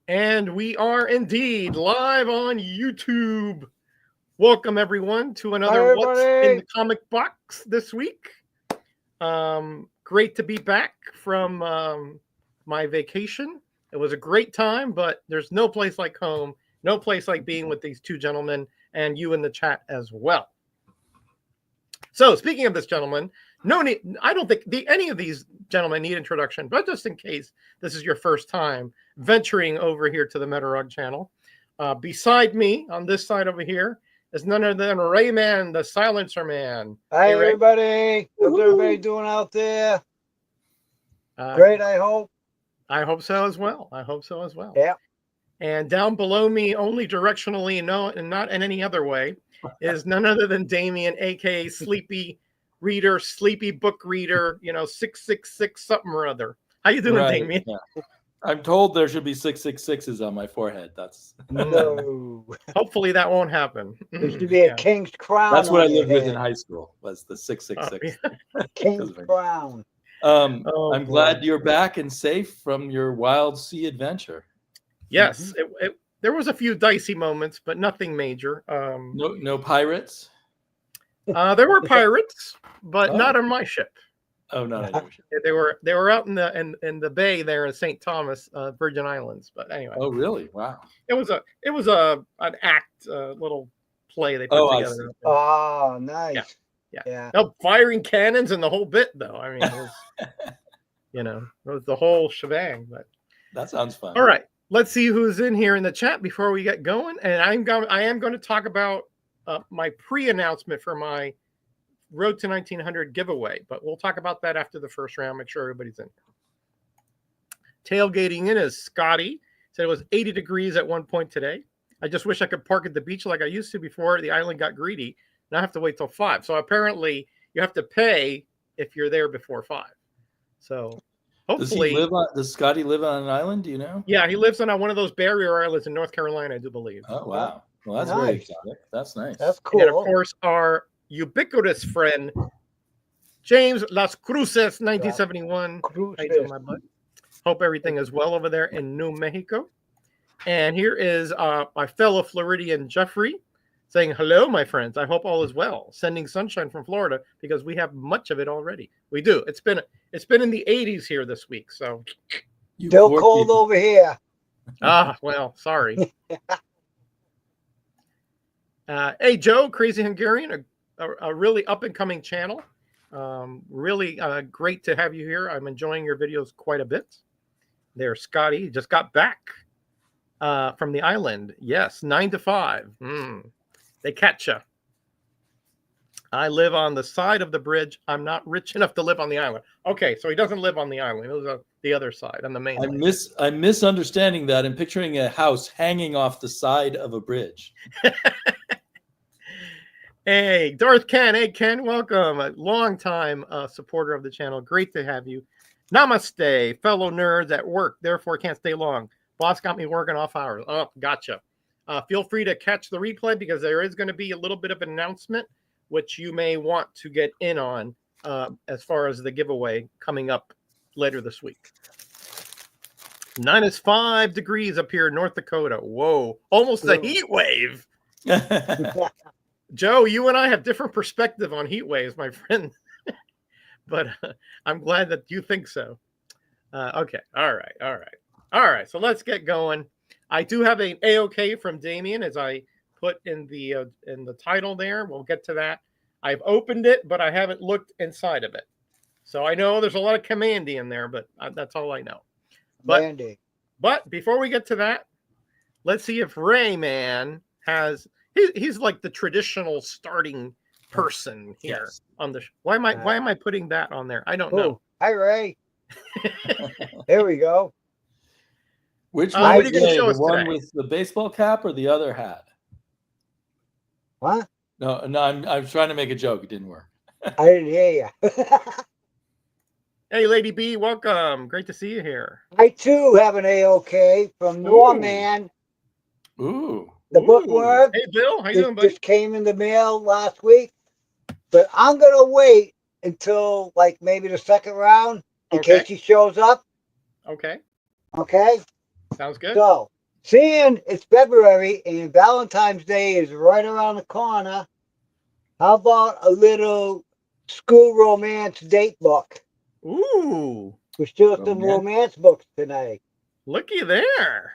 And we are indeed live on YouTube. Welcome everyone to another Hi, What's in the everybody. Comic Box this week. Great to be back from my vacation. It was a great time, but there's no place like home, no place like being with these two gentlemen and you in the chat as well. So, speaking of this gentleman, no need, I don't think any of these gentlemen need introduction, but just in case this is your first time venturing over here to the Metarog channel, beside me on this side over here is none other than Greyman, the Silencer Man. Hi, Hey, Ray. everybody. How's everybody doing out there? Great, I hope. I hope so as well. Yeah. And down below me, only directionally and not in any other way, is none other than Damien, aka Sleepy Reader, Sleepy Book Reader, 666 something or other. How you doing, Right, Damien? yeah. I'm told there should be 666s on my forehead. That's No. Hopefully that won't happen. There should be a king's crown. That's what I on your lived with in head. high school, was the 666. King's crown. I'm glad you're back and safe from your wild sea adventure. Yes, there was a few dicey moments, but nothing major. No pirates? There were pirates, but not on my ship. Oh, not on your ship. They were out in the bay there in St. Thomas, Virgin Islands. But anyway. Oh, really? Wow. It was an act, little play they put together. Oh, nice. Yeah. No, firing cannons and the whole bit, though. I mean, it was, it was the whole shebang. But that sounds fun. All right, let's see who's in here in the chat before we get going. And I am going to talk about my pre-announcement for my Road to 1900 giveaway, but we'll talk about that after the first round. Make sure everybody's in. Tailgating in is Scotty. Said it was 80 degrees at one point today. I just wish I could park at the beach like I used to before the island got greedy. And I have to wait till 5. So apparently you have to pay if you're there before 5. So hopefully. Does Scotty live on an island? Do you know? Yeah, he lives on one of those barrier islands in North Carolina, I do believe. Oh, wow. Well, that's very exotic. That's nice. That's cool. And of course, our ubiquitous friend, James Las Cruces, 1971. Hope everything is well over there in New Mexico. And here is my fellow Floridian, Jeffrey, saying, hello, my friends. I hope all is well. Sending sunshine from Florida because we have much of it already. We do. It's been in the 80s here this week. So still cold over here. Well, sorry. Hey, Joe, Crazy Hungarian, a really up-and-coming channel. Really great to have you here. I'm enjoying your videos quite a bit. There's Scotty. Just got back from the island. Yes, 9 to 5. They catch you. I live on the side of the bridge. I'm not rich enough to live on the island. Okay, so he doesn't live on the island. It was the other side, on the main. I'm misunderstanding that and picturing a house hanging off the side of a bridge. Hey, Darth Ken. Hey, Ken, welcome. A long-time supporter of the channel. Great to have you. Namaste, fellow nerds at work. Therefore, can't stay long. Boss got me working off hours. Oh, gotcha. Feel free to catch the replay because there is going to be a little bit of an announcement which you may want to get in on as far as the giveaway coming up later this week. -5 degrees up here in North Dakota. Whoa, almost a heat wave. Joe, you and I have different perspective on heat waves, my friend. But I'm glad that you think so. Okay. All right. So let's get going. I do have an AOK from Damien, as I put in the title there. We'll get to that. I've opened it, but I haven't looked inside of it. So I know there's a lot of commandy in there, but that's all I know. But before we get to that, let's see if Greyman has. He's like the traditional starting person here on the. Why am I putting that on there? I don't know. Hi, Ray. There we go. Which one? Are you going to show us the one today? With the baseball cap or the other hat? What? No. I'm trying to make a joke. It didn't work. I didn't hear you. Hey, Lady B, welcome. Great to see you here. I too have an AOK from NammaN. Ooh. The bookworm. Hey, Bill. How you doing, buddy? Just came in the mail last week. But I'm going to wait until like maybe the second round in case he shows up. Okay. Okay. Sounds good. So Seeing it's February and Valentine's Day is right around the corner, how about a little school romance date book? Ooh, We're still some Romance? romance books tonight. looky there.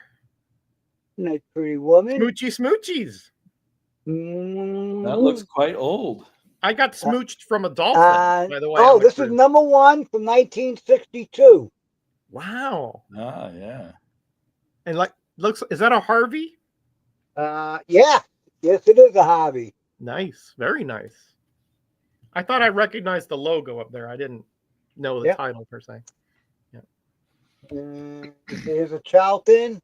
Nice pretty woman. Smoochies. That looks quite old. I got smooched from a dolphin, by the way. on Oh, the this cruise. is #1 from 1962. Wow. Ah, yeah. And like, is that a Harvey? Yeah. Yes, it is a hobby. Nice. Very nice. I thought I recognized the logo up there. I didn't know the Yep. title per se. Here's a Charlton.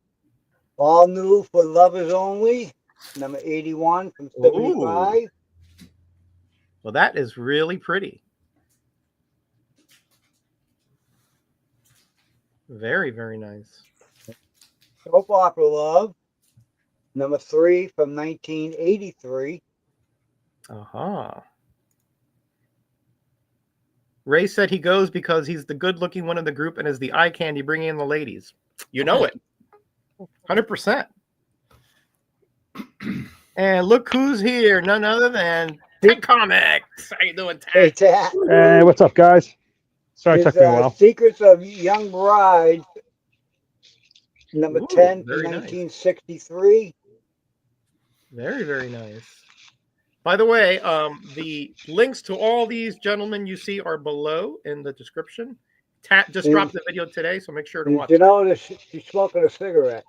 All new for lovers only. Number 81 from 75. Well, that is really pretty. Very, very nice. Soap Opera Love. Number 3 from 1983. Aha. Ray said he goes because he's the good-looking one in the group and is the eye candy bringing in the ladies. You know it. 100%. And look who's here. None other than Ted Comics. How you doing, Hey, Ted? Tat. Hey, what's up, guys? Sorry it Here's, took me a while. Secrets of Young Brides. Number Ooh, 10 from very nice. 1963. Very, very nice. By the way, the links to all these gentlemen you see are below in the description. Tat just dropped the video today, so make sure to watch You it. know, she's smoking a cigarette.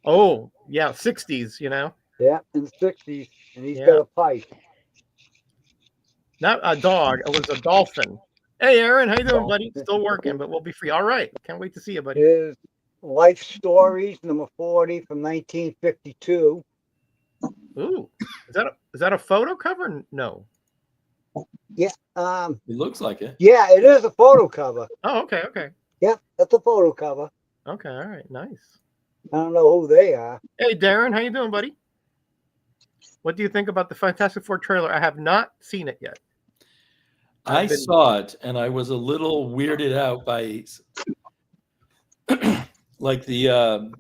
Oh, yeah, 60s, you know. Yeah, in the 60s. And he's Yeah. got a pipe. Not a dog, it was a dolphin. Hey, Aaron, how you doing, buddy? Dolphin. Still working, but we'll be free. All right. Can't wait to see you, buddy. His Life Stories, number 40 from 1952. Ooh. Is that a photo cover? No. Yeah, It looks like it. yeah, it is a photo cover. Oh, okay, okay. Yep, that's a photo cover. Okay, all right, nice. I don't know who they are. Hey, Darren, how you doing, buddy? What do you think about the Fantastic Four trailer? I have not seen it yet. I saw it and I was a little weirded out by like the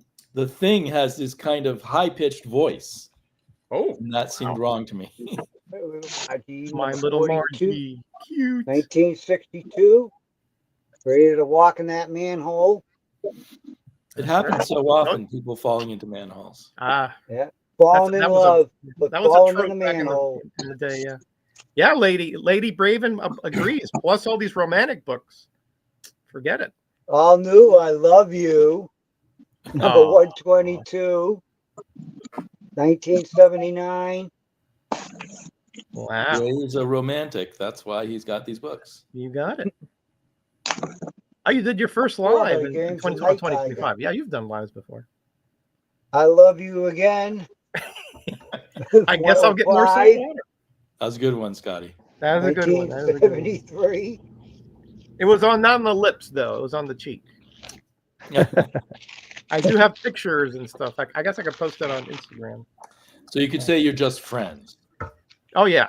Thing has this kind of high-pitched voice. Oh, And that seemed wrong to me. my little Margie. Cute. 1962. Ready to walk in that manhole. It happens so often, people falling into manholes. Ah, Yeah. Falling in love, but that was a falling in trope the back manhole. in the day, yeah. Yeah, Lady Braven agrees. Plus all these romantic books. Forget it. All new, I love you. Number Oh. 122. 1979. Wow. Ray's a romantic. That's why he's got these books. You got it. Oh, you did your first Well, live the in game's 2025. Yeah, you've done lives before. I love you again. I guess I'll get more salt 105. water. That was a good one, Scotty. That was a good one. That was a good one. 1973. It was not on the lips, though. It was on the cheek. I do have pictures and stuff. I guess I could post that on Instagram. So you could say you're just friends. Oh, yeah.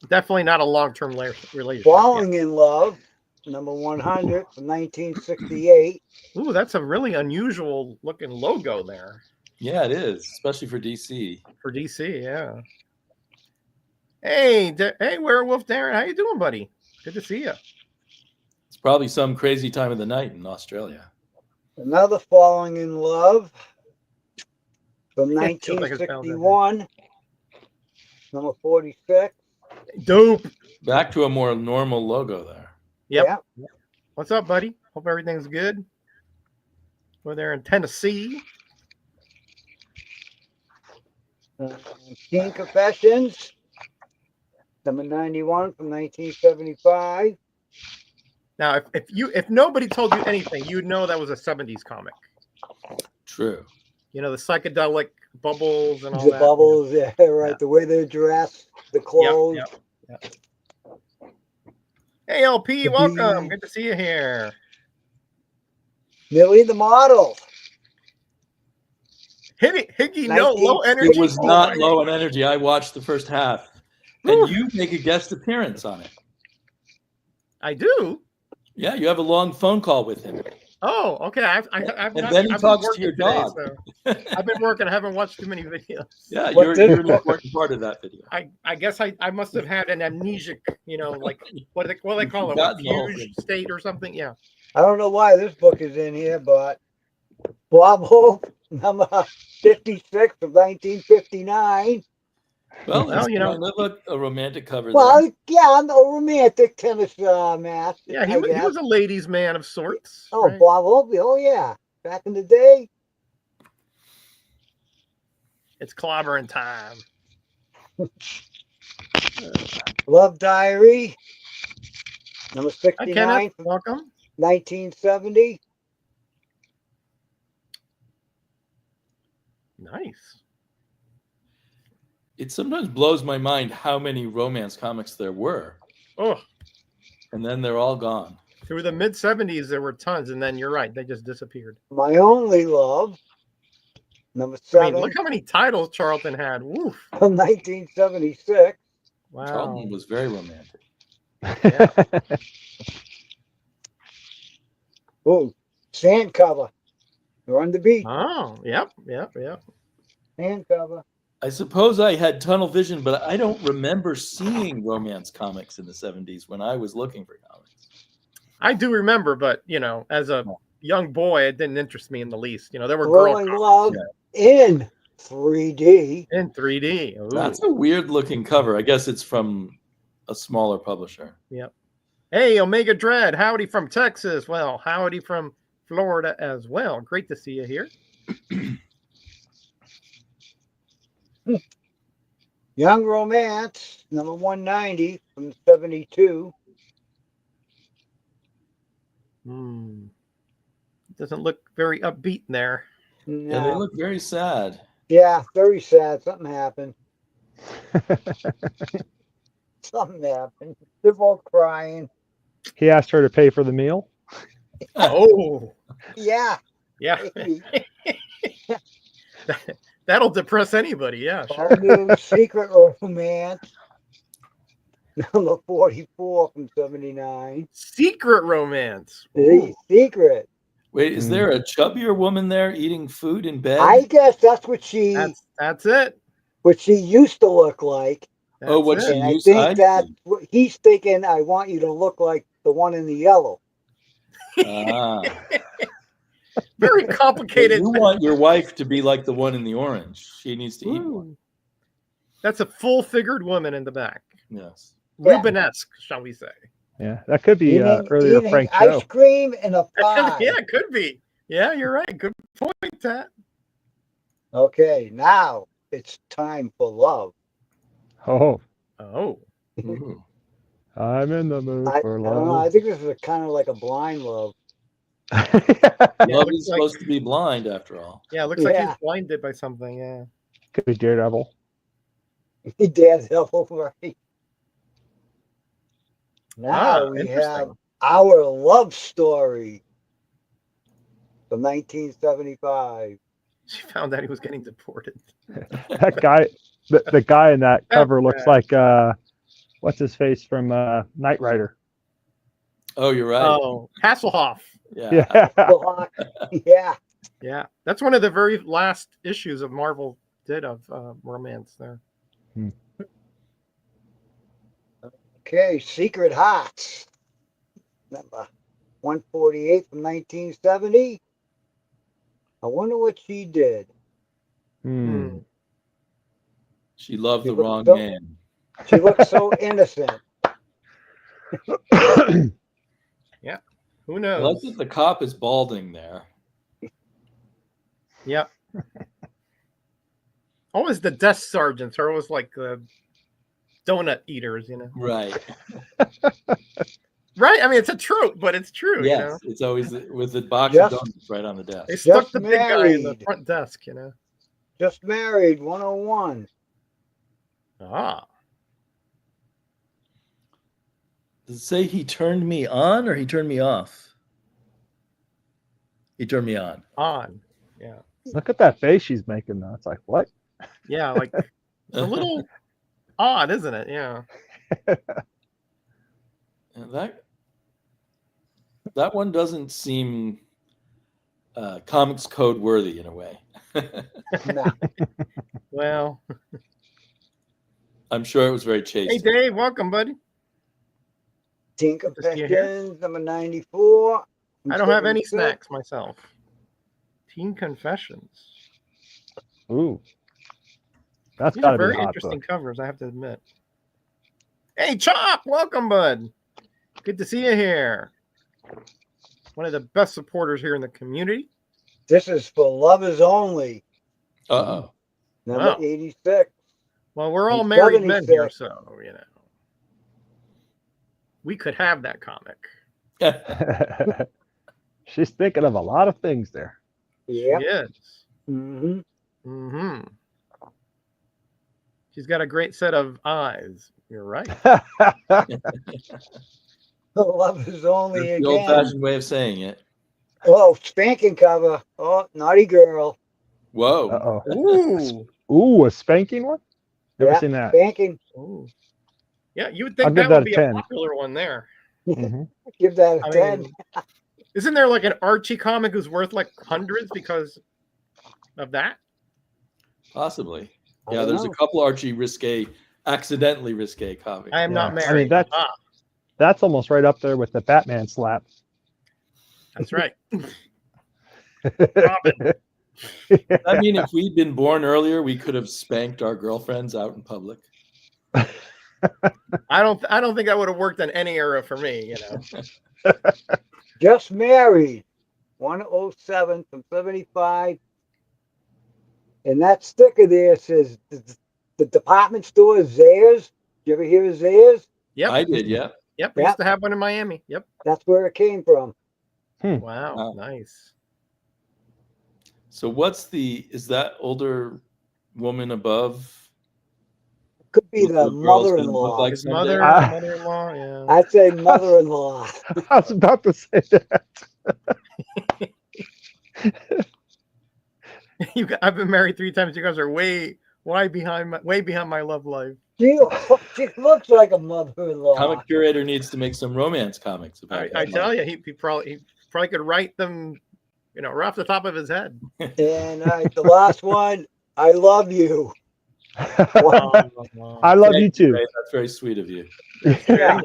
Definitely not a long-term relationship. Falling in Love. Number 100 from 1968. Yeah. Ooh, that's a really unusual looking logo there Yeah, it is, especially for DC. for DC. Yeah. Hey, Werewolf Darren, how you doing, buddy? Good to see you. It's probably some crazy time of the night in Australia. Another Falling in Love from Yeah, it feels like it's found 1961. Number 46. Dope. Back to a more normal logo there. Yep. Yeah. What's up, buddy? Hope everything's good. We're there in Tennessee. Teen Confessions. Number 91 from 1975. Now, if nobody told you anything, you'd know that was a 70s comic. True. You know, the psychedelic bubbles and all The that. bubbles, yeah, right. Yeah. The way they're dressed, the clothes. Yep. Hey, LP, welcome. Good to see you here. Millie the Model. Higgy, no, low 19 energy. It was Oh, not my- low in energy. I watched the first half. And you make a guest appearance on it. I do. Yeah, you have a long phone call with him. Oh, okay. I've And not, then he I've been talks to working your today, dog. so I've been working. I haven't watched too many videos. Yeah, What you're this an book- important part of that video. I guess I must have had an amnesic, like what do they call it? What, Forgotten the whole fugue thing. state or something? Yeah. I don't know why this book is in here, but Bob Hope, number 56 of 1959. Well, Well, it's kind of a romantic cover there. Well, yeah, I'm a romantic tennis match. Yeah, I he guess. was a ladies' man of sorts. Oh, right? Bob Hope. Oh, yeah. Back in the day. It's clobbering time. Love Diary, number Hi, 69 Kenneth. from Welcome. 1970. Nice. It sometimes blows my mind how many romance comics there were, Oh, and then they're all gone. through the mid 70s, there were tons, and then you're right, they just disappeared. My Only Love, number I mean, 7 look how many titles Charlton had. Woof. from 1976. Wow. Charlton was very romantic. Yeah. Oh, Sand Cover. You're on the beach. Oh, yep. Sand Cover. I suppose I had tunnel vision, but I don't remember seeing romance comics in the 70s when I was looking for comics. I do remember, but as a young boy, it didn't interest me in the least. There were Growing girl Love in 3D. in 3D. Ooh. That's a weird looking cover. I guess it's from a smaller publisher. Yep. Hey, Omega Dread, howdy from Texas. Well, howdy from Florida as well. Great to see you here. Young Romance, number 190 from 72. Doesn't look very upbeat in there. Yeah, they look very sad. Yeah, very sad. Something happened. Something happened. They're both crying. He asked her to pay for the meal. Oh, Yeah. yeah. Maybe. That'll depress anybody. Yeah, sure. All new Secret Romance, number 44 from 79. Secret romance. The Secret. Wait, is there a chubbier woman there eating food in bed? I guess that's what she That's it. used to look like. Oh, what That's she it. And I used think to that he's thinking, I want you to look like the one in the yellow. Very complicated. You want your wife to be like the one in the orange. She needs to eat one. Ooh. That's a full-figured woman in the back. Yes. Yeah. Rubenesque, shall we say. Yeah, that could be earlier eating Frank ice show. cream and a pie. Yeah, it could be. Yeah, you're right. Good point, Tat. Okay, now it's time for love. Oh, Oh. Ooh. I'm in the mood I for don't know. love. I think this is a kind of like a blind love. Love looks is like- supposed to be blind, after all. Yeah, it looks like Yeah. he's blinded by something. Yeah. Could be Daredevil. Daredevil, right? Now we interesting. have Our Love Story from 1975. She found out he was getting deported. That guy, the guy in that cover looks like what's his face from Knight Rider. Oh, you're right. Oh, Hasselhoff. Yeah. Yeah. Yeah. Yeah, that's one of the very last issues of Marvel did of romance there. Okay, Secret Hearts. Number 148 from 1970. I wonder what she did. Hmm. She loved She the looked wrong so- man. She looks so innocent. Who I knows? like that the cop is balding there. Yep. Always the desk sergeants are always like the donut eaters, Right. Right? I mean, it's a trope, but it's true. Yes. It's always with the box Yes. of donuts right on the desk. They stuck Just the big guy in the married. front desk, Just Married, 101. Ah. Does it say he turned me on or he turned me off? He turned me on. On. Yeah. Look at that face she's making though. It's like, what? Yeah, like it's a little odd, isn't it? Yeah. And that one doesn't seem comics code worthy in a way. Nah. Well, I'm sure it was very hey chaste. Dave, welcome, buddy. Teen Good to see you here. Confessions, number 94. I don't have any 76. snacks myself. Teen Confessions. Ooh, that's These got are to be a very hot interesting book. covers, I have to admit. Hey, Chop, welcome, bud. Good to see you here. One of the best supporters here in the community. This is for lovers only. Uh-oh. Number Wow. 86. Well, we're all And married men here, 76. so, you know. We could have that comic. She's thinking of a lot of things there. Yep. She is. Mm-hmm. Mm-hmm. She's got a great set of eyes. You're right. Lovers only The again. old-fashioned way of saying it. Oh, spanking cover. Oh, naughty girl. Whoa. Uh-oh. Ooh. Ooh, a spanking one? Never Yeah, seen that. Spanking. Ooh. Yeah, you would I'll think give that would that a be 10. a popular one there. Mhm. Give that a I 10. mean, isn't there like an Archie comic who's worth like hundreds because of that? Possibly. I Yeah, don't there's know. a couple Archie accidentally risque comics. I am not Yeah. I married. mean, that's almost right up there with the Batman slap. That's right. Robin. I mean, if we'd been born earlier, we could have spanked our girlfriends out in public. I don't think that would have worked in any era for me, you know. Just married. 107 from 75. And that sticker there says the department store is Zayres. You ever hear of Zayres? Yep. I did, yeah. Yep. We used to have one in Miami. Yep. That's where it came from. Wow. Wow. Nice. So is that older woman above? Could be what the girl's gonna look mother-in-law. like His someday? mother-in-law, yeah. I'd say mother-in-law. I was about to say that. I've been married 3 times. You guys are way behind my love life. She looks like a mother-in-law. Comic curator needs to make some romance comics about I that. tell you, he probably could write them, you know, right off the top of his head. And the last one, I love you. I love you too. Ray. That's very sweet of you. Very Yeah. nice.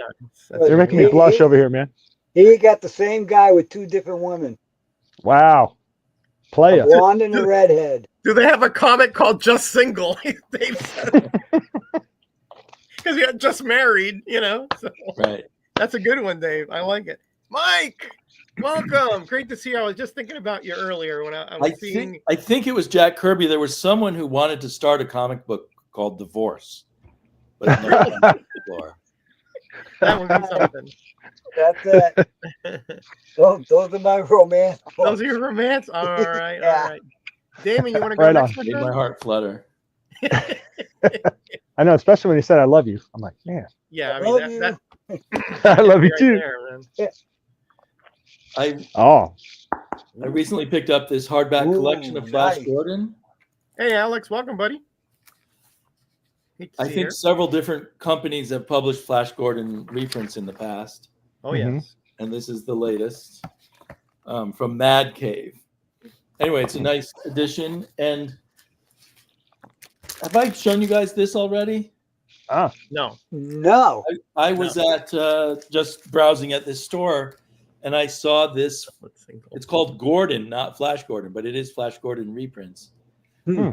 That's You're very making me nice. blush over here, man. He got the same guy with 2 different women. Wow. A Playa. blonde and a redhead. Do they have a comic called Just Single? Dave said. Because you're just married, you know. So Right. that's a good one, Dave. I like it. Mike, welcome. Great to see you. I was just thinking about you earlier when I was seeing. I think it was Jack Kirby. There was someone who wanted to start a comic book called Divorce. But it never went to the floor. That would be something. That's it. Those are my romance books. Those are your romance? All right, Yeah. all right. Damon, you want to go Right next? on. Made my heart flutter. I know, especially when he said I love you. I'm like, man, Yeah, I I mean, love that I love you right too. there, man. Oh, I recently picked up this hardback Ooh, collection of Flash nice. Gordon. Hey, Alex, welcome, buddy. Good to I see think you. several different companies have published Flash Gordon reprints in the past, Oh, Mhm. yes. and this is the latest from Mad Cave. Anyway, it's a nice edition. And have I shown you guys this already? No. No. I was at just browsing at this store, and I saw this. Let's see. It's called Gordon, not Flash Gordon, but it is Flash Gordon reprints. Hmm.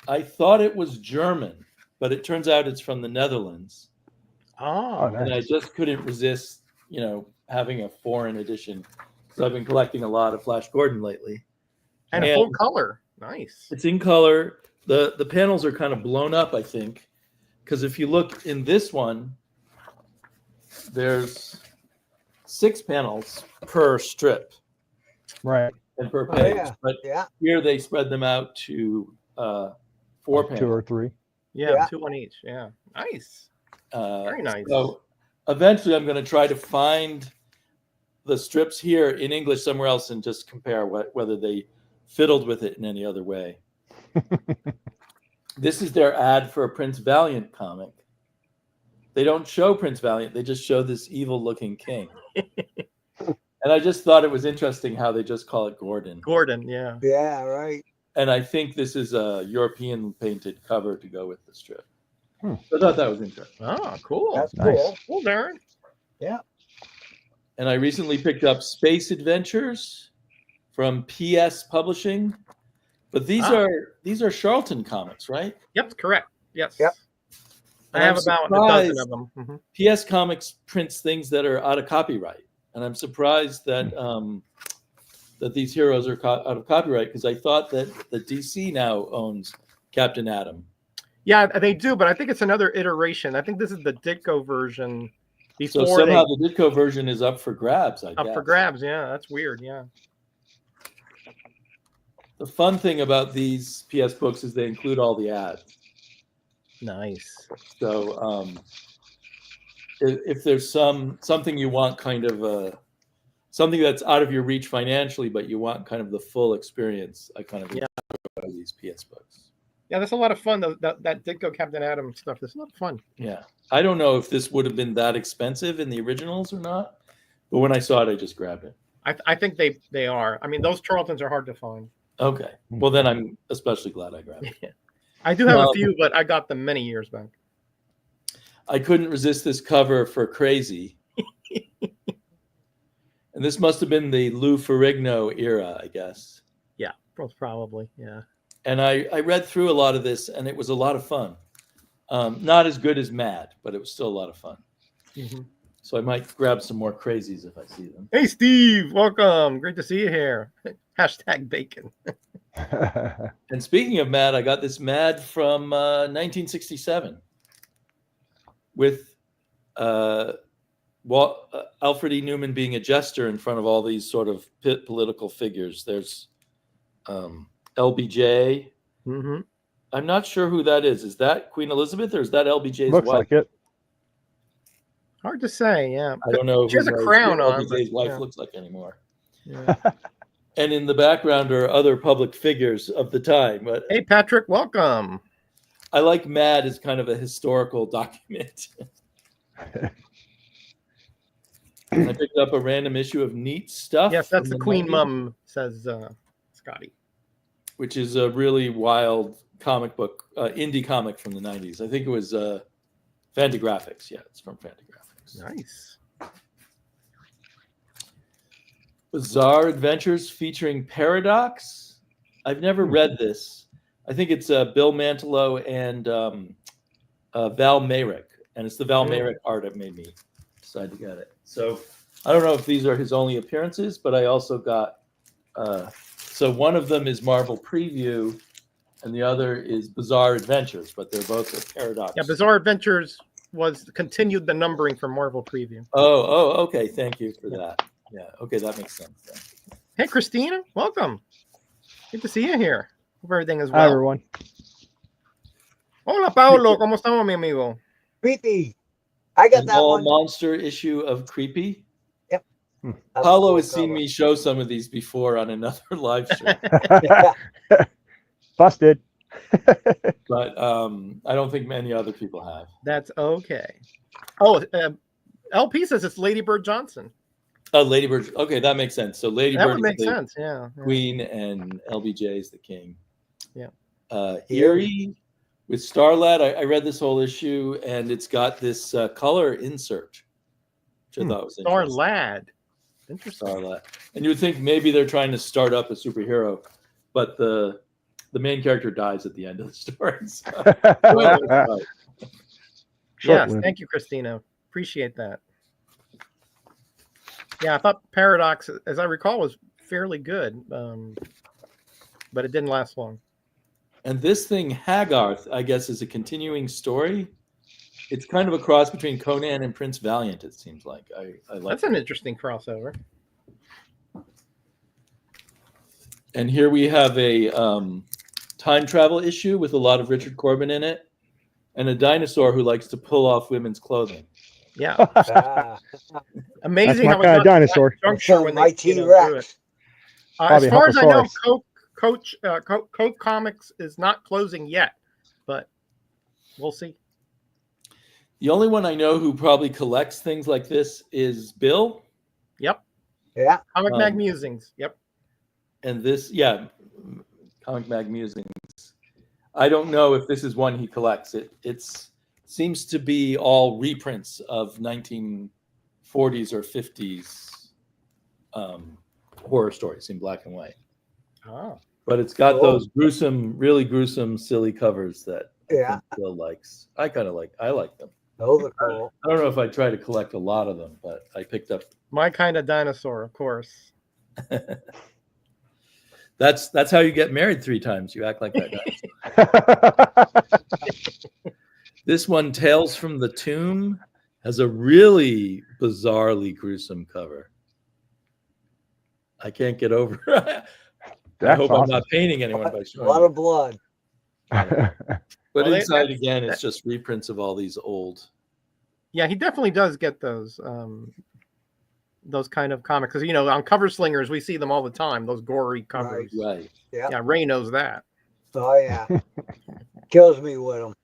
I thought it was German, but it turns out it's from the Netherlands. Oh, nice. And I just couldn't resist, having a foreign edition. So I've been collecting a lot of Flash Gordon lately. and And- full color. Nice. It's in color. The panels are kind of blown up, I think, because if you look in this one, there's 6 panels per strip right. and per Oh, page. yeah. But Yeah. here they spread them out to 4 panels. 2 or 3. Yeah, Yeah. 2 on each. Yeah. Nice. Uh, Very nice. So eventually I'm going to try to find the strips here in English somewhere else and just compare whether they fiddled with it in any other way. This is their ad for a Prince Valiant comic. They don't show Prince Valiant. They just show this evil looking king. And I just thought it was interesting how they just call it Gordon. Gordon, yeah. Yeah, right. And I think this is a European painted cover to go with the strip. Hmm. So I thought that was interesting. Oh, cool. That's Nice. cool. Cool, Darren. Yeah. And I recently picked up Space Adventures from PS Publishing. But these are Charlton comics, right? Yep, correct. Yes. Yep. I And have I'm about a dozen surprised of them. Mhm. PS Comics prints things that are out of copyright. And I'm surprised that that these heroes are out of copyright, because I thought that the DC now owns Captain Atom. Yeah, they do, but I think it's another iteration. I think this is the Ditko version So before somehow they the Ditko version is up for grabs, I up guess. for grabs. Yeah, that's weird. Yeah. The fun thing about these PS books is they include all the ads. Nice. So if there's something you want, kind of something that's out of your reach financially, but you want kind of the full experience, I kind of enjoy these PS books. Yeah, that's a lot of fun. That Ditko Captain Atom stuff. That's a lot of fun. Yeah, I don't know if this would have been that expensive in the originals or not, but when I saw it, I just grabbed it. I think they are. I mean, those Charltons are hard to find. Okay, well then I'm especially glad I grabbed it. I do have a few, but I got them many years back. I couldn't resist this cover for Crazy. And this must have been the Lou Ferrigno era, I guess. Yeah, probably. Yeah. And I read through a lot of this, and it was a lot of fun. Not as good as Mad, but it was still a lot of fun. Mm-hmm. So I might grab some more Crazies if I see them. Hey, Steve, welcome. Great to see you here. Hashtag bacon. And speaking of Mad, I got this Mad from 1967 with Alfred E. Newman being a jester in front of all these sort of political figures. There's LBJ. Mm-hmm. I'm not sure who that is. Is that Queen Elizabeth or is that LBJ's Looks wife? like it. Hard to say. Yeah. I don't know. She has a crown on. LBJ's wife yeah. looks like anymore. Yeah. And in the background are other public figures of the time. But Hey, Patrick, welcome. I like Mad as kind of a historical document. I picked up a random issue of Neat Stuff. Yes, that's from the Queen 90s, Mum, says Scotty. which is a really wild comic book, indie comic from the 90s. I think it was Fantagraphics. Yeah, it's from Fantagraphics. Nice. Bizarre Adventures featuring Paradox. I've never read this. I think it's Bill Mantlo and Val Mayrick. And it's the Val Mayrick art that made me decide to get it. So I don't know if these are his only appearances, but I also got... so one of them is Marvel Preview, and the other is Bizarre Adventures, but they're both a Paradox. Yeah, Bizarre Adventures continued the numbering from Marvel Preview. Oh, okay. Thank you for that. Yeah, okay, that makes sense. Then. Hey, Christina, welcome. Good to see you here. Hope everything is Hi, well. everyone. Hola, Paulo. ¿Cómo estamos, mi amigo? Creepy. I got An that all one. monster issue of Creepy. That's Paulo a has cool seen me show some of these before on another live stream, cover. Busted. but I don't think many other people have. That's okay. Oh, LP says it's Lady Bird Johnson. Oh, Ladybird. Okay, that makes sense. So That Ladybird would is make the sense. Yeah. queen and LBJ is the king. Yeah. Eerie with Starlad. I read this whole issue, and it's got this color insert, which I thought was Star interesting. Lad. Interesting. Starlad. And you would think maybe they're trying to start up a superhero, but the main character dies at the end of the story. So. Yes, Short-lived. thank you, Christina. Appreciate that. Yeah, I thought Paradox, as I recall, was fairly good, but it didn't last long. And this thing, Hagarth, I guess, is a continuing story. It's kind of a cross between Conan and Prince Valiant, it seems like. I like That's an interesting crossover. And here we have a time travel issue with a lot of Richard Corbin in it, and a dinosaur who likes to pull off women's clothing. Yeah, Ah, amazing my how it kind of got to that dinosaur. juncture when my they do it. T-Rex. As Probably far as I know, Hunkosaurus. Coke Comics is not closing yet, but we'll see. The only one I know who probably collects things like this is Bill. Yep. Yeah. Comic Mag Musings. Yep. And this, yeah, Comic Mag Musings. I don't know if this is one he collects. It seems to be all reprints of 1940s or 50s horror stories in black and white. Oh. But it's got Cool. those gruesome, really gruesome, silly covers that I Yeah. think Bill likes. I like them. Those are cool. I don't know if I try to collect a lot of them, but I picked up. My Kind of Dinosaur, of course. That's how you get married 3 times. You act like that guy. This one, Tales from the Tomb, has a really bizarrely gruesome cover. I can't get over it. I hope I'm not painting anyone by A showing lot you. of blood. But Well, inside, again, it's just reprints of all these old. Yeah, he definitely does get those kind of comics, because on Cover Slingers we see them all the time. Those gory covers. Right. Yeah. Yeah, Ray knows that. Oh yeah. Kills me with them.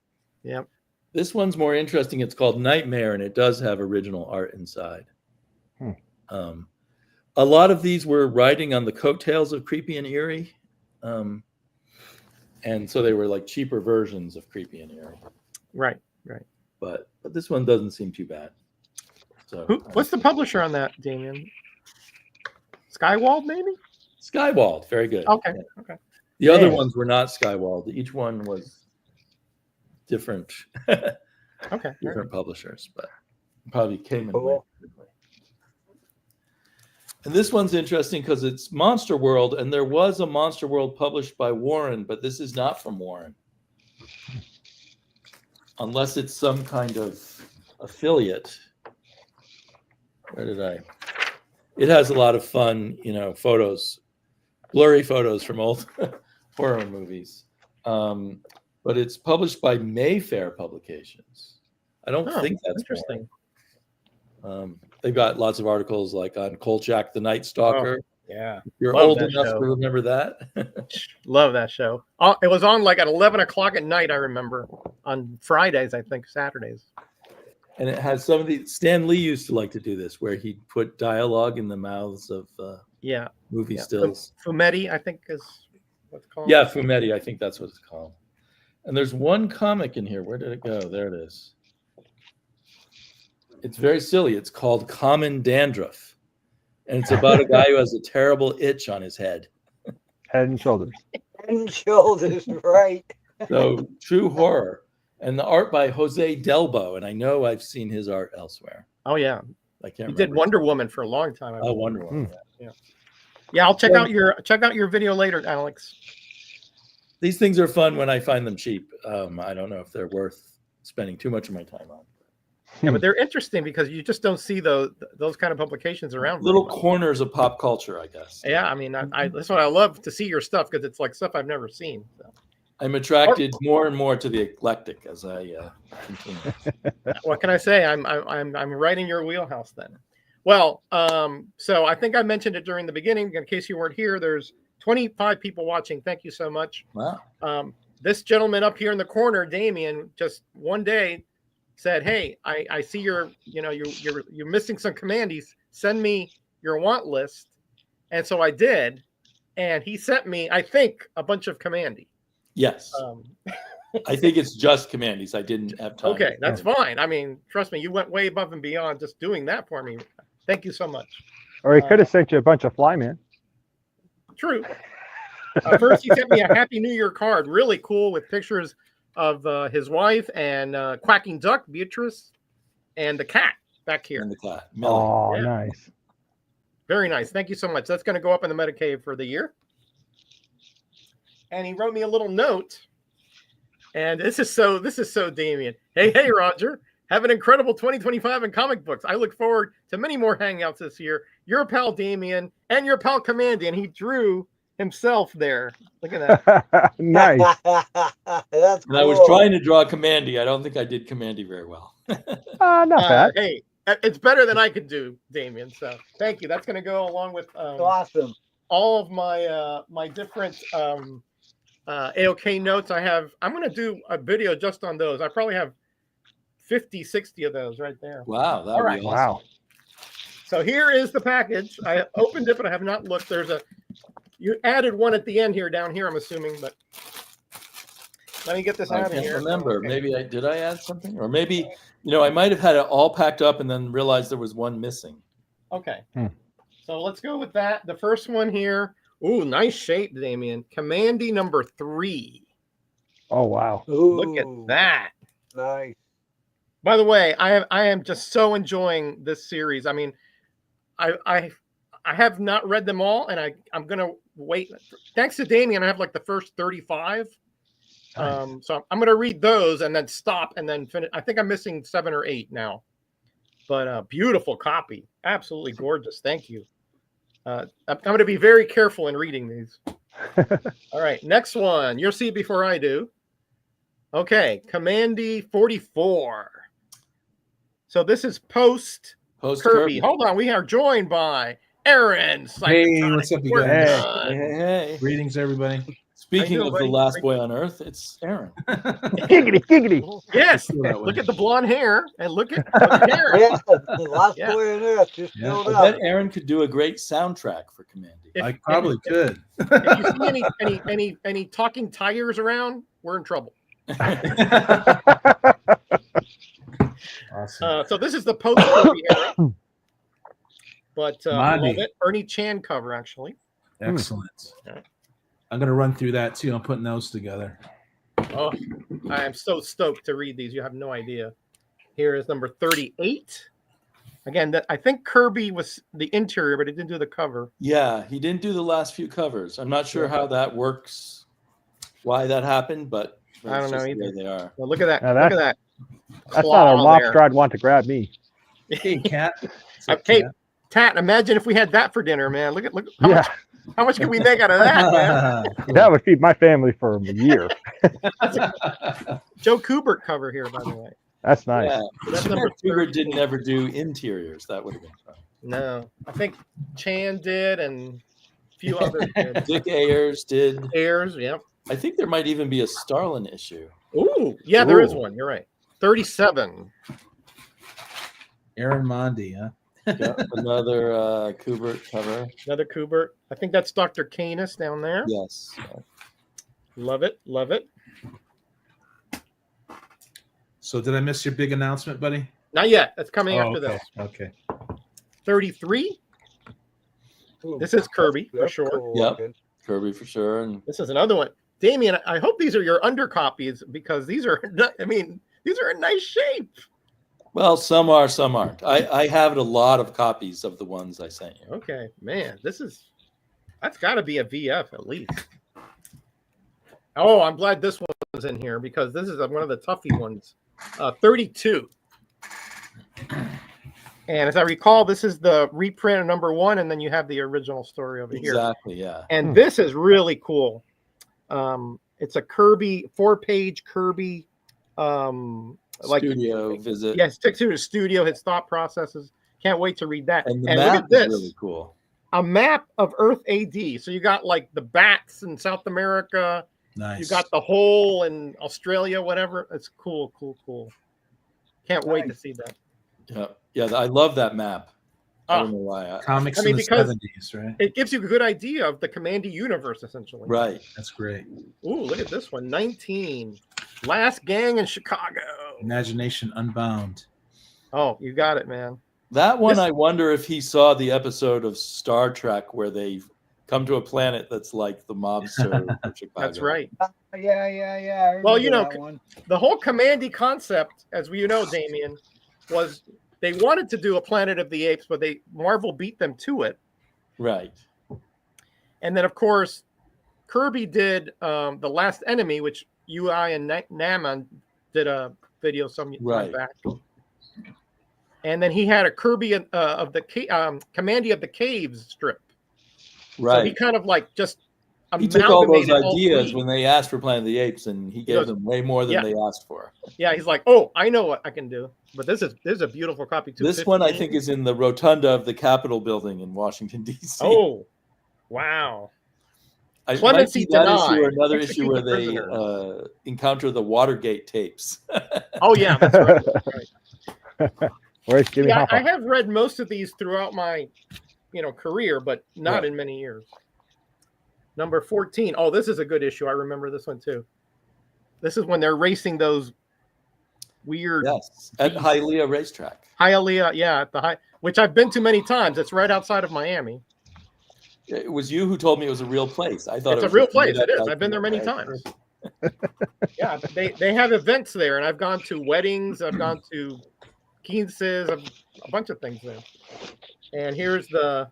Yep. This one's more interesting. It's called Nightmare, and it does have original art inside. A lot of these were riding on the coattails of Creepy and Eerie. And so they were like cheaper versions of Creepy and Eerie. Right. But this one doesn't seem too bad. So What's the publisher on that, Damien? Skywald, maybe? Skywald, very good. Okay. Yeah. Okay. The other Man. ones were not Skywald. Each one was different. Okay. Different publishers, but probably came in. Cool. And this one's interesting because it's Monster World, and there was a Monster World published by Warren, but this is not from Warren. Unless it's some kind of affiliate. Where did I? It has a lot of fun, photos, blurry photos from old horror movies. But it's published by Mayfair Publications. I don't think that's interesting. They've got lots of articles like on Kolchak the Night Stalker. Yeah. You're Love old that enough show. to remember that. Love that show. It was on like at 11 o'clock at night, I remember, on Fridays, I think, Saturdays. And it has some of the Stan Lee used to like to do this, where he'd put dialogue in the mouths of movie stills. Fumetti, I think, is what's called. Yeah, Fumetti, I think that's what it's called. And there's one comic in here. Where did it go? There it is. It's very silly. It's called Common Dandruff. And it's about a guy who has a terrible itch on his head. Head and shoulders. Head and shoulders, right? So true horror. And the art by Jose Delbo. And I know I've seen his art elsewhere. Oh yeah, I can't he remember. did Wonder Woman for a long time. I Oh, believe. Wonder Woman. Yeah, I'll check out your video later, Alex. These things are fun when I find them cheap. I don't know if they're worth spending too much of my time on. Yeah, but they're interesting because you just don't see those kind of publications around. Little corners of pop culture, I guess. Yeah, I mean, that's what I love to see your stuff, because it's like stuff I've never seen. So. I'm attracted more and more to the eclectic as I continue. What can I say? I'm right in your wheelhouse then. Well, so I think I mentioned it during the beginning. In case you weren't here, there's 25 people watching. Thank you so much. Wow. This gentleman up here in the corner, Damien, just one day said, "Hey, I see you're missing some commandees. Send me your want list." And so I did, and he sent me, I think, a bunch of commandee. Yes. I think it's just commandees. I didn't have time. Okay, that's fine. I mean, trust me, you went way above and beyond just doing that for me. Thank you so much. Or he could have sent you a bunch of Flyman. True. First, he sent me a Happy New Year card, really cool, with pictures of his wife and quacking duck, Beatrice, and the cat back here. And the cat. Millie. Oh, Yeah. nice. Very nice. Thank you so much. That's going to go up in the Metacave for the year. And he wrote me a little note. And this is so Damien. Hey, Roger. Have an incredible 2025 in comic books. I look forward to many more hangouts this year. Your pal Damien and your pal Commandy. And he drew himself there. Look at that. Nice. That's cool. And I was trying to draw Commandy. I don't think I did Commandy very well. Not bad. Hey, it's better than I could do, Damien. So thank you. That's going to go along with Awesome. all of my my different AOK notes. I'm going to do a video just on those. I probably have 50, 60 of those right there. Wow. That would be awesome. Wow. So here is the package. I opened it, but I have not looked. You added one at the end here, down here, I'm assuming, but let me get this I out of can't here. remember. Okay. Maybe did I add something? Or maybe, I might have had it all packed up and then realized there was one missing. Okay. So let's go with that. The first one here. Ooh, nice shape, Damien. Commandy number 3. Oh wow. Look at Ooh, that. nice. By the way, I am just so enjoying this series. I mean, I have not read them all, and I'm gonna wait. Thanks to Damien, I have like the first 35. So I'm gonna read those and then stop and then finish. I think I'm missing 7 or 8 now. But beautiful copy, absolutely gorgeous. Thank you. I'm going to be very careful in reading these. All right, next one. You'll see it before I do. Okay, Commandy 44. So this is post Kirby. Hold on, we are joined by Aaron. Hey, what's up, you guys? Hey. Greetings, everybody. Speaking doing, of the buddy? last boy on Earth, it's Aaron. Giggity. Yes, That way. look at the blonde hair and look at Aaron. Yeah, the last Yeah. boy on earth just Yeah. showed I up. bet Aaron could do a great soundtrack for Commandy. If- I probably could. If you see any talking tigers around, we're in trouble. Awesome. So this is the post Kirby era. But I love Monty. it. Ernie Chan cover, actually. Excellent. Yeah. I'm going to run through that too. I'm putting those together. Oh, I am so stoked to read these. You have no idea. Here is number 38. Again, I think Kirby was the interior, but he didn't do the cover. Yeah, he didn't do the last few covers. I'm not sure how that works, why that happened, but I don't know just the either. way they are. Well, look at that. Now Look at that. That's not a claw lobster there. I'd want to grab me. Hey, Cat. What's up, Okay, Cat? Tat, imagine if we had that for dinner, man. Look Yeah, how much can we make out of that, man? Cool. that would feed my family for a year. Joe Kubert cover here, by the way. That's nice. Yeah, So that's number Cougar 13. didn't ever do interiors. That would have been fun. No, I think Chan did and a few others did. Dick Ayers did. Ayers, yep. I think there might even be a Starlin issue. Ooh, yeah, there is Ooh. one. You're right. 37. Aaron Mondi, huh? Yeah, another Kubert cover. Another Kubert. I think that's Dr. Canis down there. Yes. Love it. Love it. So did I miss your big announcement, buddy? Not yet. That's coming Oh, after okay. this. Okay. 33. Ooh, This is Kirby for that's sure. cool Yep. looking. Kirby for sure. And This is another one. Damien, I hope these are your undercopies because these are, these are in nice shape. well, some are, some aren't. I have a lot of copies of the ones I sent you. Okay, man, that's got to be a VF at least. Oh, I'm glad this one's in here because this is one of the toughy ones. 32. And as I recall, this is the reprint of number 1, and then you have the original story over here. Exactly, yeah. And this is really cool. It's a Kirby 4-page Kirby Studio visit. Yes, took to the studio, his thought processes. Can't wait to read that. And the look map at this. is really cool. A map of Earth AD. So you got like the bats in South America. Nice. You got the hole in Australia, whatever. It's cool. Can't wait to Nice. see that. Yeah, I love that map. I Ah. don't know why. Comics I mean, in the because- 70s, right? It gives you a good idea of the Commandy universe, essentially. Right. That's great. Ooh, look at this one. 19. Last Gang in Chicago. Imagination Unbound. Oh, you got it, man. That one, This- I wonder if he saw the episode of Star Trek where they come to a planet that's like the mobster of Chicago. That's right. Yeah. I Well, you remember know, that one. The whole Commandy concept, as we know, Damien, was they wanted to do a Planet of the Apes, but Marvel beat them to it. Right. And then, of course, Kirby did The Last Enemy, which UI and NammaN did a video some time Right. back. And then he had a Kirby of the Commandy of the Caves strip. Right. So he kind of like just He took all those amalgamated ideas three. when they asked for Planet of the Apes, and he gave goes, them way more than yeah. they asked for. Yeah, he's like, oh, I know what I can do. But this is a beautiful copy too. This one, I 15. think, is in the rotunda of the Capitol building in Washington, D.C. Oh, wow. I might Clemency be that denied. issue or another Execute issue where the they prisoners. encounter the Watergate tapes. Oh yeah, that's right. That's right. Where's Jimmy Yeah, I Hoffa? have read most of these throughout my, career, but not in many years. Number 14. Oh, this is a good issue. I remember this one too. This is when they're racing those weird Yes, at beasts. Hialeah Racetrack. Hialeah, yeah, at the high, which I've been to many times. It's right outside of Miami. It was you who told me it was a real place. I thought It's it a was real just made place. up It is. like I've been there many right? times. Yeah, they have events there, and I've gone to weddings. I've gone to quinces, a bunch of things there. And here's the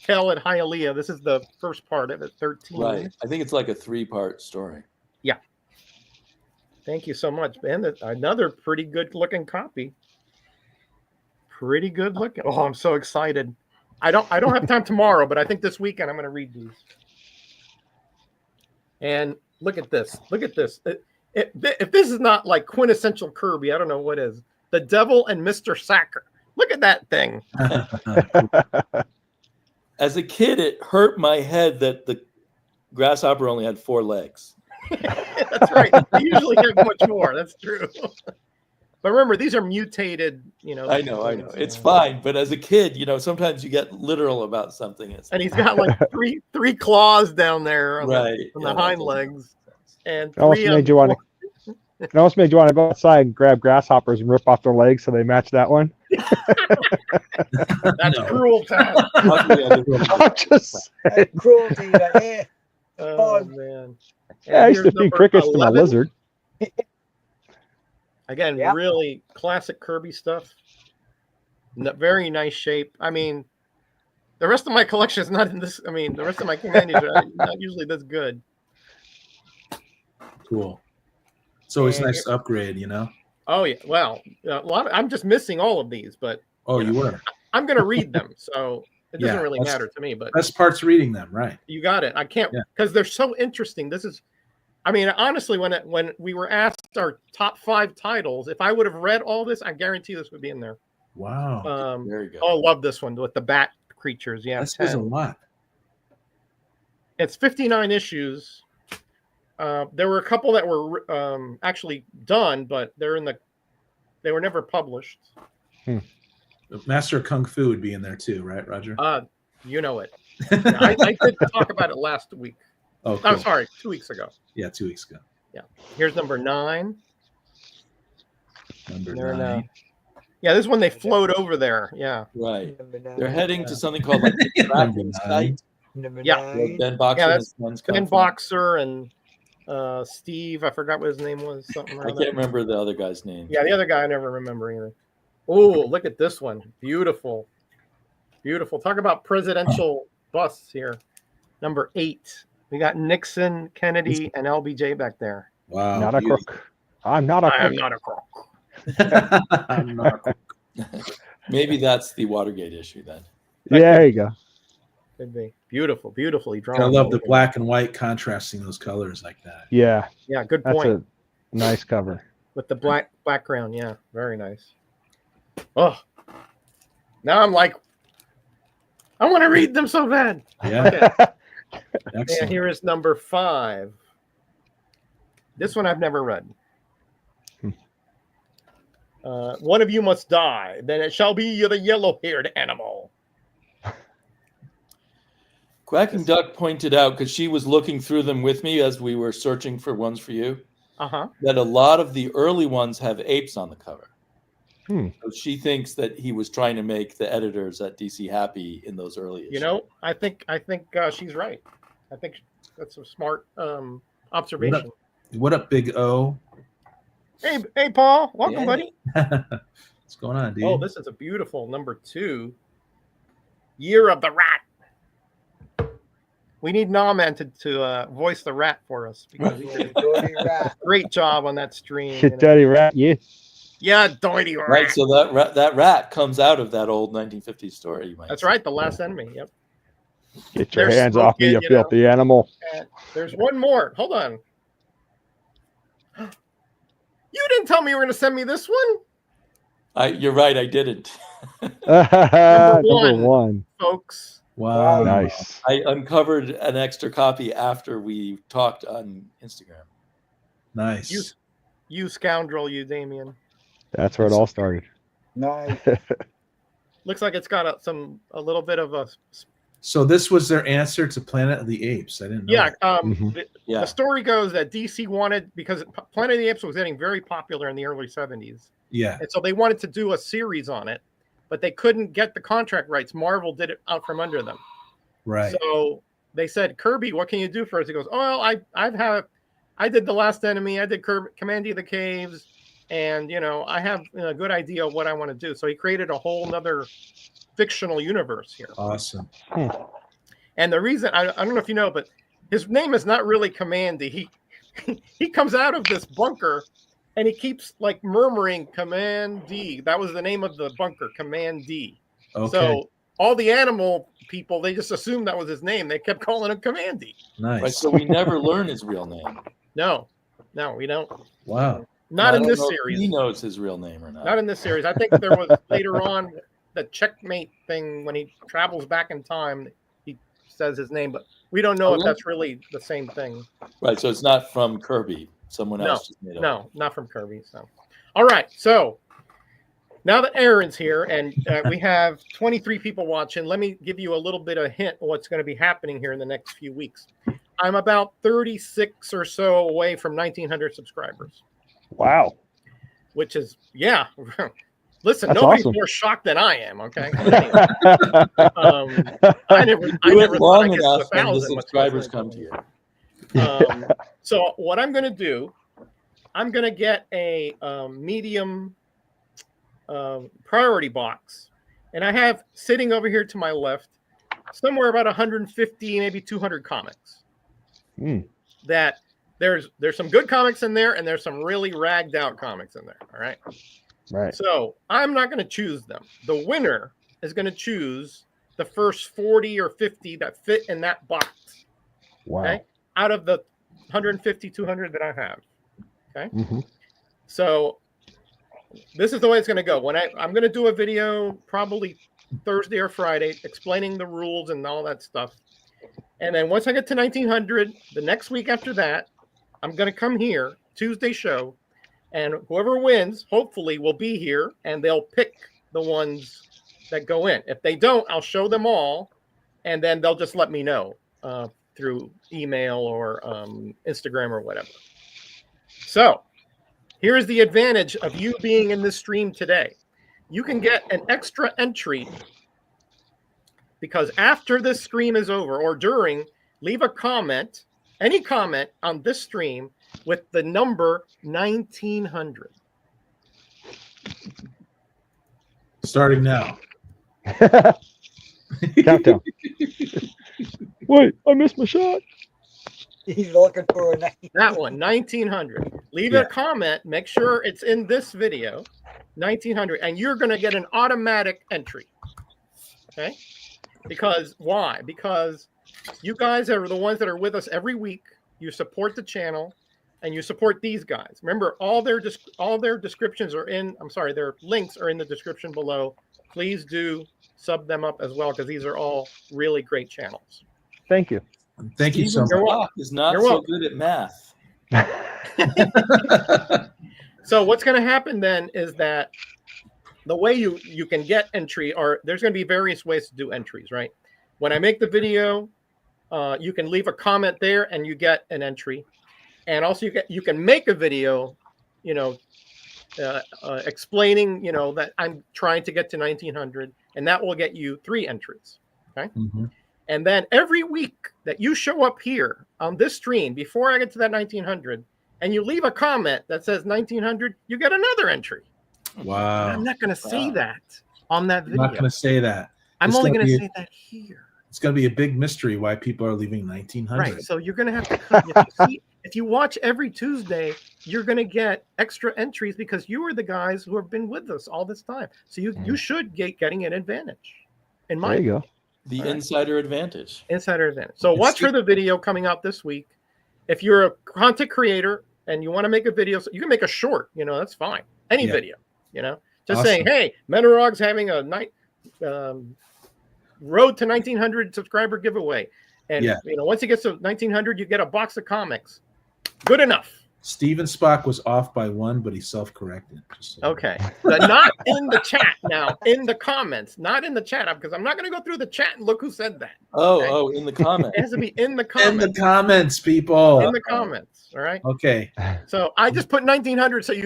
Tell at Hialeah. This is the first part of it, 13. Right. I think it's like a 3-part story. Yeah. Thank you so much, Ben. Another pretty good looking copy. Pretty good looking. Oh, I'm so excited. I don't have time tomorrow, but I think this weekend I'm going to read these. And look at this. Look at this. If this is not like quintessential Kirby, I don't know what is. The Devil and Mr. Sacker. Look at that thing. As a kid, it hurt my head that the grasshopper only had 4 legs. That's right. They usually have much more. That's true. But remember, these are mutated, I know. It's fine. But as a kid, sometimes you get literal about something. And he's got like three claws down there on Right. the hind legs. And It almost made you want to go outside and grab grasshoppers and rip off their legs so they match that one. That's No. cruel, Tom. I'm just saying. Cruelty. Yeah. Oh, man. Yeah, I used to here's feed number crickets to my 11. lizard. Again, Yeah. really classic Kirby stuff. Very nice shape. I mean, the rest of my collection is not in this. I mean, the rest of my companions are not usually this good. Cool. It's always And nice to upgrade, Oh yeah. Well, I'm just missing all of these, but Oh, you were. I'm going to read them, so it doesn't Yeah, really that's- matter to me. But Best part's reading them, right? you got it. I can't Yeah. because they're so interesting. This is, I mean, honestly, when we were asked our top 5 titles, if I would have read all this, I guarantee this would be in there. Wow. There you go. Oh, love this one with the bat creatures. Yeah, that says a 10. lot. It's 59 issues. There were a couple that were actually done, but they were never published. The Master of Kung Fu would be in there too, right, Roger? You know it. I did talk about it last week. Oh, cool. I'm sorry, 2 weeks ago. Yeah, 2 weeks ago. Here's number 9. Number They're 9. Yeah, this is when they float over there. Yeah. Right. Number 9. They're heading to something called like the Number tracking 9. site. Number Yeah. Where 9. Ben Boxer Yeah, and that's his friends come Ben from. Boxer and Steve. I forgot what his name was. Something. or I other. can't remember the other guy's name. Yeah, the other guy I never remember either. Oh, look at this one. Beautiful. Beautiful. Talk about presidential busts here. Number 8. We got Nixon, Kennedy, and LBJ back there. Wow. Not a beauty. crook. I'm not a I am crook. not a crook. I'm not a crook. Maybe that's the Watergate issue then. Yeah, there you go. Could be. Beautiful, beautifully drawn. I love the black and white contrasting those colors like that. Yeah, Yeah, good that's point. a nice cover. With the black background. Yeah, very nice. Oh, now I'm like, I want to read them so bad. Yeah. Okay. And Excellent. here is number 5. This one I've never read. One of you must die, then it shall be the yellow-haired animal. Quacking Duck pointed out, because she was looking through them with me as we were searching for ones for you, Uh-huh. that a lot of the early ones have apes on the cover. Hmm. So she thinks that he was trying to make the editors at DC happy in those early issues. You know, I think she's right. I think that's a smart observation. What up, Big O? Hey, Paul. Welcome, Yeah. buddy. What's going on, dude? Oh, this is a beautiful number 2. Year of the Rat. We need NammaN to voice the rat for us because he did Dirty rat. a great job on that stream. Shit, dirty rat. Yeah. Yeah, dirty rat. Right, so that rat comes out of that old 1950s story. You might That's say. right, the last enemy. Yep. Get your They're hands off me, smoking, you you know. filthy animal. There's one more. Hold on. You didn't tell me you were going to send me this one, You're right, I didn't. Number one. 1. folks. Wow. Nice. I uncovered an extra copy after we talked on Instagram. Nice. You scoundrel, you, Damien. That's where it all started. Nice. Looks like it's got a little bit of a So this was their answer to Planet of the Apes. I didn't know. yeah. that. The, Yeah. the story goes that DC wanted, because Planet of the Apes was getting very popular in the early 70s, Yeah. and so they wanted to do a series on it, but they couldn't get the contract rights. Marvel did it out from under them. Right. So they said, Kirby, what can you do for us? He goes, oh, well, I did The Last Enemy, I did Commandy of the Caves, and I have a good idea of what I want to do. So he created a whole nother fictional universe here. Awesome. And the reason I don't know if you know, but his name is not really Commandy. He comes out of this bunker and he keeps like murmuring Command D. That was the name of the bunker, Command D. Okay. So all the animal people, they just assumed that was his name. They kept calling him Commandy. Nice. Right, so we never learn his real name. No, we don't. Wow. Not I in don't this know if series. he knows his real name or not. Not in this series. I think there was later on the checkmate thing when he travels back in time. He says his name, but we don't know if that's really the same thing. Right, so it's not from Kirby. Someone else just made it up. No, not from Kirby. So, all right. So now that Aaron's here and we have 23 people watching, let me give you a little bit of a hint of what's going to be happening here in the next few weeks. I'm about 36 or so away from 1,900 subscribers. Wow. Which is, yeah. Listen, That's nobody's awesome. more shocked than I am. Okay. Anyway, I never Do it thought long I'd get to enough and the 1,000, much subscribers less come to you. So what I'm going to do, I'm going to get a medium priority box, and I have sitting over here to my left somewhere about 150, maybe 200 comics. That there's some good comics in there, and there's some really ragged out comics in there. All right. Right. So I'm not going to choose them. The winner is going to choose the first 40 or 50 that fit in that box. Wow. Okay. Out of the 150, 200 that I have. Okay. Mm-hmm. So this is the way it's going to go. When I'm going to do a video probably Thursday or Friday explaining the rules and all that stuff. And then once I get to 1,900, the next week after that, I'm going to come here, Tuesday show, and whoever wins, hopefully, will be here, and they'll pick the ones that go in. If they don't, I'll show them all, and then they'll just let me know through email or Instagram or whatever. So here's the advantage of you being in this stream today. You can get an extra entry because after this stream is over or during, leave a comment, any comment on this stream with the number 1,900. Starting now. Countdown. Wait, I missed my shot. He's looking for a name. That one, 1,900. Leave Yeah. a comment. Make sure it's in this video, 1,900, and you're going to get an automatic entry. Okay? Because why? Because you guys are the ones that are with us every week. You support the channel, and you support these guys. Remember, all their descriptions are in. I'm sorry, their links are in the description below. Please do sub them up as well because these are all really great channels. Thank you. Thank you so Steven's much. You're welcome. Is not You're so welcome. good at math. So what's going to happen then is that the way you can get entry, or there's going to be various ways to do entries, right? When I make the video, you can leave a comment there and you get an entry. And also you can make a video, explaining, that I'm trying to get to 1,900, and that will get you 3 entries. Okay. Mhm. And then every week that you show up here on this stream before I get to that 1,900, and you leave a comment that says 1,900, you get another entry. Wow. I'm not going to say Wow. that on that I'm video. not going to say that. I'm it's only gonna going to be- say that here. It's going to be a big mystery why people are leaving 1,900. Right. So you're going to have to come. If you watch every Tuesday, you're going to get extra entries because you are the guys who have been with us all this time. So you should getting an advantage. In my There you go. The All right. insider advantage. insider advantage. So It's watch for good. the video coming out this week. If you're a content creator and you want to make a video, so you can make a short, that's fine. Any Yeah. video, just Awesome. saying, hey, Menorog's having a night road to 1,900 subscriber giveaway. And, Yeah. once you get to 1,900, you get a box of comics. Good enough. Steven Spock was off by 1, but he self-corrected. Just so Okay. But not in the chat now, in the comments. Not in the chat, because I'm not going to go through the chat and look who said that. Oh, in the comments. It has to be in the In comments. the comments, people. In the comments. All right. Okay. So I just put 1900 so you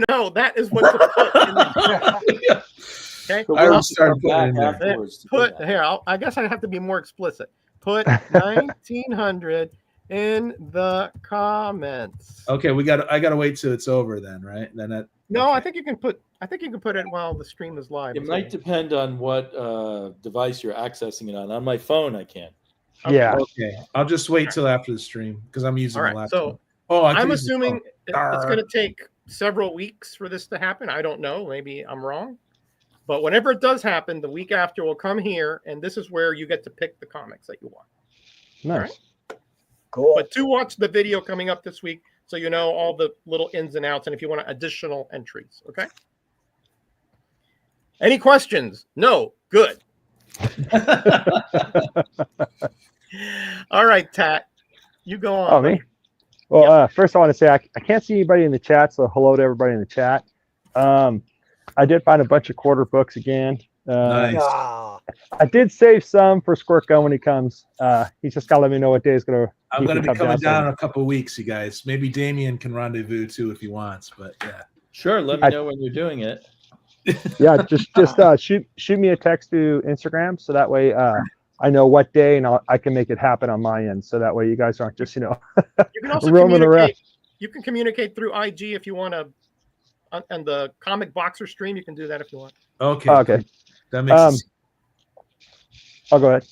know that is what to put in the comments. Okay. So I we'll already started come back putting it in there. afterwards to do Put that. here. I guess I have to be more explicit. Put 1900 in the comments. Okay, I gotta wait till it's over then, right? Then that. No, okay. I think you can put it while the stream is live. It might depend on what device you're accessing it on. On my phone, I can. Okay. Yeah. Okay, I'll just wait till after the stream because I'm using All the right. laptop. So I I'm can use the assuming phone. it's going to take several weeks for this to happen. I don't know. Maybe I'm wrong. But whenever it does happen, the week after we'll come here, and this is where you get to pick the comics that you want. Nice. Cool. But to watch the video coming up this week, so you know all the little ins and outs, and if you want additional entries, okay? Any questions? No. Good. All right, Tat. You go on. Oh, me? Well, first I want to say I can't see anybody in the chat, so hello to everybody in the chat. I did find a bunch of quarter books again. Nice. Ah, I did save some for Squirt Gun when he comes. He's just got to let me know what day is going to. I'm going to be coming down in a couple of weeks, you guys. Maybe Damien can rendezvous too if he wants, but yeah. Sure, let me know when you're doing it. Yeah, just shoot me a text to Instagram, so that way I know what day, and I can make it happen on my end. So that way you guys aren't just You can also roaming around. You can communicate through IG if you want to, and the Comic Boxer stream. You can do that if you want. Okay. Okay. That makes sense. I'll go ahead.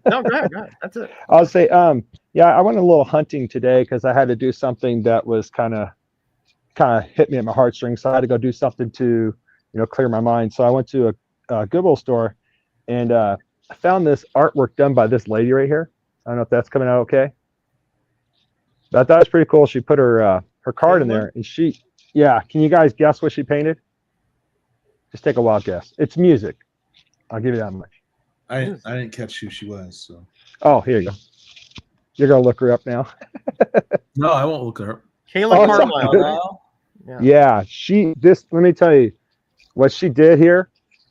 No, go ahead. Go ahead. That's it. I'll say, yeah, I went a little hunting today because I had to do something that was kind of hit me at my heartstrings. So I had to go do something to, clear my mind. So I went to a Goodwill store, and I found this artwork done by this lady right here. I don't know if that's coming out okay. But that was pretty cool. She put her card in there, and can you guys guess what she painted? Just take a wild guess. It's music. I'll give you that much. I didn't catch who she was, so. Oh, here you go. You're gonna look her up now. No, I won't look her up. Kayla Oh, Carlisle. Yeah, let me tell you, what she did here,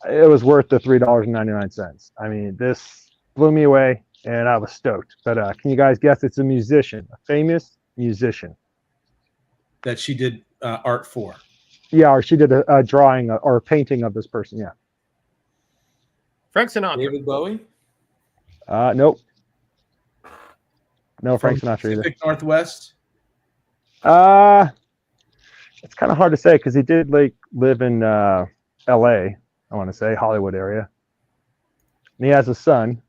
it was worth the $3.99. I mean, this blew me away, and I was stoked. But can you guys guess? It's a musician, a famous musician. That she did art for. Yeah, or she did a drawing or a painting of this person. Yeah. Frank Sinatra. David Bowie? Nope. No Frank From Sinatra either. Pacific Northwest. It's kind of hard to say because he did live in L.A. I want to say Hollywood area, and he has a son.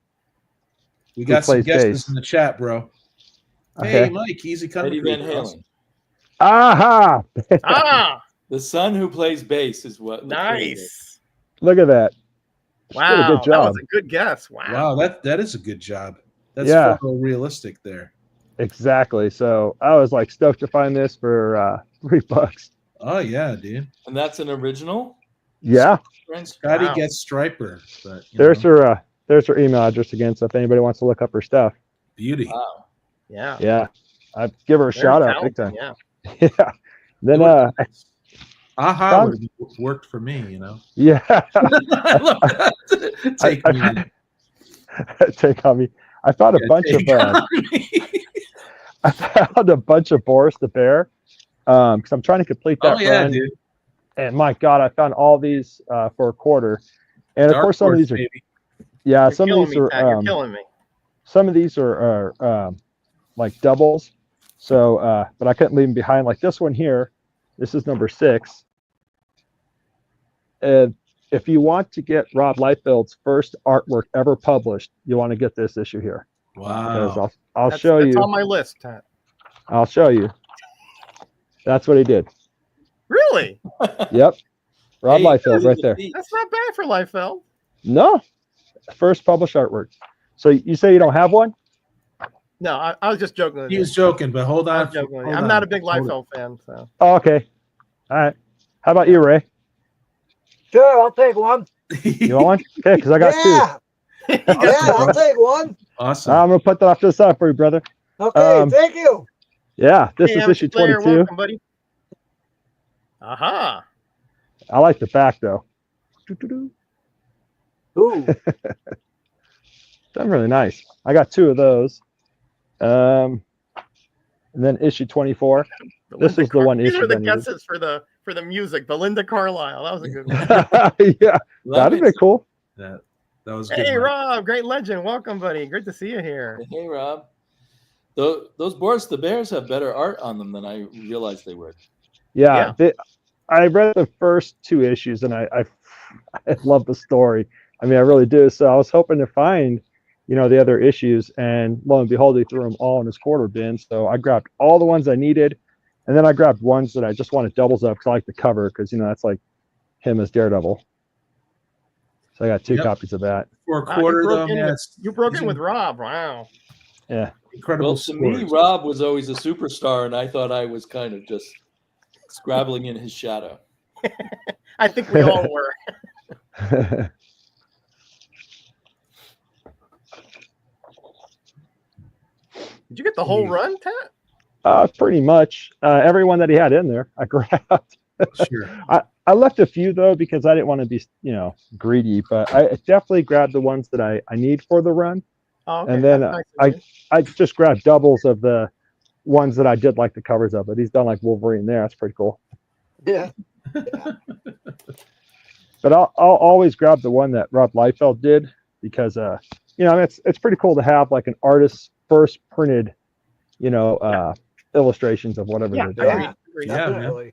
We got some plays guesses bass. in the chat, bro. Okay. Hey, Mike, easy coming. Eddie Van Halen. Aha! The son who plays bass is what. Nice. Look at that. She did a Wow, good that job. was a good guess. Wow. Wow, that is a good job. That's Yeah. photorealistic there. Exactly. So I was stoked to find this for $3. Oh yeah, dude. And that's an original? Yeah. Scotty Wow. gets Striper, but There's her email address again. So if anybody wants to look up her stuff, beauty. Wow. Yeah. yeah, I'd give her a Very shout out big talented, time. Yeah. Yeah. Then Aha Tom- would have worked for me, yeah. I love that. Take me. Take on me. I found a bunch of I found a bunch of Boris the Bear because I'm trying to complete that Oh yeah, run. dude. And my God, I found all these for $1. And of Dark course, some of Horse, these are baby. yeah, You're some of killing these me, are Pat. You're killing me. some of these are like doubles. So, but I couldn't leave them behind. Like this one here, this is number 6. And if you want to get Rob Liefeld's first artwork ever published, you want to get this issue here. Because Wow. I'll That's show you. on my list, Pat. I'll show you. That's what he did. Really? Yep. Rob Hey, Liefeld right there. That's not bad for Liefeld. No, first published artwork. So you say you don't have one? No, I was just joking with He you. was joking, but hold I on. was joking with you. hold I'm on, not a big hold on. Liefeld fan, so. Oh, okay. All right. How about you, Ray? sure, I'll take one. You want one? Okay, because I got Yeah, yeah, I'll take one. Awesome. two. I'm gonna put that off to the side for you, brother. Okay, thank you. Yeah, this Hey, is MC issue Player, 22. welcome, buddy. Aha. I like the back though. Doo-doo-doo. Ooh, Done really nice. I got 2 of those. And then issue 24. This was the one These issue were the that I needed. guesses for the music. Belinda Carlisle. That was a good one. Yeah, Love that'd it. be cool. That was good. Hey, Mike. Rob, great legend. Welcome, buddy. Great to see you here. Hey, Rob. Those boards, the Bears have better art on them than I realized they would. Yeah, I read the first 2 issues and I love the story. I mean, I really do. So I was hoping to find, the other issues, and lo and behold, he threw them all in his quarter bin. So I grabbed all the ones I needed, and then I grabbed ones that I just wanted doubles of because I like the cover, because that's like him as Daredevil. So I got 2 Yep. copies of that. For a Wow, quarter, you broke though, in man, with- You broke he's in with Rob. Wow. Yeah. incredible. Well, to me, scores. Rob was always a superstar, and I thought I was kind of just scrabbling in his shadow. I think we all were. Did you get the whole run, Tat? Pretty much everyone that he had in there, I grabbed. Sure. I left a few though because I didn't want to be, greedy, but I definitely grabbed the ones that I need for the run. Oh, okay. And then That's nice of you. I just grabbed doubles of the ones that I did like the covers of. But he's done like Wolverine there. That's pretty cool. yeah. But I'll always grab the one that Rob Liefeld did, because it's pretty cool to have like an artist's first printed, illustrations of whatever Yeah, they're doing. Yeah. agreed. Yeah, man. Definitely.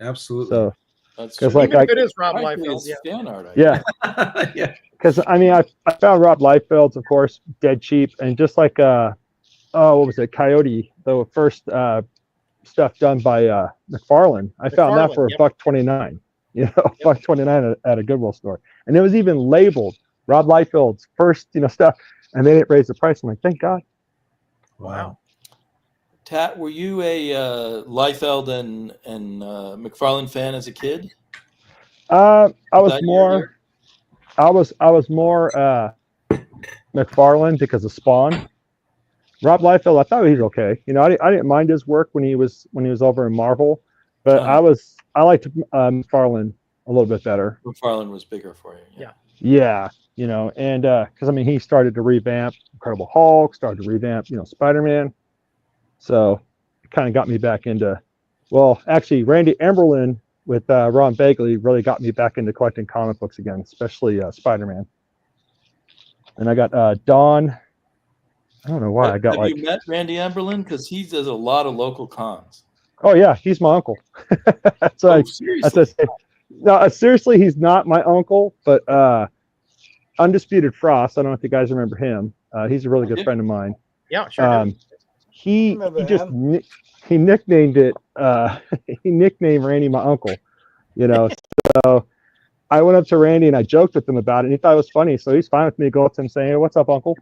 Absolutely. So That's 'Cause, true. like, Even if it is Rob Frankly, Liefeld, it's yeah. fan art. I yeah, Yeah. because I found Rob Liefeld's, of course, dead cheap, and just like what was it, Coyote, the first stuff done by McFarlane. I found that McFarlane, for yep. $1.29. $1.29 at a Goodwill store, and it was even labeled Rob Liefeld's first, stuff, and they didn't raise the price. I'm like, thank God. Wow. Tat, were you a Liefeld and McFarlane fan as a kid? I was that more, I was more McFarlane because of Spawn. Rob Liefeld, I thought he was okay. I didn't mind his work when he was over in Marvel, but Uh-huh. I liked McFarlane a little bit better. McFarlane was bigger for you. Yeah. Yeah, and because he started to revamp Incredible Hulk, started to revamp, Spider-Man. So it kind of got me back into, well, actually, Randy Emberlin with Ron Bagley really got me back into collecting comic books again, especially Spider-Man. And I got Dawn. I don't know why I got Have like. you met Randy Emberlin? Because he does a lot of local cons. Oh yeah, he's my uncle. So Seriously? that's what I say. No, seriously, he's not my uncle, but Undisputed Frost. I don't know if you guys remember him. He's a really good friend of mine. Yeah, sure. Do. He Remember just him. he nicknamed it. He nicknamed Randy my uncle. So I went up to Randy and I joked with him about it, and he thought it was funny. So he's fine with me to go up to him saying, "Hey, what's up, Uncle?"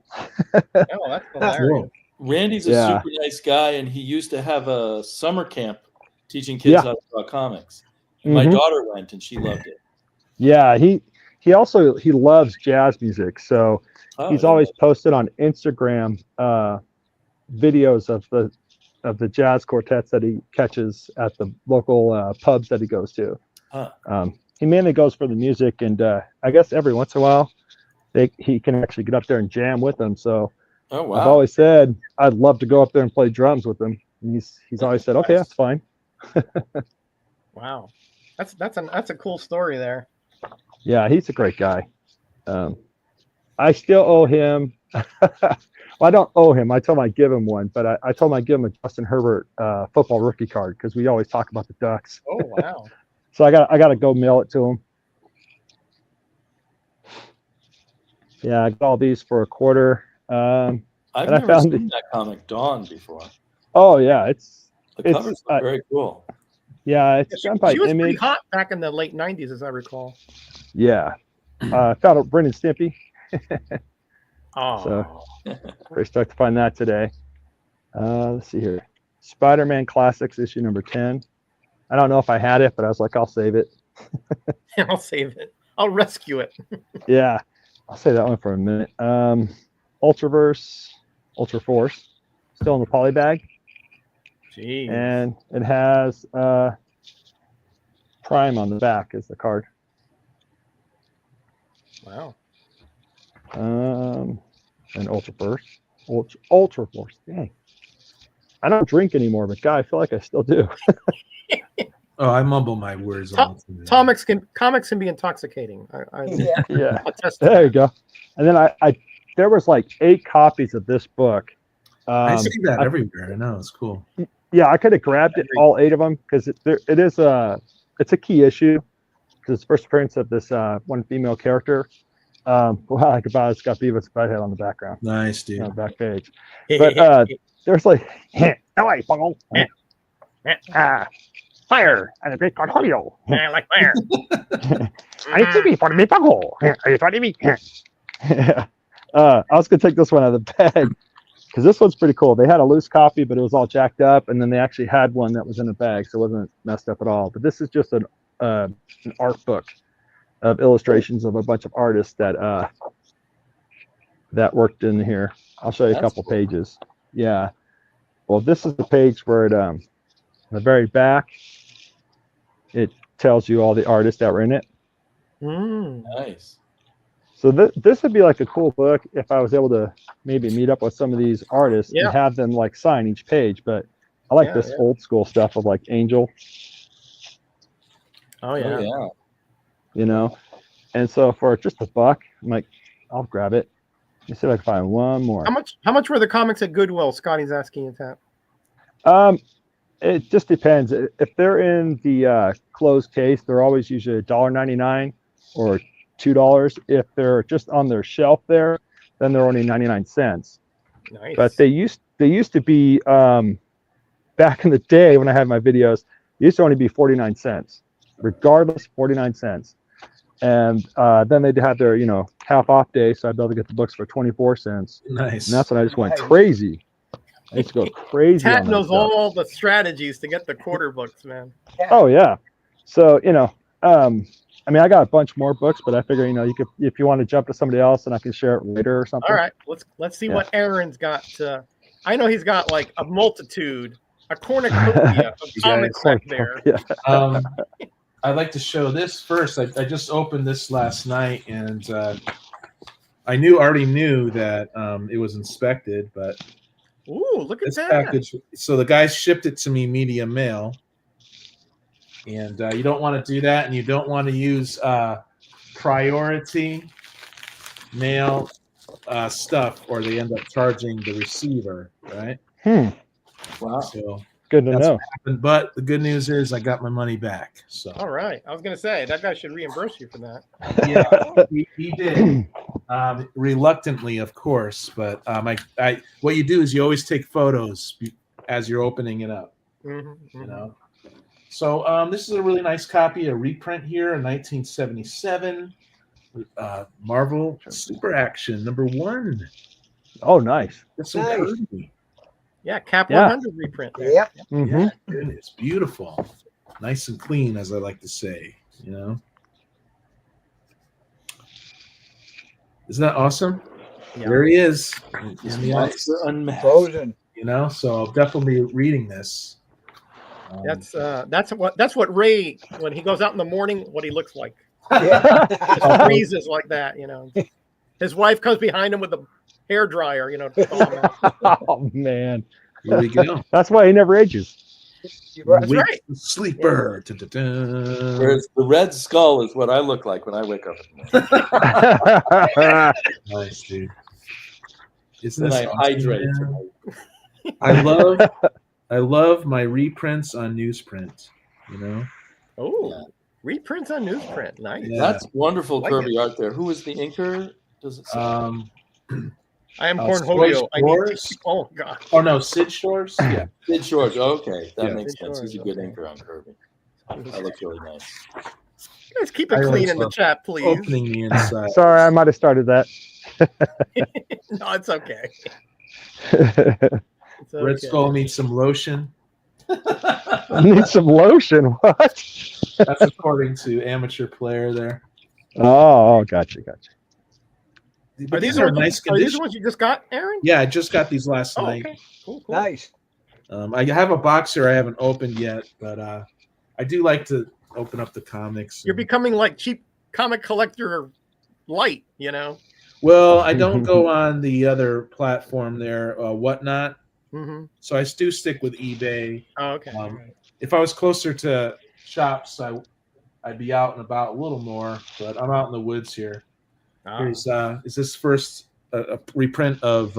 Oh, that's hilarious. Cool. Randy's a Yeah. super nice guy, and he used to have a summer camp teaching kids Yeah. how to draw comics. And my Mhm. daughter went, and she loved it. Yeah, he also loves jazz music, so Oh, he's yeah. always posted on Instagram videos of the jazz quartets that he catches at the local pubs that he goes to. Huh. He mainly goes for the music, and I guess every once in a while he can actually get up there and jam with them. So Oh, I've wow. always said I'd love to go up there and play drums with him. And he's always said, okay, that's fine. Wow. That's a cool story there. Yeah, he's a great guy. I still owe him. Well, I don't owe him. I told him I'd give him one, but I told him I'd give him a Justin Herbert football rookie card, because we always talk about the Ducks. Oh, wow. So I got to go mail it to him. Yeah, I got all these for $0.25. I've and I never found seen that comic Dawn before. Oh yeah, it's The covers look very cool. it's done by She was pretty Image. hot back in the late 90s, as I recall. Yeah, found it, Brendan Stimpy. Oh. So very stoked to find that today. Let's see here, Spider-Man Classics issue number 10. I don't know if I had it, but I was like, I'll save it. I'll save it. I'll rescue it. Yeah, I'll say that one for a minute. Ultraverse, Ultra Force, still in the poly bag. Jeez. and it has Prime on the back is the card. Wow. And Ultra Force. Ultra Force. Dang. I don't drink anymore, but God, I feel like I still do. Oh, I mumble my words all the time. Comics can be intoxicating. Yeah. Yeah. attest to There you that. go. And then I there was like 8 copies of this book. I see that I- everywhere. I know, it's cool. Yeah, I could have grabbed it, all 8 of them, because it's a key issue. Because it's the first appearance of this one female character. Wow, I could buy it's got Beavis and Butthead on the background, Nice, dude. on the back page. But there's like, no way, bungle. Fire and a big cardio. I like fire. I need to be for me bungle. Are you trying to be? I was gonna take this one out of the bag because this one's pretty cool. They had a loose copy, but it was all jacked up, and then they actually had one that was in a bag, so it wasn't messed up at all. But this is just an art book of illustrations of a bunch of artists that worked in here. I'll show you a couple pages. Yeah. Well, this is the page where it on the very back it tells you all the artists that were in it. Nice. So this would be like a cool book if I was able to maybe meet up with some of these artists and have them like sign each page. But I like this old school stuff of like Angel. Oh yeah. Oh, yeah. You know, and so for just $1, I'm like, I'll grab it. Let me see if I can find one more. How much were the comics at Goodwill? Scotty's asking you that. It just depends. If they're in the closed case, they're always usually $1.99 or $2. If they're just on their shelf there, then they're only 99 cents. Nice. But they used to be back in the day when I had my videos, they used to only be 49 cents, regardless, 49 cents. And then they'd have their, half off day, so I'd be able to get the books for 24 cents. Nice. And that's when I just went crazy. I used to go crazy. Tat on that knows stuff. all the strategies to get the quarter books, man. Oh yeah. So I mean, I got a bunch more books, but I figure you could, if you want to jump to somebody else, and I can share it later or something. All right, let's see what Aaron's got. I know he's got like a cornucopia of comics back there. Yeah. I'd like to show this first. I just opened this last night, and I already knew that it was inspected, but ooh, look at this that package. So the guys shipped it to me media mail, and you don't want to do that, and you don't want to use priority mail stuff, or they end up charging the receiver, right? Wow. So good to know. what happened. But the good news is I got my money back. So All right, I was gonna say that guy should reimburse you for that. yeah, he did. Reluctantly, of course, but what you do is you always take photos as you're opening it up. You know. So this is a really nice copy, a reprint here in 1977. Marvel Super Action #1. Oh, nice. That's Nice. incredible. Yeah, Cap 100 reprint. There. Yep. Mm-hmm. Yeah, it's beautiful, nice and clean, as I like to say. Isn't that awesome? Yeah. There he is. This In the ice. monster unmasked. Frozen. So I'll definitely be reading this. That's what Ray, when he goes out in the morning, what he looks like. Yeah. Just freezes like that, His wife comes behind him with a hair dryer, to thaw him out. Oh man, Here we go. that's why he never ages. That's Wake right. the Sleeper. Da-da-da. Whereas the red skull is what I look like when I wake up in the morning. Nice, dude. Isn't Then this I awesome, hydrate. man? I love my reprints on newsprint. Oh, reprints on newsprint. Nice. Yeah. That's wonderful Like Kirby art there. Who is the inker? Does it say? I am Cornholio. Cornholio. Oh God. Oh no, Sid Shores. Yeah. Sid George. Okay, that Yeah. makes Sid sense. He's a George, good okay. inker on Kirby. That looks really nice. Guys, keep it I clean always in the love chat, please. Opening the inside. Sorry, I might have started that. No, it's okay. It's Red okay. Skull needs some lotion. I need some lotion. What? That's according to Amateur Player there. Oh, gotcha. Are But these these are the ones- nice Are these the condition. ones you just got, Aaron? Yeah, I just got these last Oh, night. okay. Cool. Nice. I have a box here I haven't opened yet, but I do like to open up the comics. You're becoming like cheap comic collector light, you know. Well, I don't go on the other platform there, Whatnot. Mm-hmm. So I do stick with eBay. Oh, okay. If I was closer to shops, I'd be out and about a little more, but I'm out in the woods here. Here's is this first a reprint of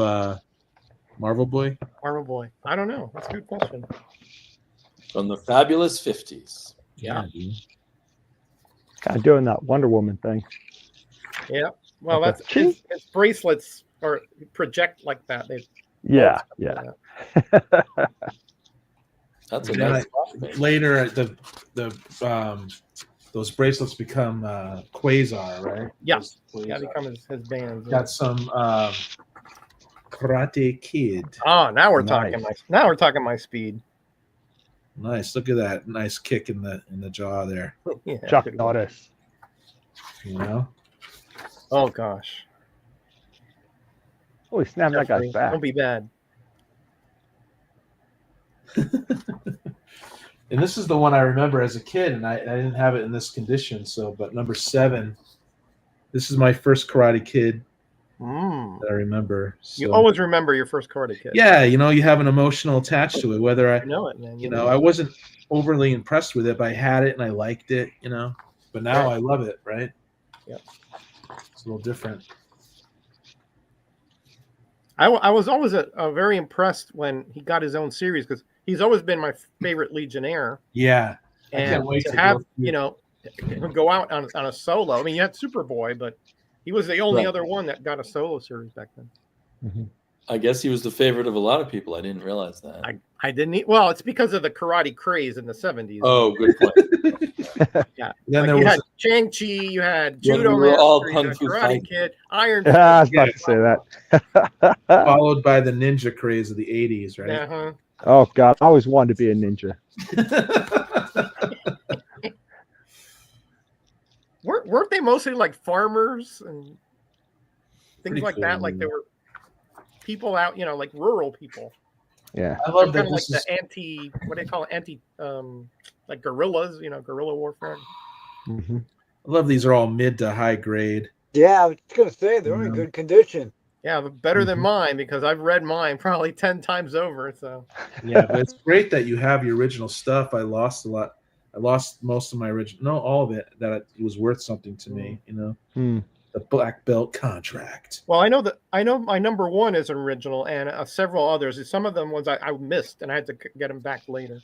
Marvel Boy? Marvel Boy. I don't know. That's a good question. From the fabulous 50s. Yeah. Kind of doing that Wonder Woman thing. Yeah. Well, Okay. that's his bracelets or project like that. They Yeah. That's a Then nice later, those bracelets become Quasar, right? Yeah. Those Quasar. Yeah, become his bands. Got some Karate Kid. Oh, now we're Nice. talking. Now we're talking my speed. Nice. Look at that nice kick in the jaw there. Yeah, Chuck good one. Norris. You know. Oh gosh. Holy snap! That guy's back. Don't be bad. And this is the one I remember as a kid, and I didn't have it in this condition. So, but number 7, this is my first Karate Kid that I remember. So, You always remember your first Karate Kid. yeah, you know, you have an emotional attached to it. Whether I know it, man. you know, I wasn't overly impressed with it, but I had it and I liked it, you know. But now I love it, right? Yep. It's a little different. I was always very impressed when he got his own series because he's always been my favorite Legionnaire. Yeah. I And can't wait to to have, go through. you know, him go out on a solo. I mean, you had Superboy, but he was the only Right. other one that got a solo series back then. I guess he was the favorite of a lot of people. I didn't realize that. I didn't. Well, it's because of the karate craze in the 70s. Oh, good point. Yeah. Then Like there you was had Shang-Chi, you had Yeah, Judo we were all Master, you kung had fu Karate fighting. Kid, Iron I was about to say that. followed by the ninja craze of the 80s, right? Uh-huh. Oh God, I always wanted to be a ninja. Weren't they mostly like farmers and things Pretty like cool, that? Like man. there were people out, you know, like rural people. Yeah. I love Kind that of like this is the anti, what do they call it? Like guerrillas, you know, guerrilla warfare. hmm I love these are all mid to high grade. Yeah, I was gonna say they're in good condition. Yeah, but better than mine because I've read mine probably 10 times over. So Yeah, but it's great that you have your original stuff. I lost a lot. I lost most of my original, no, all of it that it was worth something to me. You know, Mm. the black belt contract. well, I know my number one is original and several others. Some of them ones I missed and I had to get them back later.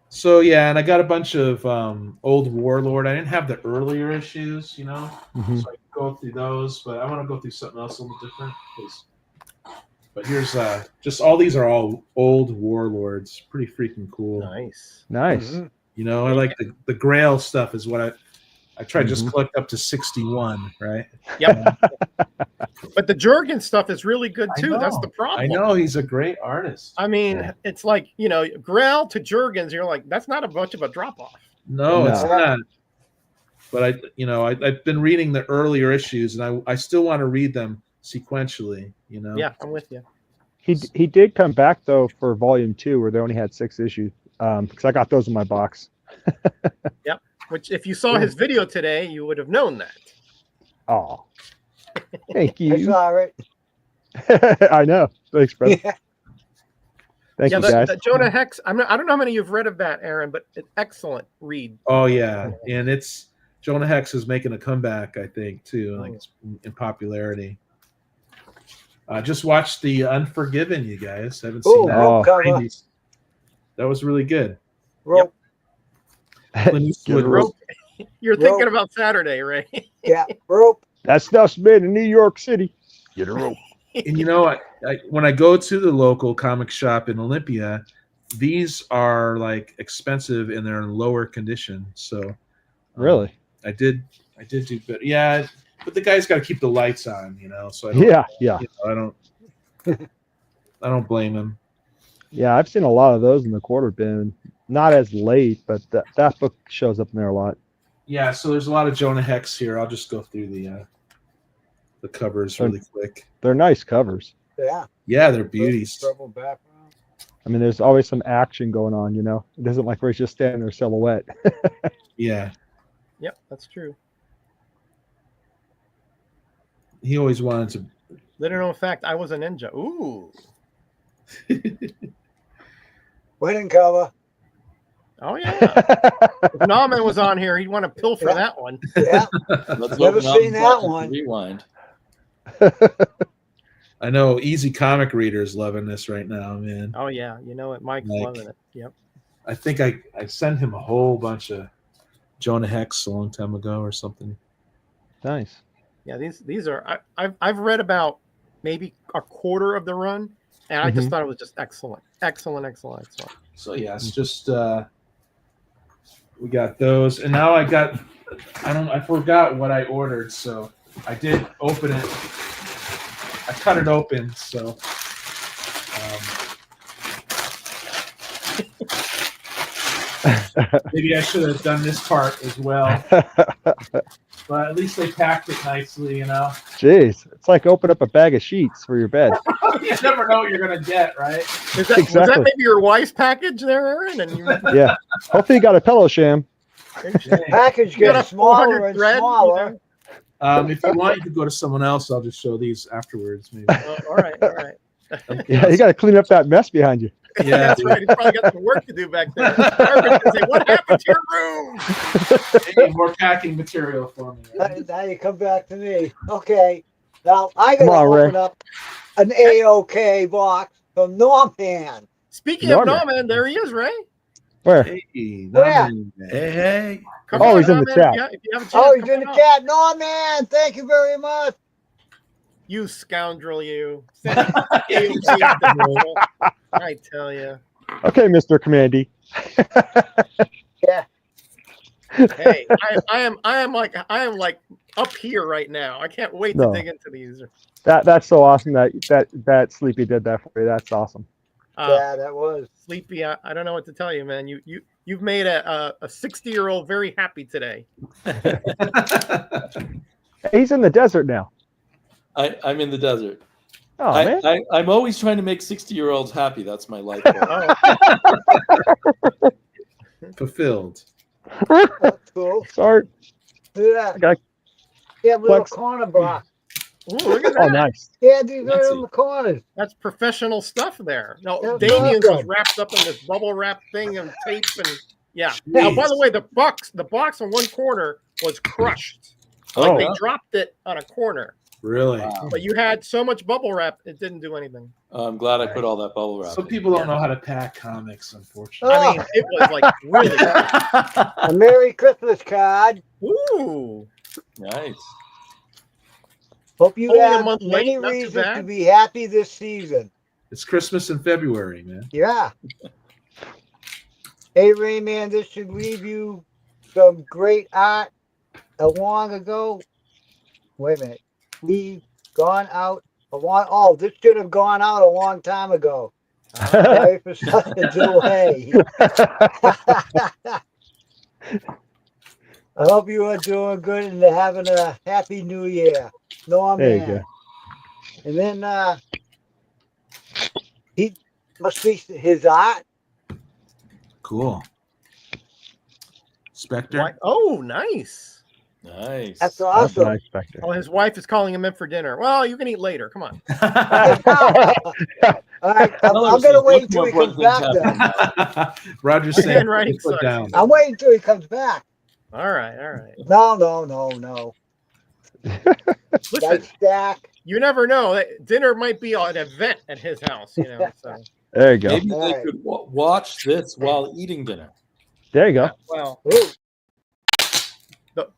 So yeah, and I got a bunch of old Warlord. I didn't have the earlier issues, you know, Mhm. so I can go through those. But I want to go through something else a little different. But here's just all these are all old Warlords. Pretty freaking cool. Nice. Nice. Mhm. You know, I like the Grail stuff is what I try to just Mhm. collect up to 61, right? Yep. But the Jurgen stuff is really good I too. know. That's the problem. I know he's a great artist. I mean, Yeah. it's like, you know, Grail to Jurgens, you're like, that's not a much of a drop off. No, it's No. not. But I've been reading the earlier issues, and I still want to read them sequentially. You know. Yeah, I'm with you. He did come back though for volume 2 where they only had 6 issues. Because I got those in my box. Which, if you saw his video today, you would have known that. Oh. Thank I you. saw it. I know. Thanks, brother. Yeah. Thank Yeah, you, guys. the Jonah Hex. I don't know how many you've read of that, Aaron, but it's excellent read. Oh yeah, and it's Jonah Hex is making a comeback, I think, too, like in popularity. Just watched the Unforgiven, you guys. Haven't seen Oh, that. Oh. rope cover. 90s. That was really good. Rope. Clint Eastwood Good was- rope. You're thinking about Saturday, right? Yeah, rope. That stuff's made in New York City. Get a rope. And you know, when I go to the local comic shop in Olympia, these are like expensive and they're in lower condition. So Really? I did do good. Yeah, but the guy's got to keep the lights on, you know. So I Yeah. I don't blame him. Yeah, I've seen a lot of those in the quarter bin. Not as late, but that book shows up in there a lot. Yeah, so there's a lot of Jonah Hex here. I'll just go through the covers really quick. They're nice covers. Yeah. Yeah, they're beauties. Purple background. I mean, there's always some action going on, you know. It isn't like we're just standing there silhouette. Yeah, Yep, that's true. he always wanted to. Little known fact, I was a ninja. Ooh. Winning cover. Oh yeah. If NammaN was on here, he'd want to pilfer Yeah. that one. Yeah. Let's Never open up seen and that watch one. Rewind. I know Easy Comic Reader's loving this right now, man. Oh yeah, you know it. Mike's Like- loving it. Yep. I think I sent him a whole bunch of Jonah Hex a long time ago or something. Nice. Yeah, these are I've read about maybe a quarter of the run, and I just Mhm. thought it was just excellent. Excellent. So yeah, it's just we got those, and now I forgot what I ordered, so I did open it. I cut it open, so maybe I should have done this part as well. But at least they packed it nicely, you know. Jeez, it's like open up a bag of sheets for your bed. You never know what you're gonna get, right? Was that Exactly. maybe your wife's package there, Aaron? And you Yeah. Hopefully you got a pillow sham. Package You got a gets smaller 400 and thread, you smaller. know? If you want, you could go to someone else. I'll just show these afterwards, maybe. Oh, all right. Yeah, you got to clean up that mess behind you. Yeah, That's right. He's probably got some work to do back there. Garbage to say, what happened to your room? Hey, more packing material for me. Right? Now you come back to me. Okay. Now I Come gotta on, Ray. open up an AOK box from NammaN. Speaking of NammaN. NammaN, there he is, Ray. Where? Hey, Where? hey. Come Oh, on, he's in the NammaN, chat. If you have a chance, Oh, he's come in the on up. chat. NammaN, thank you very much. You scoundrel, you. Send AOK. I tell you. Okay, Mr. Commandy. Yeah. Hey, I am like up here right now. I can't wait No. to dig into these. That's so awesome that Sleepy did that for you. That's awesome. Yeah, that was. Sleepy, I don't know what to tell you, man. You've made a 60-year-old very happy today. He's in the desert now. I'm in the desert. Oh man. I'm always trying to make 60-year-olds happy. That's my life goal. Oh, Fulfilled. That's cool. Sorry. Yeah. I got- Yeah, little Flex. corner box. ooh, look at that. Oh, nice. Yeah, these are Fancy. in the corners. That's professional stuff there. No, That's Damien's was awesome. wrapped up in this bubble wrap thing and tape and yeah. Now, by the way, the box in one corner was crushed. Like Oh. they dropped it on a corner, Really? Wow. but you had so much bubble wrap it didn't do anything. I'm glad I put all that bubble wrap. Some in. people don't know how to pack comics, unfortunately. I mean, it was like really. A Merry Christmas card. Ooh, Nice. Hope you Only a have month late, many not too reasons to bad. be happy this season. It's Christmas in February, man. Yeah. Hey, Rayman, this should leave you some great art a long ago. Wait a minute. We've gone out a long. Oh, this should have gone out a long time ago. Sorry for such a delay. I hope you are doing good and having a happy new year. No, There you man. go. And then he must be his art. Cool. Spectre. Like, oh, nice. Nice. That's That's awesome. nice, Spectre. Oh, his wife is calling him in for dinner. Well, you can eat later. Come on. All right, I'm Tell her gonna some wait much until more he comes important things back then. happen. Roger's saying Handwriting put sucks. down. I'm waiting until he comes back. All right. No. Listen, Nice stack. you never know. Dinner might be an event at his house, you know. So, There you go. Maybe they Alright. could watch this while eating dinner. There you go. well, Ooh,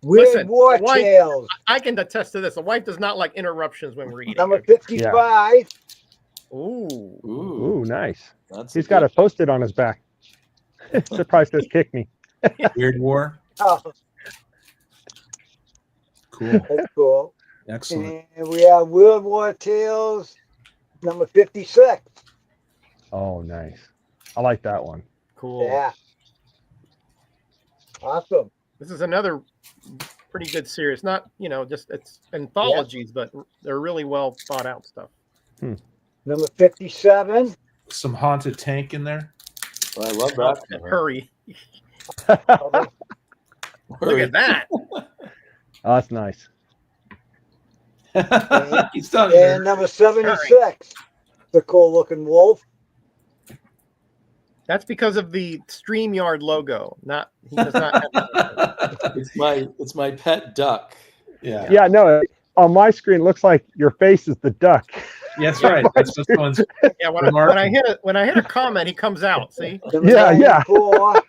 Weird listen, War the wife, Tales. I can attest to this. The wife does not like interruptions when we're eating. Number 55. Ooh. Ooh, Ooh, nice. that's He's got it posted on his back. Surprise says kick me. Weird War. Oh, Cool. that's cool. Excellent. And we have World War Tales, number 56. Oh, nice. I like that one. Cool. Yeah. Awesome. This is another pretty good series. Not, just it's anthologies, but they're really well thought out stuff. Number 57. Some haunted tank in there. I love that. cover. Hurry. Cover. Look at that. Oh, that's nice. He's done And number 76. The cool looking wolf. That's because of the StreamYard logo. Not he does not have that. It's my pet duck. Yeah. Yeah, no, on my screen it looks like your face is the duck. Yeah, that's right. That's what one's Yeah, when Remarkable. I hit a comment, he comes out. See? Number Yeah, yeah. 94.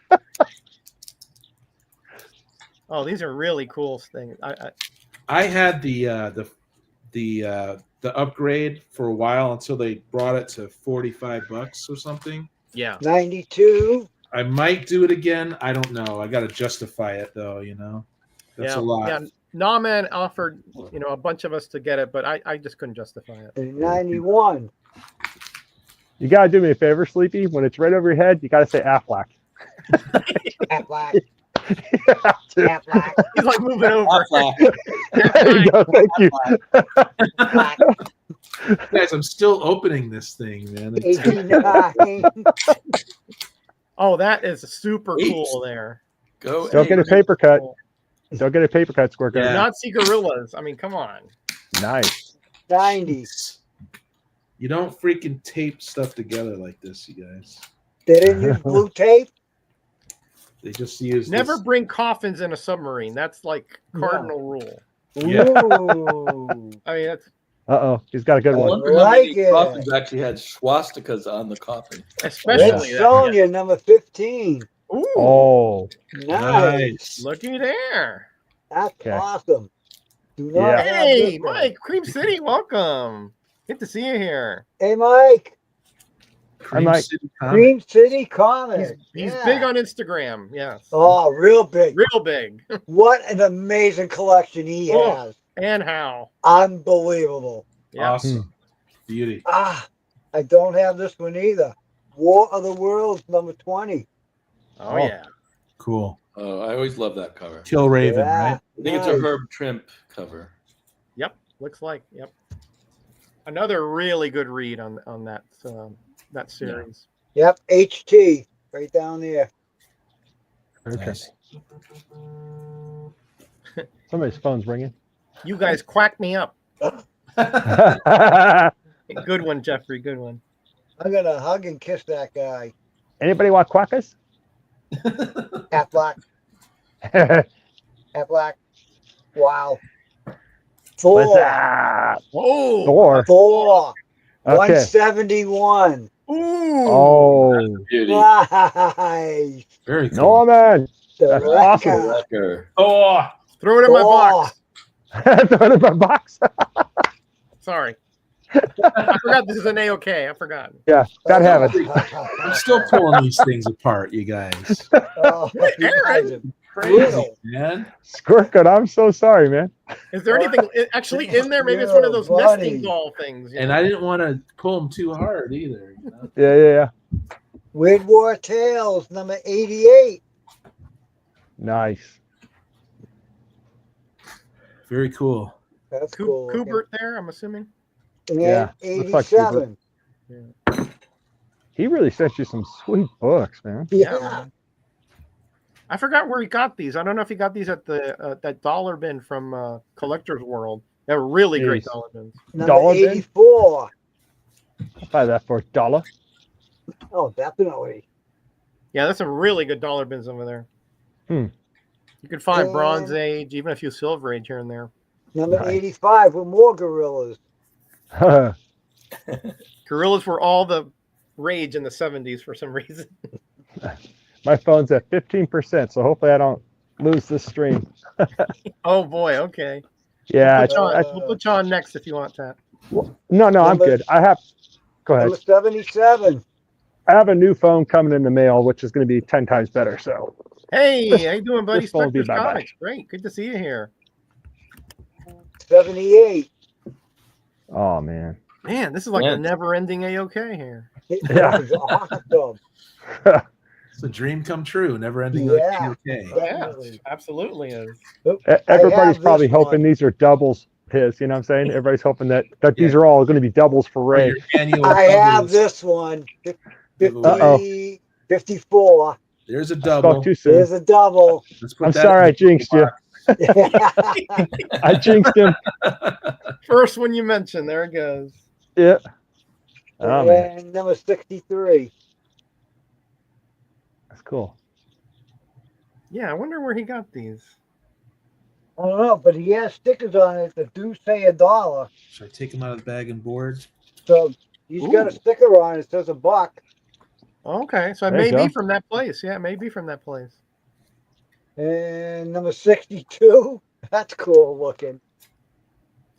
Oh, these are really cool things. I had the upgrade for a while until they brought it to $45 or something. Yeah. 92. I might do it again. I don't know. I got to justify it though. That's a lot. Yeah. NammaN offered, a bunch of us to get it, but I just couldn't justify it. And 91. You gotta do me a favor, Sleepy. When it's right over your head, you gotta say Aflac. Aflac. You have to. Aflac. He's like moving over. There you go. Thank you. Aflac. Guys, I'm still opening this thing, man. 89. Oh, that is super Eight. cool there. Go. Don't get a Ace. paper cut. Cool. Don't get a paper cut, Squirk. Yeah. Nazi gorillas. I mean, come on. Nice. 90. You don't freaking tape stuff together like this, you guys. They didn't use blue tape. They just use Never this. bring coffins in a submarine. That's like cardinal rule. Yeah. Ooh. I mean, that's Uh-oh. He's got a good I one. wonder how many Like it. coffins actually had swastikas on the coffin. Red especially that. Sonia, number 15. Ooh, Oh. Nice. Nice. looky there. That's Okay. awesome. Do not Yeah. have Hey, this one. Mike, Cream City, welcome. Good to see you here. Hey, Mike. Cream Mike. City Comics. Green City Comics. He's Yeah. big on Instagram. Yes. Oh, real big. Real big. What an amazing collection he Oh. has. And how? Unbelievable. Yeah. Awesome. Beauty. I don't have this one either. War of the Worlds, number 20. Oh, yeah. Cool. Oh, I always love that cover. Kill Raven, Yeah. right? I think it's a Herb Trimp cover. Yep. Looks like. Yep. Another really good read on that series. Yep, HT, right down there. Okay. Nice. Somebody's phone's ringing. You guys quacked me up. Good one, Jeffrey. Good one. I'm going to hug and kiss that guy. Anybody want quackers? Half black, half black. Wow. What's Thor. that? Whoa. Thor. Thor. Okay. 171. Ooh. Oh. Beauty. Nice. Very cool. No, man. The That's Wrecker. awesome. Wrecker. Oh, Throw it in my box. Throw it in my box. Sorry. I forgot this is an AOK. I forgot. Yeah, gotta have it. I'm still pulling these things apart, you guys. Oh, you guys are brutal. Man. Squirkle, I'm so sorry, man. Is there anything actually in there? Maybe it's one of those Buddy. nesting doll things. And I didn't want to pull them too hard either. Yeah. Weird War Tales, number 88. Nice. Very cool. That's cool. looking. Kubert there, I'm assuming. And Yeah, looks like 87. He really sent you some sweet books, man. Yeah. man. I forgot where he got these. I don't know if he got these at the that dollar bin from Collector's World. They're really great Jeez. dollar bins. Number Dollar bin? 84. I'll buy that for $1. Oh, definitely. Yeah, that's some really good dollar bins over there. Hmm. You could find And- Bronze Age, even a few Silver Age here and there. Number Nice. 85 with more gorillas. Gorillas were all the rage in the 70s for some reason. My phone's at 15%, so hopefully I don't lose this stream. Oh boy, okay. Yeah. We'll put you on next if you want that. No, I'm Number- good. Go ahead. Number 77. I have a new phone coming in the mail, which is going to be 10 times better. So Hey, how you doing, buddy? This phone will be Spectre's bye-bye. Comics. Great, good to see you here. 78. Oh man. Man, this is like Yeah. a never-ending AOK here. It Yeah. was awesome. It's a dream come true. Never ending. Yeah. Okay. Yeah, Definitely. absolutely is. Oop, Everybody's have probably this hoping one. these are doubles his. You know what I'm saying? Everybody's hoping that these are all going to be doubles for Or Ray. your annual I have doubles this one. giveaway. 54. There's a I spoke double. too soon. There's a double. Let's put I'm that sorry in I the jinxed you. box. I jinxed him. First one you mentioned. There it goes. Yeah. Oh man, And number 63. that's cool. Yeah, I wonder where he got these. I don't know, but he has stickers on it that do say $1. Should I take him out of the bag and board? So he's got a Ooh. sticker on it that says $1. Okay, so it There you may be go. from that place. Yeah, it may be from that place. And number 62. That's cool looking.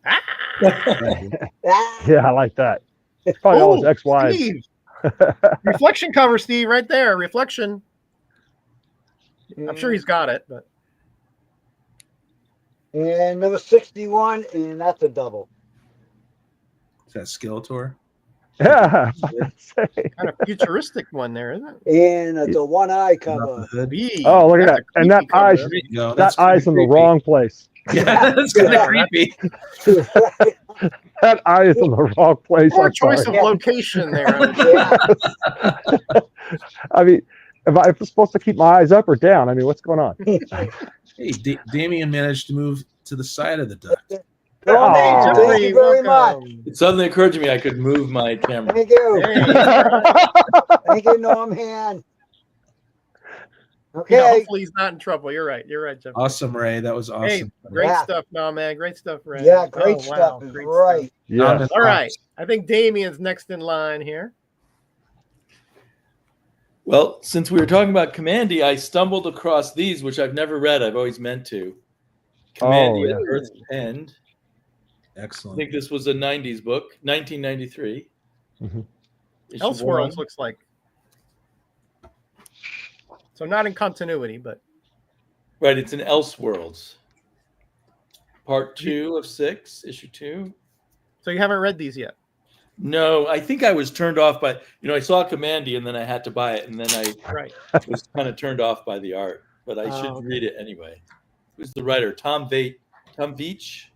Ah! Ah. Yeah, I like that. It's probably all his ex-wives. Steve. Reflection cover, Steve, right there. Reflection. I'm sure he's got it, but And number 61, and that's a double. Is that Skeletor? Yeah. kind of futuristic one there, isn't it? And it's a one-eye Not the cover. hood. B. Oh, look at That's that. a And that creepy cover. eyes, There you go. that That's kinda eye's in the creepy. wrong place. Yeah, that's kind of Yeah, creepy. That eye is in the wrong place. Poor I'm choice sorry. of location there. I would say. Yeah. I mean, if I'm supposed to keep my eyes up or down, I mean, what's going on? Hey, Damien managed to move to the side of the duck. Oh, Aw. man, thank Jeffrey, you very much. welcome. It suddenly occurred to me I could move my camera. Thank you. Hey, Thank you, Norm Hand. yeah, Okay. hopefully he's not in trouble. You're right, Jeffrey. Awesome, Ray. That was awesome. Hey, great Yeah. stuff, now, man. Great stuff, Ray. Yeah, great Oh, stuff wow, is great right. stuff. Yeah. All right, I think Damien's next in line here. Well, since we were talking about Commandy, I stumbled across these, which I've never read. I've always meant to. Commandy yeah. and Earth's End. I Excellent. think this was a 90s book, 1993. Mhm. Issue Elseworlds one. looks like. So not in continuity, but Right, it's in Elseworlds. Part 2 of 6, issue 2. so you haven't read these yet. No, I think I was turned off by, I saw Commandy and then I had to buy it, and then I Right. was kind of turned off by the art, but I should okay. read it anyway. Who's the writer? Tom Veitch.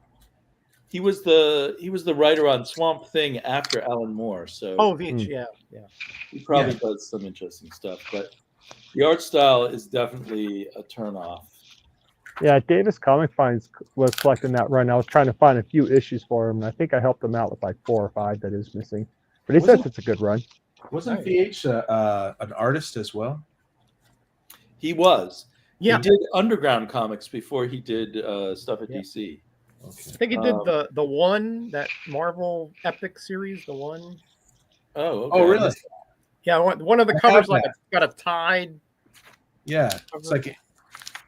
He was the writer on Swamp Thing after Alan Moore, so Oh, Veitch, yeah. he probably does some interesting stuff. But the art style is definitely a turnoff. Yeah, Davis Comic Finds was collecting that run. I was trying to find a few issues for him, and I think I helped him out with like 4 or 5 that is missing. But he says it's a good run. Wasn't VH an artist as well? He was. Yeah. He did underground comics before he did stuff at Yeah. DC. Okay. I think he did the one, that Marvel Epic series, the one. Oh, okay. Oh, really? Yeah, one of the I covers have like that. it's got a tide. Yeah, it's like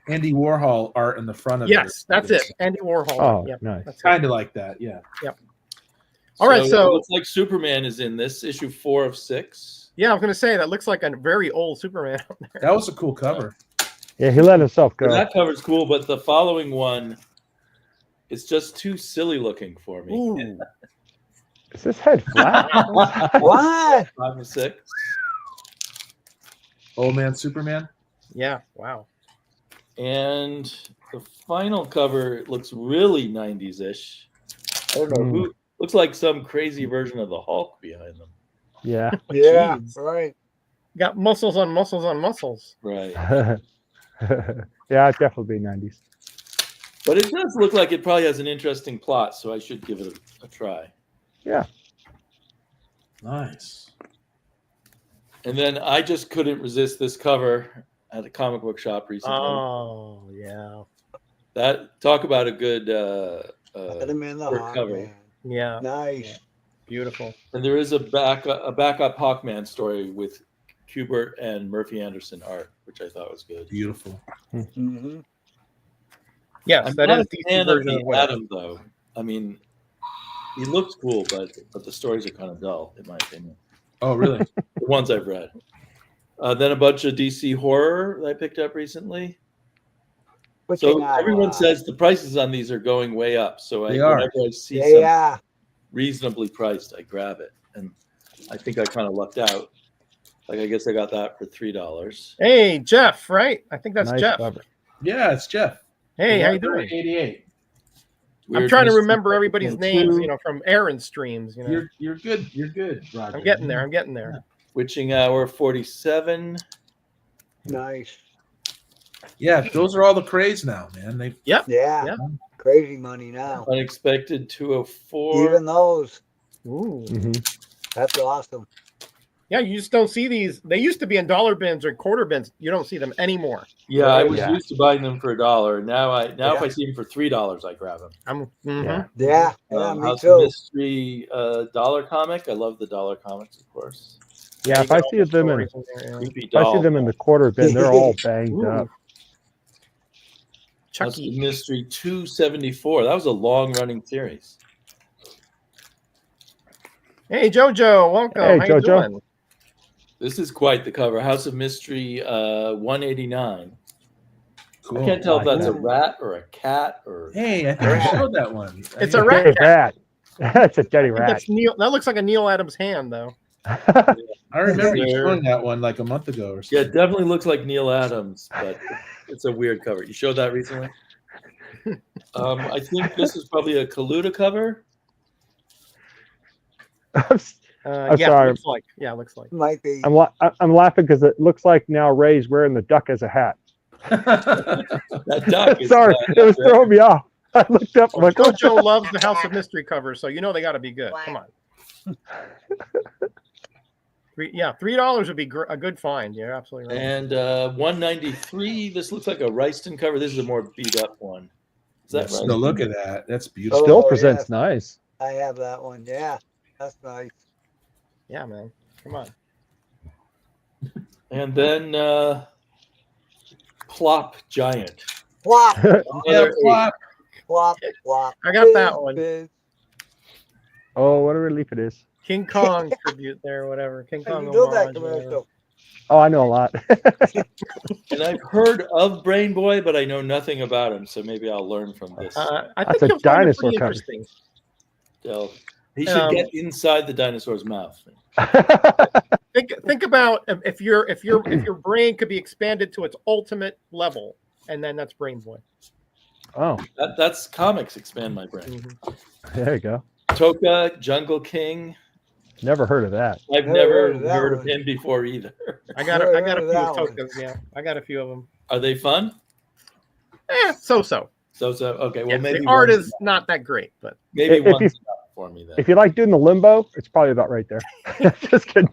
Andy Warhol art in the front of it. Yes, that's it. Andy Warhol. Oh, Yep, nice. that's it. Kind of like that, yeah. All right, it so- looks like Superman is in this issue 4 of 6. Yeah, I was going to say that looks like a very old Superman out there. That was a cool cover. Yeah, he let himself go. That cover's cool, but the following one is just too silly looking for me. Ooh. Is his head flat? What? 5 of 6. Old Man Superman. Yeah, wow. And the final cover looks really 90s-ish. I don't know who. Looks like some crazy version of the Hulk behind them. Yeah. Yeah, Jeez. right. Got muscles on muscles on muscles. Right. Yeah, it'd definitely be 90s. But it does look like it probably has an interesting plot, so I should give it a try. Yeah. Nice. And then I just couldn't resist this cover at a comic book shop recently. Oh, yeah. That talk about a good Let him in the short Hawk cover. Man. Yeah. Nice. Beautiful. And there is a backup Hawkman story with Kubert and Murphy Anderson art, which I thought was good. Beautiful. Mm-hmm. Yes, I'm that not is a DC fan of version the of Web. Atom, though. I mean, he looks cool, but the stories are kind of dull, in my opinion. Oh, really? The ones I've read. Then a bunch of DC horror that I picked up recently. So everyone says the prices on these are going way up. So whenever I see something Yeah. reasonably priced, I grab it. And I think I kind of lucked out. Like, I guess I got that for $3. Hey, Jeff, right? I think that's Nice Jeff. cover. Yeah, it's Jeff. Hey, how you doing? 88. I'm trying to Mystery remember everybody's names, 2. you know, from Aaron streams. You know, You're good. You're good, Roger. I'm getting there. I'm getting there. Witching Hour 47. Nice. Yeah, those are all the craze now, man. They Yep. Yeah. Yep. Crazy money now. Unexpected 204. Even those. Ooh. That's awesome. Yeah, you just don't see these. They used to be in dollar bins or quarter bins. You don't see them anymore. Yeah, I was Yeah. used to buying them for $1. Now if Yeah. I see them for $3, I grab them. Yeah. Yeah. Yeah. Me House of too. Mystery dollar comic. I love the dollar comics, of course. Yeah, if I see them in, Creepy if I doll. see them in the quarter bin, they're all banged Ooh. up. House of Chucky. Mystery 274. That was a long-running series. Hey, JoJo, welcome. Hey, How you JoJo. doing? This is quite the cover. House of Mystery 189. cool. I can't tell if like that's a that. rat or a cat or. Hey, I think I showed that one. It's I- a rat. Dirty rat. That's a dirty I think rat. that's Neil. That looks like a Neil Adams hand, though. I remember you There. showing that one like a month ago or Yeah, something. it definitely looks like Neil Adams, but it's a weird cover. You showed that recently? I think this is probably a Kaluta cover. I'm Yeah, sorry. looks like. Yeah, looks like. Might be. I'm laughing because it looks like now Ray's wearing the duck as a hat. That duck is Sorry, it was throwing me off. I looked up. I'm like, what? JoJo loves the House of Mystery covers, so you know they got to be good. Come on. $3 would be a good find. You're absolutely right. And 193. This looks like a Ryston cover. This is a more beat up one. Is that So right? look at that. That's beautiful. Still Oh, presents yes. nice. I have that one. Yeah. That's nice. Yeah, man. Come on. And then Plop Giant. Plop. Yeah, Another plop. Plop. Plop. I got that one. Biz. Oh, what a relief it is. King Kong tribute there, whatever. King Hey, Kong you know that homage, whatever. commercial. Oh, I know a lot. And I've heard of Brain Boy, but I know nothing about him, so maybe I'll learn from this. I That's think a you'll find it dinosaur pretty cover. interesting. He should get inside the dinosaur's mouth. Think about if your brain could be expanded to its ultimate level, and then that's Brain Boy. Oh, That's comics expand my brain. there you go. Toka, Jungle King. Never heard of that. I've Never never heard of that heard of one. him before either. I got Never a heard of few that one. Tokas. Yeah, I got a few of them. Are they fun? So. So okay. Well, Yeah, maybe the art one's is not that great, but maybe If one's you- enough for me then. If you like doing the limbo, it's probably about right there. Just kidding.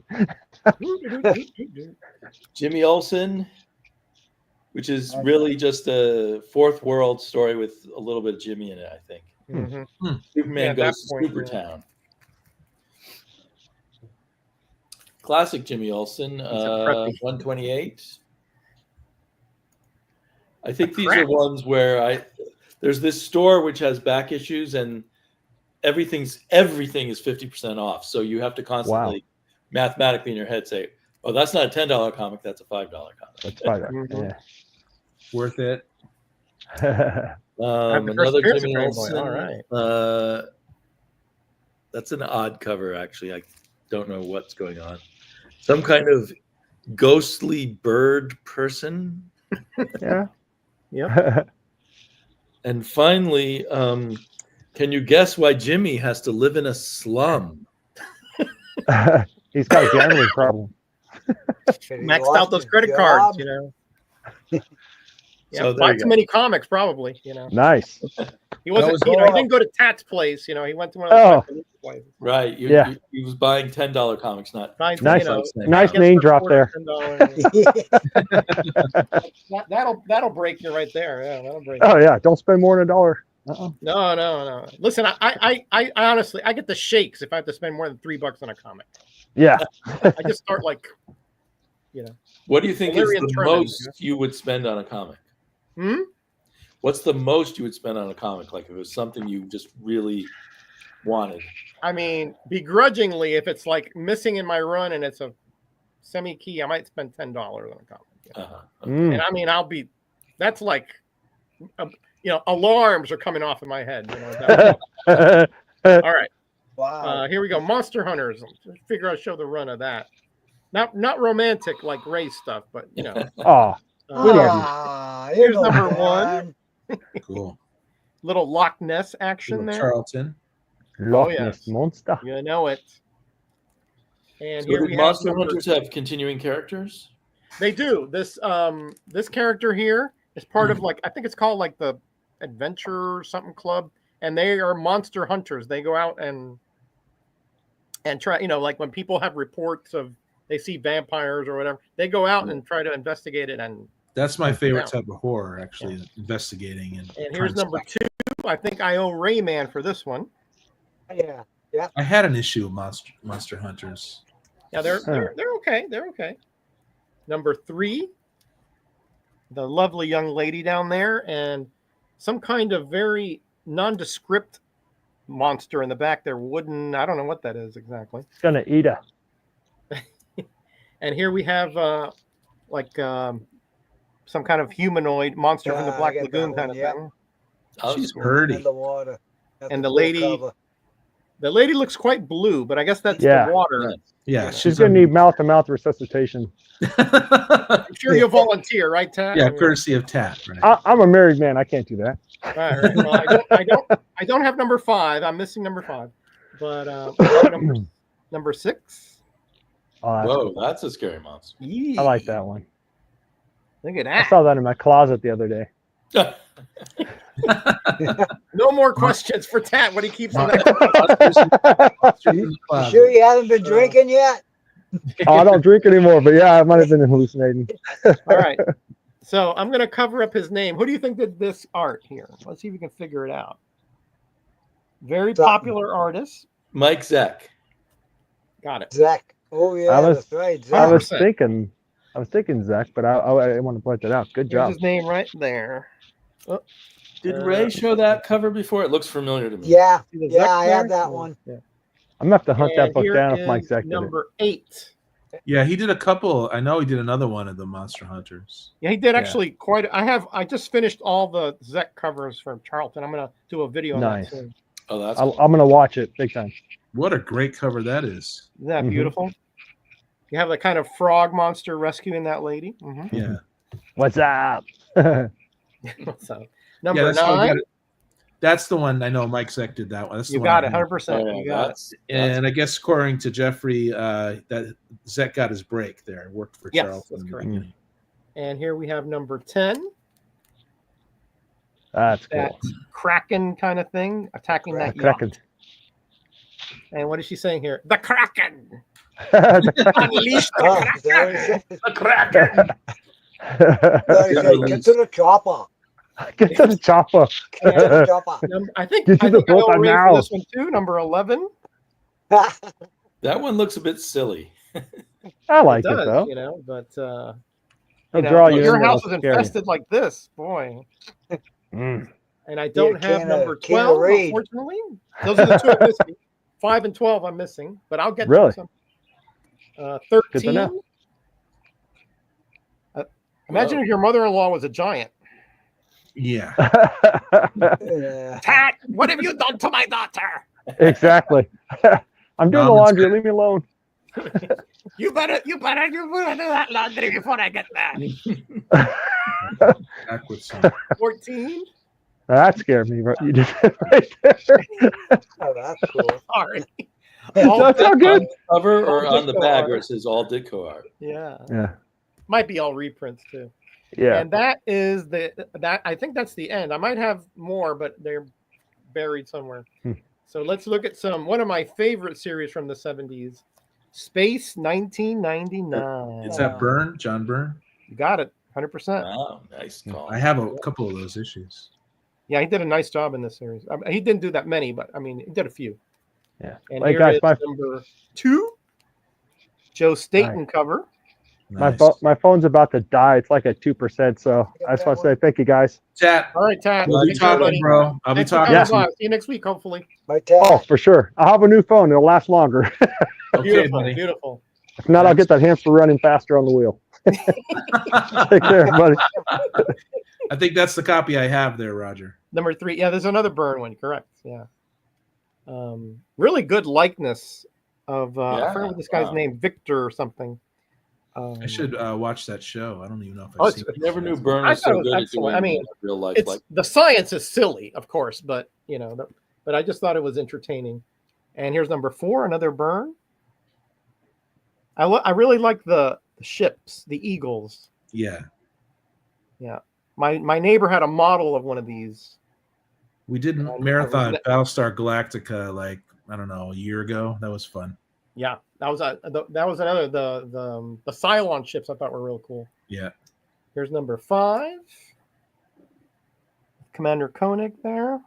Jimmy Olsen, which is really just a fourth world story with a little bit of Jimmy in it, I think. Mhm. Superman Yeah, at that goes to point, Supertown. Classic Jimmy Olsen, preppy. 128. I think these crap. are ones where there's this store which has back issues and everything is 50% off. So you have to constantly mathematically in your head say, "Oh, that's not a $10 comic, that's a $5 comic." That's fine. Mhm. Worth it. Yeah. Another Here's a Jimmy Brain Boy. Olsen. All right. That's an odd cover, actually. I don't know what's going on. Some kind of ghostly bird person. Yeah. Yep. And finally, can you guess why Jimmy has to live in a slum? He's got a gambling problem. He Maxed lost out those his credit job. cards, you know. Yeah, So there buy you too go. many comics, probably. You know, Nice. he wasn't. was He all- didn't go to Tat's place. You know, he went to one of those Japanese places. Right. Yeah. He was buying $10 comics, not Nice, Nice. you know, Nice gets name for drop there. $10. That'll break you right there. Yeah, that'll break. Oh yeah, don't spend more than $1. Uh-uh. No. Listen, I honestly, I get the shakes if I have to spend more than $3 on a comic. Yeah. I just start like, you know. What do you think is Valerian the Tremens, most you would spend on a comic? Hmm? What's the most you would spend on a comic? Like if it was something you just really wanted. I mean, begrudgingly, if it's like missing in my run and it's a semi-key, I might spend $10 on a comic. You know? Uh-huh. Mm. And I mean, that's like, alarms are coming off in my head. You know. All right. Wow. Here we go. Monster Hunters. Figure out show the run of that. Not romantic like Ray's stuff, but you know. Oh, Uh, you here's know, number man. one. Cool. little Loch Ness action Little there. Charlton. Loch yes. Ness Monster. You know it. And So here do we Monster have Hunters have continuing characters? They do. This character here is part of like I think it's called like the Adventure or something club, and they are monster hunters. They go out and try, like when people have reports of they see vampires or whatever, they go out and try to investigate it. And That's my favorite Yeah. type of horror, actually, investigating and. here's number 2. I think I owe Greyman for this one. Yeah. I had an issue with Monster Hunters. Yeah, they're okay. They're okay. Number 3, the lovely young lady down there, and some kind of very nondescript monster in the back there, wooden. I don't know what that is exactly. It's gonna eat her. And here we have some kind of humanoid monster from the I Black get that Lagoon one, kind of yeah. thing. Oh, She's cool. Purdy. In the water. That's And a the cool lady- cover. The lady looks quite blue, but I guess that's Yeah. the water. Yeah, She's gonna need mouth-to-mouth resuscitation. I'm sure you'll volunteer, right, Tat? yeah, courtesy of Tat. Right? I'm a married man. I can't do that. All right. Well, I don't have number 5. I'm missing number 5, but number 6. Oh, that's Whoa, cool. that's a scary monster. I like that one. Look at I that. saw that in my closet the other day. No more questions for Tat. What he keeps on that. You sure you haven't been drinking yet? Oh, I don't drink anymore, but yeah, I might have been hallucinating. All right. So I'm going to cover up his name. Who do you think did this art here? Let's see if we can figure it out. Very popular artist. Mike Zeck. Got it. Zach. Oh yeah, was- that's right. I Zach. was 100%. thinking Zach, but I want to point that out. Good Here's job. his name right there. Did Ray show that cover before? It looks familiar to me. Yeah, See the yeah, Zek I have there? that one. Yeah. I'm gonna have to hunt that And book here down if Mike is Zach did it. number 8. Yeah, he did a couple. I know he did another one of the Monster Hunters. Yeah, he did actually quite. I just finished all the Zek covers from Charlton. I'm going to do a video on Nice. that soon. Oh, that's I'm cool. gonna watch it big time. What a great cover that is. Isn't that Mhm. beautiful? You have the kind of frog monster rescuing that lady. Mm-hmm. Yeah. What's up? So, number Yeah, that's how we 9. got it. That's the one I know. Mike Zeck did that one. That's the You one got I it, know. 100%. Oh, You got it. that's And I guess according to Jeffrey, that Zeck got his break there. Worked for Yes, Charlton. that's in the correct. beginning. And here we have number 10. That's That cool. Kraken kind of thing attacking that Kraken. yacht. And what is she saying here? The Kraken! The Unleash the Oh, Kraken! is that what he said? The Kraken! No, he said, get to the chopper. Get to the chopper. Get to the chopper. I think Get to I the think I boat owe Ray for now. this one too. Number 11. that one looks a bit silly. I like It it does, though. but It'll you draw know, you your in, house it'll is scare you. infested like this, boy. Mm. And I don't Yeah, have can number of 12, Raid. unfortunately. Those are the two I'm missing. 5 and 12 I'm missing, but I'll get Really? to some. Good to 13. know. Imagine if your mother-in-law was a giant. Yeah. Yeah. Tat, what have you done to my daughter? Exactly. I'm doing the Ramen's laundry. good. Leave me alone. You better do that laundry before I get back. Backwards. 14. That scared me. Right? You did it right there. Oh, that's cool. Sorry. That's how good. On the cover or All on the Ditko bag art. where it says all Ditko art? Yeah. Yeah. Might be all reprints too. Yeah. And that is that I think that's the end. I might have more, but they're buried somewhere. So let's look at one of my favorite series from the 70s. Space 1999. Is that Byrne? John Byrne? You got it. 100%. Wow, nice call. I have a couple of those issues. Yeah, he did a nice job in this series. I mean, he didn't do that many, but I mean, he did a few. Yeah. And Like, here guys, is my- number 2, Joe Staten cover. Nice. My phone's about to die. It's like at 2%. So I just want to say thank you guys. Tat, All right, Tat. we'll be Thanks, everybody. talking, bro. I'll be Thanks for talking coming to by. you. See you next week, hopefully. My tab. Oh, for sure. I'll have a new phone. It'll last longer. Okay, Beautiful, buddy. beautiful. If not, I'll get that hamster running faster on the wheel. Take care, buddy. I think that's the copy I have there, Roger. Number 3. Yeah, there's another Byrne one. Correct. Yeah. Really good likeness of I forget what this guy's wow. name, Victor or something. I should watch that show. I don't even know if Oh, I've it's- seen I never knew it. Byrne I was thought it so was good at excellent. doing I mean, real life. it's Like the science is silly, of course, but but I just thought it was entertaining. And here's number 4, another Byrne. I really like the ships, the eagles. Yeah. Yeah, my neighbor had a model of one of these. We did I Marathon was- Battlestar Galactica like, I don't know, a year ago. That was fun. Yeah, that was another the Cylon ships I thought were real cool. Yeah. Here's number 5, Commander Koenig there.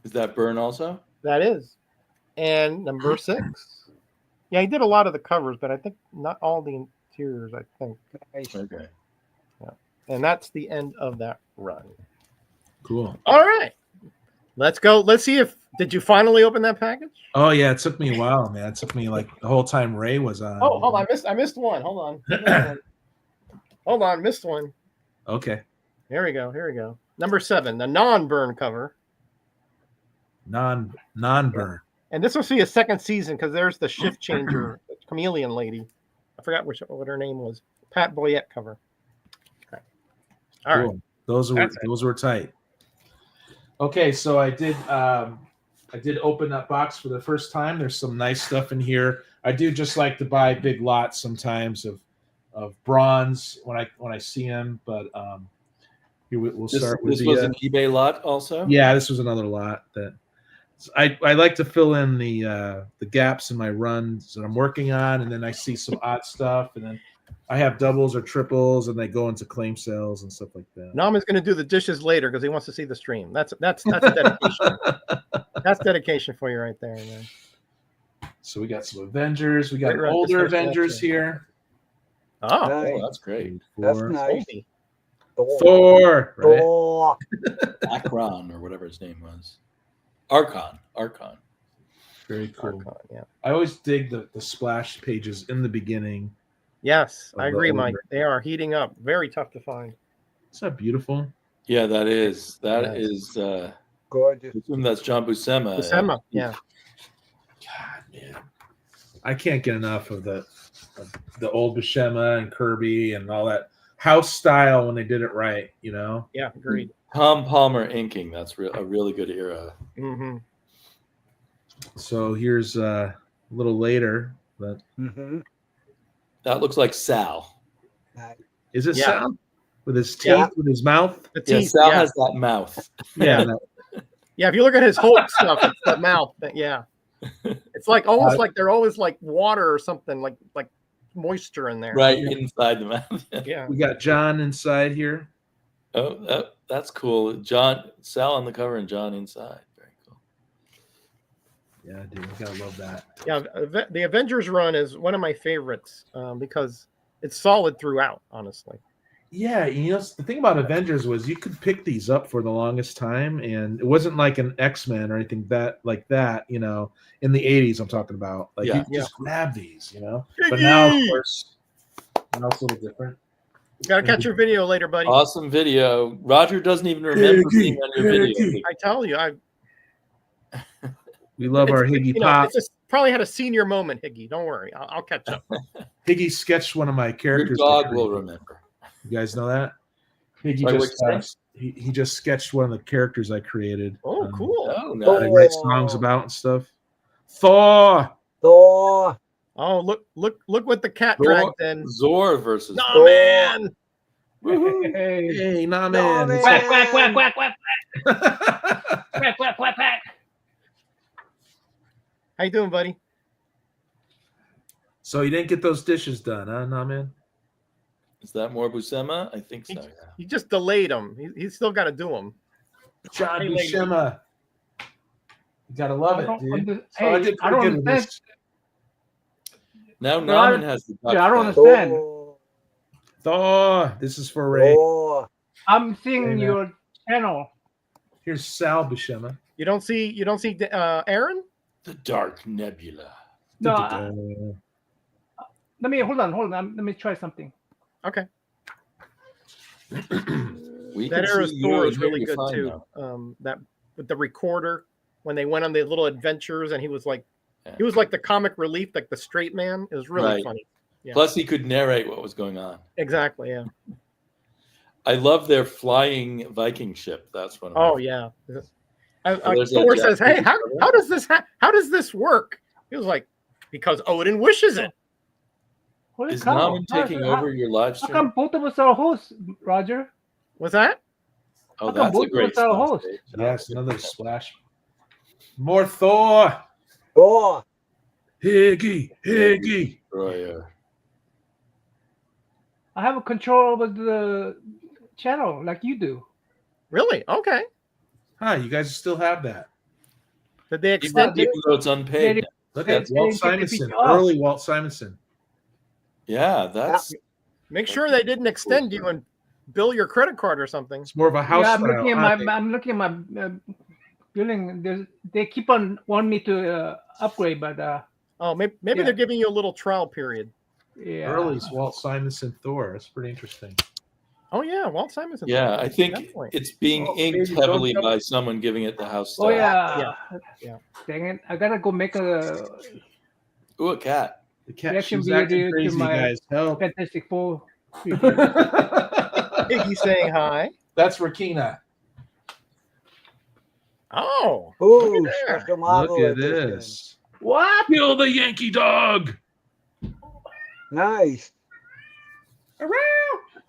is that Byrne also? That is, and number 6. Yeah, he did a lot of the covers, but I think not all the interiors. I think, Nice. Okay. and that's the end of that run. Cool. All right, let's go. Let's see if did you finally open that package? Oh yeah, it took me a while, man. It took me like the whole time Ray was on. Oh, hold on, I missed one. Hold on, hold on, missed one. Okay. Here we go. Number 7, the non-burn cover. Non-burn. And this will see a second season because there's the shift changer chameleon lady. I forgot what her name was. Pat Boyette cover. Okay. All right. Cool. Those That's were tight. Okay, so I did open that box for the first time. There's some nice stuff in here. I do just like to buy big lots sometimes of bronze when I see them, but here we'll start with This the was an eBay lot also. yeah, this was another lot that I like to fill in the gaps in my runs that I'm working on, and then I see some odd stuff, and then I have doubles or triples, and they go into claim sales and stuff like that. Nama's going to do the dishes later because he wants to see the stream. That's a dedication. That's dedication for you right there, man. So we got some Avengers. We got Great run. older This first Avengers collection. here. Oh, Nice. Oh, that's great. That's Thor. nice. oldie. Thor, right? Thor. Akron or whatever his name was. Archon. Very cool. Archon, yeah. I always dig the splash pages in the beginning. Yes, Of I the agree, Mike. older- They are heating up. Very tough to find. Is that beautiful? Yeah, that is. Yes. Gorgeous. I assume that's John Buscema. Buscema, yeah. God, man, I can't get enough of the old Buscema and Kirby and all that house style when they did it right. You know. Yeah, agreed. Tom Palmer inking. That's a really good era. Mm-hmm. So here's a little later, but Mm-hmm. That looks like Sal. is it Yeah. Sal with his teeth, Yeah. with his mouth? The Yeah, teeth, Sal yeah. has that mouth. Yeah. Yeah, if you look at his Hulk stuff, it's the mouth. Yeah, it's like almost like they're always like water or something, like moisture in there. Right inside the mouth. Yeah. We got John inside here. Oh, that's cool. Sal on the cover and John inside. Very cool. Yeah, dude, I gotta love that. Yeah, the Avengers run is one of my favorites because it's solid throughout. Honestly. Yeah, you know, the thing about Avengers was you could pick these up for the longest time, and it wasn't like an X-Men or anything like that, you know, in the 80s I'm talking about. Like Yeah. you could just grab these, you know. But now, of course, now it's a little different. Got to catch your video later, buddy. Awesome video. Roger doesn't even remember being on your video. I tell you, We love our Higgy Pop. It's just probably had a senior moment, Higgy. Don't worry, I'll catch up. Higgy sketched one of my Your characters. dog will remember. You guys know that? Higgy Sorry, just what'd you he just sketched one of the characters I created. Oh, cool. Oh, That I nice. write songs about and stuff. Thor. Thor. Oh, look what the cat Zor- dragged in. Zor versus. No, Thor. man. Woohoo. Hey, nah, No, man. man. Quack, quack, quack, quack, quack, quack, quack, quack. How you doing, buddy? So you didn't get those dishes done, huh, nah, man? Is that more Buscema? I think so. Yeah. You just delayed him. He's still got to do them. John Hey, lady. Buscema. You gotta love I it, don't dude. under- So I hey, did I pretty don't good with understand. this. Now No, I- NammaN has the duck yeah, I don't face. understand. Thor. Thor. This is for Ray. Thor. I'm seeing Hey, man. your channel. Here's Sal Buscema. You don't see Aaron? The Dark Nebula. No, Uh, let me hold on. Let me try something. Okay. We That can era's see you Thor and is hear really you good fine too. now. That with the recorder when they went on the little adventures and he was like Yeah. the comic relief, like the straight man. It was really Right. funny. Yeah. Plus, he could narrate what was going on. Exactly. Yeah. I love their flying Viking ship. That's what. Oh yeah. there's Thor that says, "Hey, Japanese how does this how does this work?" He was like, "Because Odin wishes it." Holy Is cow. NammaN taking over your live How stream? come both of us are hosts, Roger? What's that? Oh, how come that's a both of great us are splash hosts? page. Yes, another splash. More Thor. Thor. Higgy, Higgy. Destroyer. I have a control over the channel like you do. Really? Okay. Hi, you guys still have that. Did they Even, extend? even though it's unpaid. they- now. Look They- at they Walt didn't get the Simonson, feature off. early Walt Simonson. Yeah, that's Make sure they didn't extend you and bill your credit card or something. It's more of a house Yeah, I'm style. looking at huh? my billing. They keep on wanting me to upgrade, but Oh, maybe Yeah. they're giving you a little trial period. yeah. Early's Walt Simonson Thor. That's pretty interesting. Oh yeah, Walt Simonson. yeah. I think Definitely. it's being Oh, inked maybe don't heavily jump- by someone giving it the house style. Oh yeah. Yeah. Dang it! I gotta go make a Ooh, a cat. The cat, reaction she's acting video to crazy, my guys. Help. Fantastic Four. Piggy saying hi. That's Rakina. Oh, Ooh, look at there. special Marvel Look at edition. this. What? Kill the Yankee dog. Nice. Wow,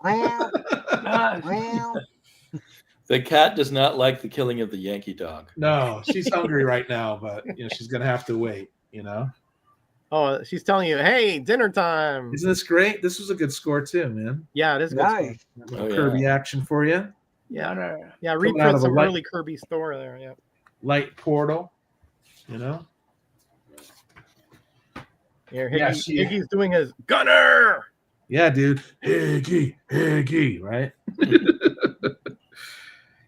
Ah, wow. The cat does not like the killing of the Yankee dog. No, she's hungry right now, but she's gonna have to wait. Oh, she's telling you, hey, dinner time. Isn't this great? This was a good score too, man. Yeah, it is good Nice. stuff. Oh, yeah. Kirby action for you. Yeah, no. yeah. Coming out Reprint of a some light- early Kirby store there. Yeah. Light portal. Here, Yeah, Higgy's doing his gunner. Yeah, dude. Higgy, right?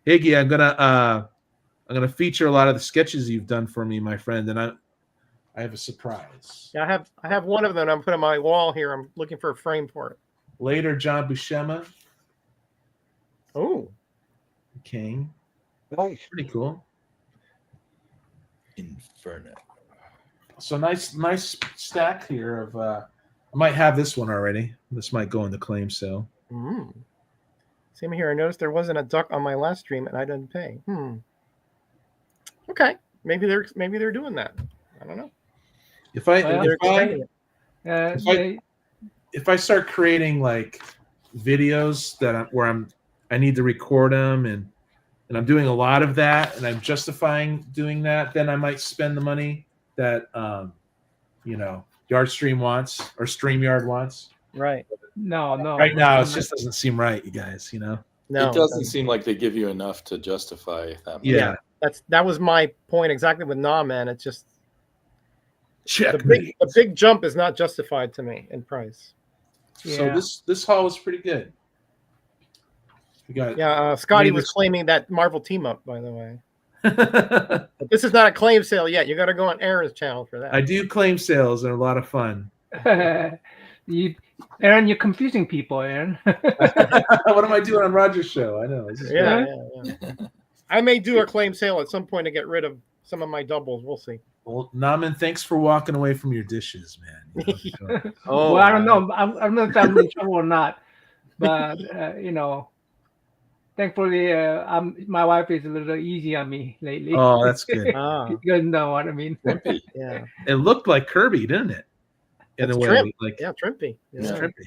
Higgy, I'm gonna feature a lot of the sketches you've done for me, my friend, and I have a surprise. Yeah, I have one of them. I'm putting on my wall here. I'm looking for a frame for it. Later, John Buscema, Oh, King. Nice. Pretty cool. Inferno. So nice stack here of I might have this one already. This might go in the claim sale. Same here. I noticed there wasn't a duck on my last stream, and I didn't pay. Okay, maybe they're doing that. I don't know. If I Well, They're extending it. if I start creating like videos where I need to record them and I'm doing a lot of that and I'm justifying doing that, then I might spend the money that Yardstream wants or StreamYard wants. Right. No. Right now, it just doesn't seem right, you guys. No, it doesn't seem like they give you enough to justify that. Yeah. That was my point exactly with NammaN. It's just Check the big jump is not justified to me in price. So Yeah. this haul was pretty good. We got Scotty Maybe was it's- claiming that Marvel team up, by the way. But this is not a claim sale yet. You got to go on Aaron's channel for that. I do claim sales. They're a lot of fun. Aaron, you're confusing people, Aaron. What am I doing on Roger's show? I know. This is Yeah, great. yeah. I may do a claim sale at some point to get rid of some of my doubles. We'll see. Well, NammaN, thanks for walking away from your dishes, man. Oh, Well, I don't know. I don't know if I'm in trouble or not, but thankfully, my wife is a little easy on me lately. Oh, that's good. Ah, You guys know what I mean. yeah. It looked like Kirby, didn't it? In That's a way, Trimp. like Yeah, Trimpy. it's Yeah. Trimpy.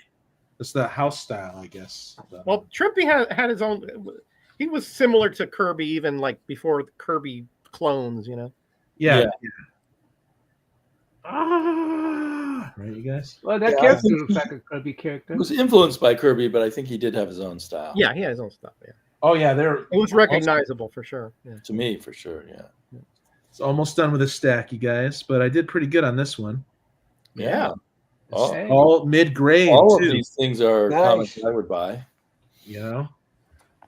It's the house style, I guess. Well, Trimpy had his own. He was similar to Kirby, even like before the Kirby clones. yeah. Yeah. Ah, right, you guys. Well, that Yeah, I character think looks like a Kirby character. It was influenced by Kirby, but I think he did have his own style. Yeah, he had his own stuff. Yeah, Oh yeah, it was recognizable for sure. Yeah. To me, for sure. Yeah. it's almost done with a stack, you guys. But I did pretty good on this one. Yeah. It's Oh. Hey. all mid-grade All of too. these things are Nice. comics I would buy.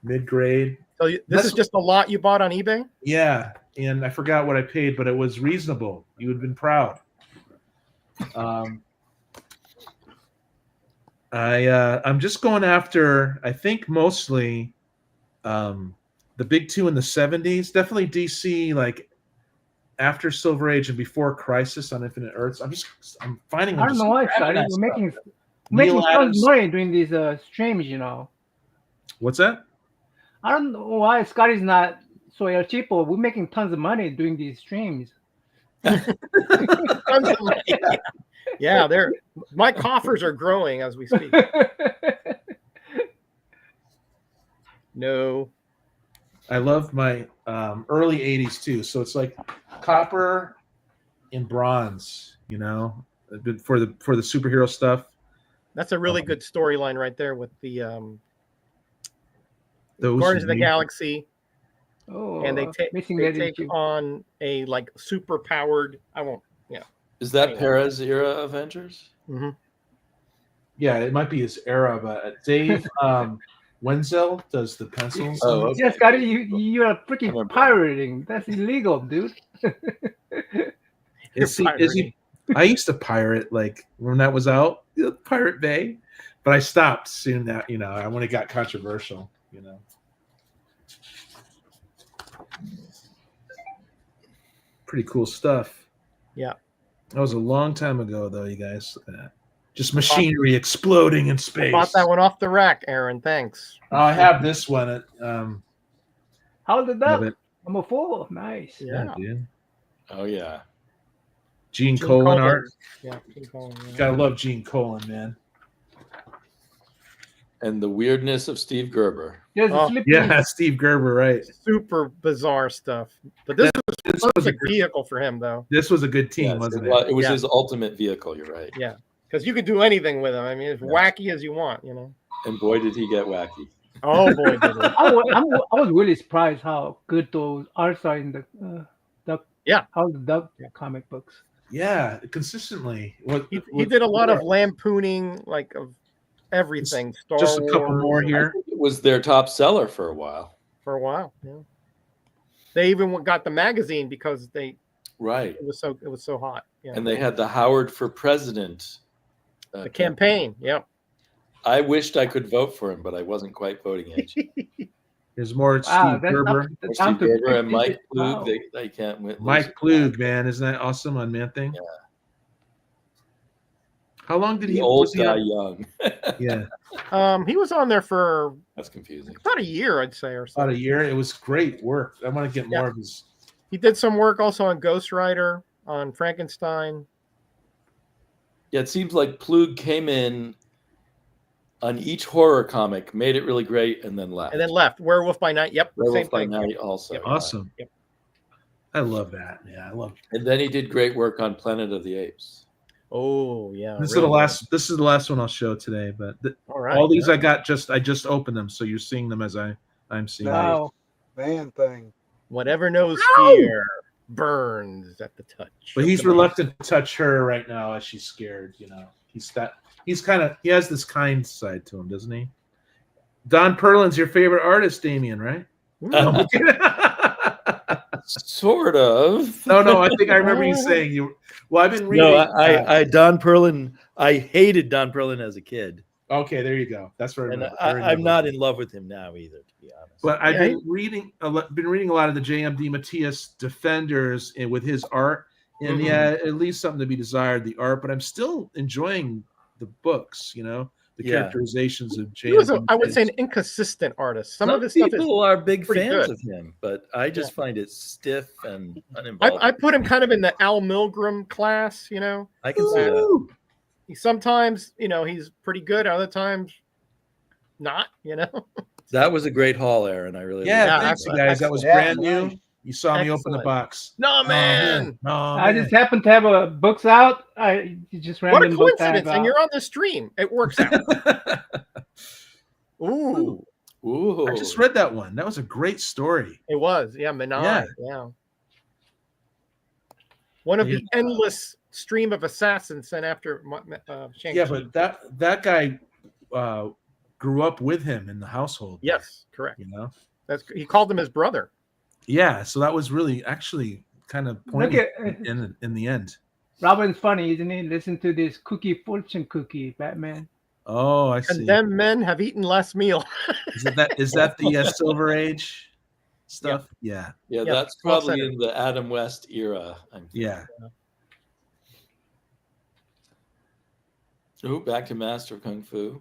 Mid-grade. So this That's- is just a lot you bought on eBay. Yeah, and I forgot what I paid, but it was reasonable. You would have been proud. I'm just going after, I think mostly the big two in the 70s. Definitely DC, like after Silver Age and before Crisis on Infinite Earths. I'm finding. I don't know why, grabbing Scotty. that We're stuff. making making Neil tons Adams. of money doing these streams, What's that? I don't know why Scotty's not so El Cheapo. We're making tons of money doing these streams. Tons of money. Yeah, my coffers are growing as we speak. No. I love my early '80s too. So it's like copper and bronze. For the superhero stuff. That's a really good storyline right there with the Those Guardians of the amazing- Galaxy. Oh, And they missing that take issue. on a like super powered. I won't. Yeah. Is that Anyway. Perez era Avengers? Mm-hmm. Yeah, it might be his era, but Dave Wenzel does the pencils. Oh, okay. Yeah, Scotty, you're freaking remember. pirating. That's illegal, dude. Is he? I used to pirate like when that was out, Pirate Bay, but I stopped soon. That when it got controversial. Pretty cool stuff. Yeah. That was a long time ago, though, you guys. Look at that. Just machinery exploding in space. Bought that one off the rack, Aaron. Thanks. I have this one. At, How did have that? it. Number 4. Nice. Yeah. Dude. Oh yeah. Gene Colan art. Yeah. Gene Colan, yeah. Gotta love Gene Colan, man. And the weirdness of Steve Gerber. There's Oh, a slip Yeah, Steve Gerber, right. Super bizarre stuff. But this was This a was a perfect good, vehicle for him, though. this was a good team, Yes, wasn't it it? was, it was Yeah. his ultimate vehicle. You're right. Yeah. Because you could do anything with him. I mean, as wacky as you want, And boy, did he get wacky. Oh, boy. Did it. I was really surprised how good those arts are in the how the Duck comic books. Yeah, consistently. He did a lot of lampooning, like of everything. Star Just a couple Wars, more I here. think it was their top seller for a while. for a while. Yeah. They even got the magazine because Right. it was so hot. Yeah. And they had the Howard for President the campaign. Yep. I wished I could vote for him, but I wasn't quite voting age. There's more Wow, Steve that's Gerber. up, that's Steve down to Gerber and 50. Mike Plug, Wow. they can't win. Mike Plug, man. Isn't that awesome on Man Thing? Yeah. How long did The he old was he die on? young. Yeah, He was on there for That's confusing. about a year, I'd say, or so. about a year. It was great work. I want to get more of his. He did some work also on Ghost Rider, on Frankenstein. Yeah, it seems like Plug came in on each horror comic, made it really great, and then left. And then left. Werewolf by Night. Yep. Werewolf same by thing. Night also. Yep. yeah. Awesome. Yep. I love that. Yeah, I love. And then he did great work on Planet of the Apes. Oh, yeah. This is really the last. This is the last one I'll show today. But All right. all these yeah. I just opened them, so you're seeing them as I'm seeing. them. Wow. Man thing. Whatever knows fear burns at the touch. But of he's the reluctant to touch her right now as she's scared. He has this kind side to him, doesn't he? Don Perlin's your favorite artist, Damien, right? Ooh. Sort of. No, I think I remember you saying you. Well, I've been reading. No, I Don Perlin. I hated Don Perlin as a kid, Okay, there you go. That's where and I'm not in love with him now either, to be honest. But I've Yeah, been reading a lot of the JMD Matias Defenders and with his art, and Mhm. yeah, at least something to be desired, the art. But I'm still enjoying the books. The Yeah. characterizations of He was, JMD. I would say, an inconsistent artist. Some of his Some stuff is. people are big pretty fans good. of him, but I just find it stiff and I uninvolved. put him kind of in the Al Milgram class. I can see that. Woo! Sometimes he's pretty good. Other times, not. That was a great haul, Aaron. I really Yeah, Yeah, thanks, you excellent, guys. That was Yeah, brand nice. new. You saw me open the Excellent. box. No, man. No, I man. just happen to have books out. I just What a random books I have coincidence! And out. you're on the stream. It works out. Ooh, Ooh. I just read that one. That was a great story. it was. Yeah, Menai. Yeah. One of the endless stream of assassins sent after Shang-Chi. Yeah, but that guy grew up with him in the household. Yes, correct. He called him his brother. Yeah, so that was really actually kind of Look poignant at in the end. Robin's funny, isn't he? Listen to this fortune cookie, Batman. Oh, I see. Condemned men have eaten less meal. Is that the Silver Age stuff? Yeah. Yeah, Yeah, that's well probably said. in the Adam West era. I'm thinking. Yeah. Ooh, back to Master of Kung Fu.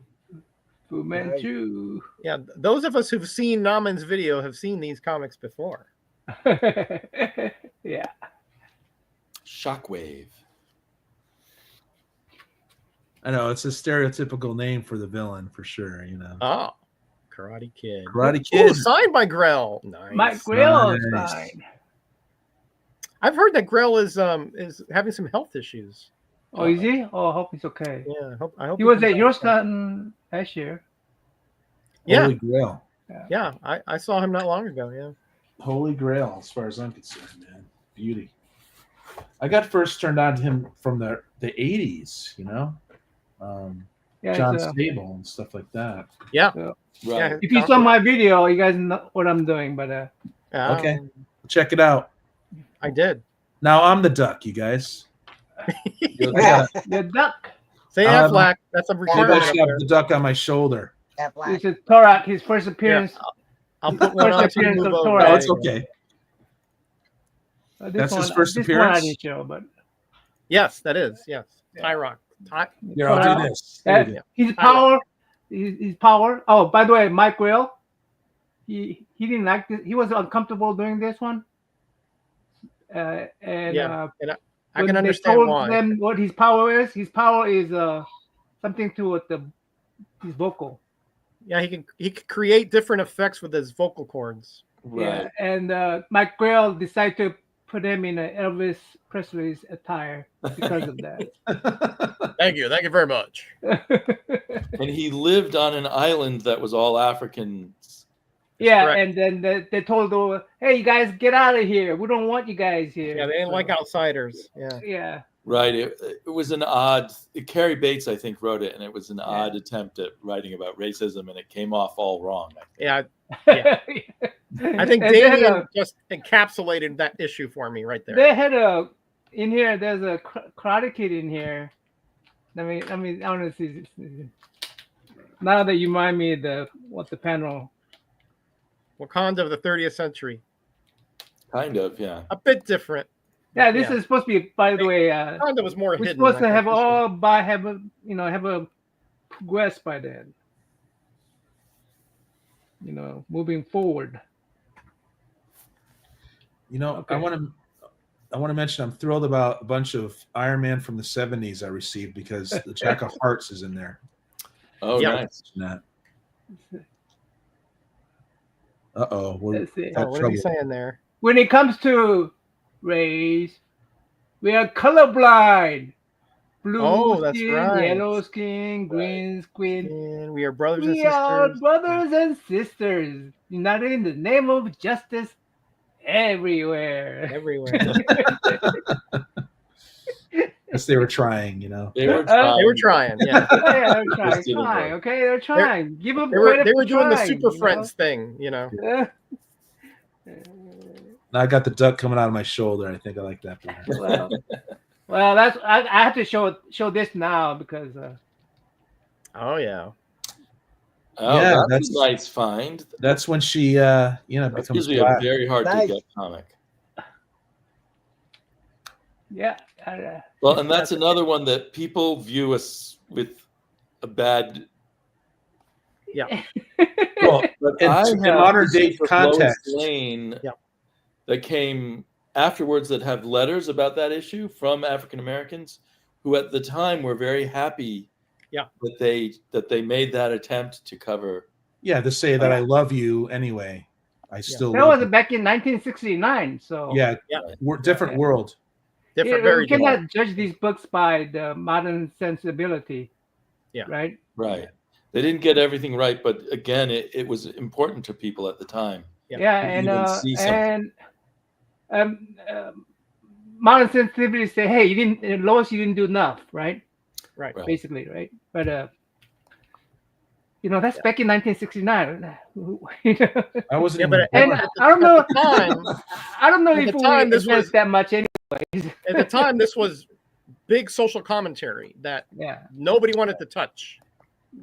Fu Manchu. Yeah, those of us who've seen NammaN's video have seen these comics before. Yeah. Shockwave. I know it's a stereotypical name for the villain for sure. You know, Oh, Karate Kid. Karate Ooh, Kid. signed by Grell. Nice. Mike Grill is Nice. fine. I've heard that Grell is having some health issues. Oh, is he? Oh, I hope he's okay. Yeah, I hope He was comes at back. your son last year. Yeah, Holy Grail. yeah. I saw him not long ago. Yeah. Holy Grail, as far as I'm concerned, man. Beauty. I got first turned on to him from the 80s, you know? Yeah, John it's, Stable and stuff like that. Yeah. so- Right. Yeah. if you saw my video, you guys know what I'm doing. But Okay. Check it out. I did. Now I'm the duck, you guys. You're the duck. Say Affleck. That's a Maybe I requirement. should up have there. the duck on my shoulder. This is Torak, his first appearance. I'll put one on to appearance move of over. Torah. No, Right. it's okay. This That's his one, first this appearance? one I didn't show, but Yes, that is. Yes. Tyrock. Here, I'll do this. There you go. his power. His power. Oh, by the way, Mike Grill. He didn't like this. He was uncomfortable doing this one. And Yeah. And I when can they understand told why. them what his power is. His power is something to with his vocal. Yeah, he can create different effects with his vocal cords. right. Yeah, and Mike Grill decided to put him in an Elvis Presley's attire because of that. Thank you very much. And he lived on an island that was all Africans. Yeah, Correct. and then they told her, "Hey, you guys, get out of here. We don't want you guys here." Yeah, they didn't like outsiders. Yeah. Yeah, Right. It was an odd. Carrie Bates, I think, wrote it, and it was an odd attempt at writing about racism, and it came off all wrong. Yeah. Yeah. I think And they had Damien just encapsulated that issue for me right there. They had in here. There's a Karate Kid in here. I want to see. Now that you remind me of the panel. Wakanda of the 30th century. Kind of, yeah. A bit different. Yeah, this is supposed to be. By the way, Wakanda was more we're hidden. supposed to I have think, have a progress by then. Moving forward. You know, Okay. I want to mention I'm thrilled about a bunch of Iron Man from the 70s I received because the Jack of Hearts is in there. Oh, Yeah. nice. Uh-oh. Let's see. Oh, what are you saying there? When it comes to race, we are colorblind. Blue Oh, that's skin, right. yellow skin, green skin. And we are brothers and We are sisters. brothers and sisters, united in the name of justice everywhere. Everywhere. Yes, they were trying, you know. They were They were trying. Yeah. Yeah, they're trying. Just didn't Trying, work. okay, they're trying. Give them They were credit for doing the trying, Super you know? Friends thing, you know. Now I got the duck coming out of my shoulder. I think I like that better. Well, that's I have to show this now because Oh yeah. Oh, Yeah, that's that's- a nice find. That's when she, That's becomes usually a black. very hard Nice. to get comic. yeah. Well, and that's another one that people view us with a bad. Yeah. Well, But in, I in have modern day issues with Lois context, Lane Yeah. that came afterwards that have letters about that issue from African Americans who at the time were very happy that they made that attempt to cover. yeah, to say that I love you anyway. I still That love was back in 1969. So you. Yeah, Yeah. different Yeah. world. Different, we very different. cannot judge these books by the modern sensibility. Yeah. Right. Right. They didn't get everything right, but again, it was important to people at the time. Yeah. Yeah, You even see something. modern sensibility say, hey, Lois, you didn't do enough, right? Right. Right. Basically, right? But that's back in 1969. I wasn't. Yeah, even but And born. I don't know. At the time, I don't know at if the we time, this advanced was- that much anyway. at the time, this was big social commentary that Yeah. nobody wanted to touch.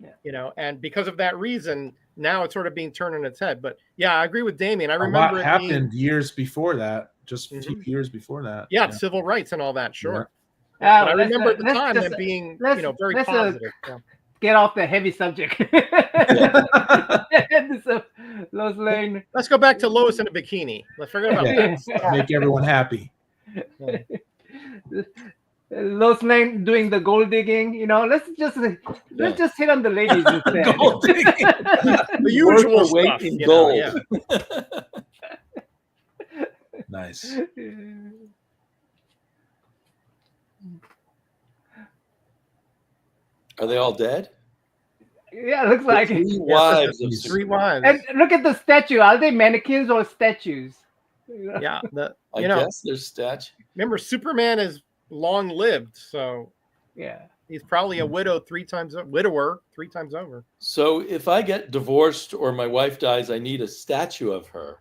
Yeah. You know, and because of that reason, now it's sort of being turned on its head. But yeah, I agree with Damien. I A remember lot it being- happened years before that. Just a few Mhm. years before that. yeah, civil rights and all that. Sure. But I let's, remember at the let's time just- them being, let's- very let's, positive. Yeah. Get off the heavy subject. So, Lois Lane. Let's go back to Lois in a bikini. Let's forget about Yeah. that. Make everyone happy. Lois Lane doing the gold digging. Let's just hit on the ladies instead. Gold digging. The usual Worth the weight stuff. in you know, gold. yeah. Nice. Are they all dead? Yeah, it looks like it. Three wives of Yes. Three wives. And look at the statue. Are they mannequins or statues? Yeah. I guess there's statue. Remember, Superman is long lived, so Yeah. he's probably a widower 3 times over. So if I get divorced or my wife dies, I need a statue of her.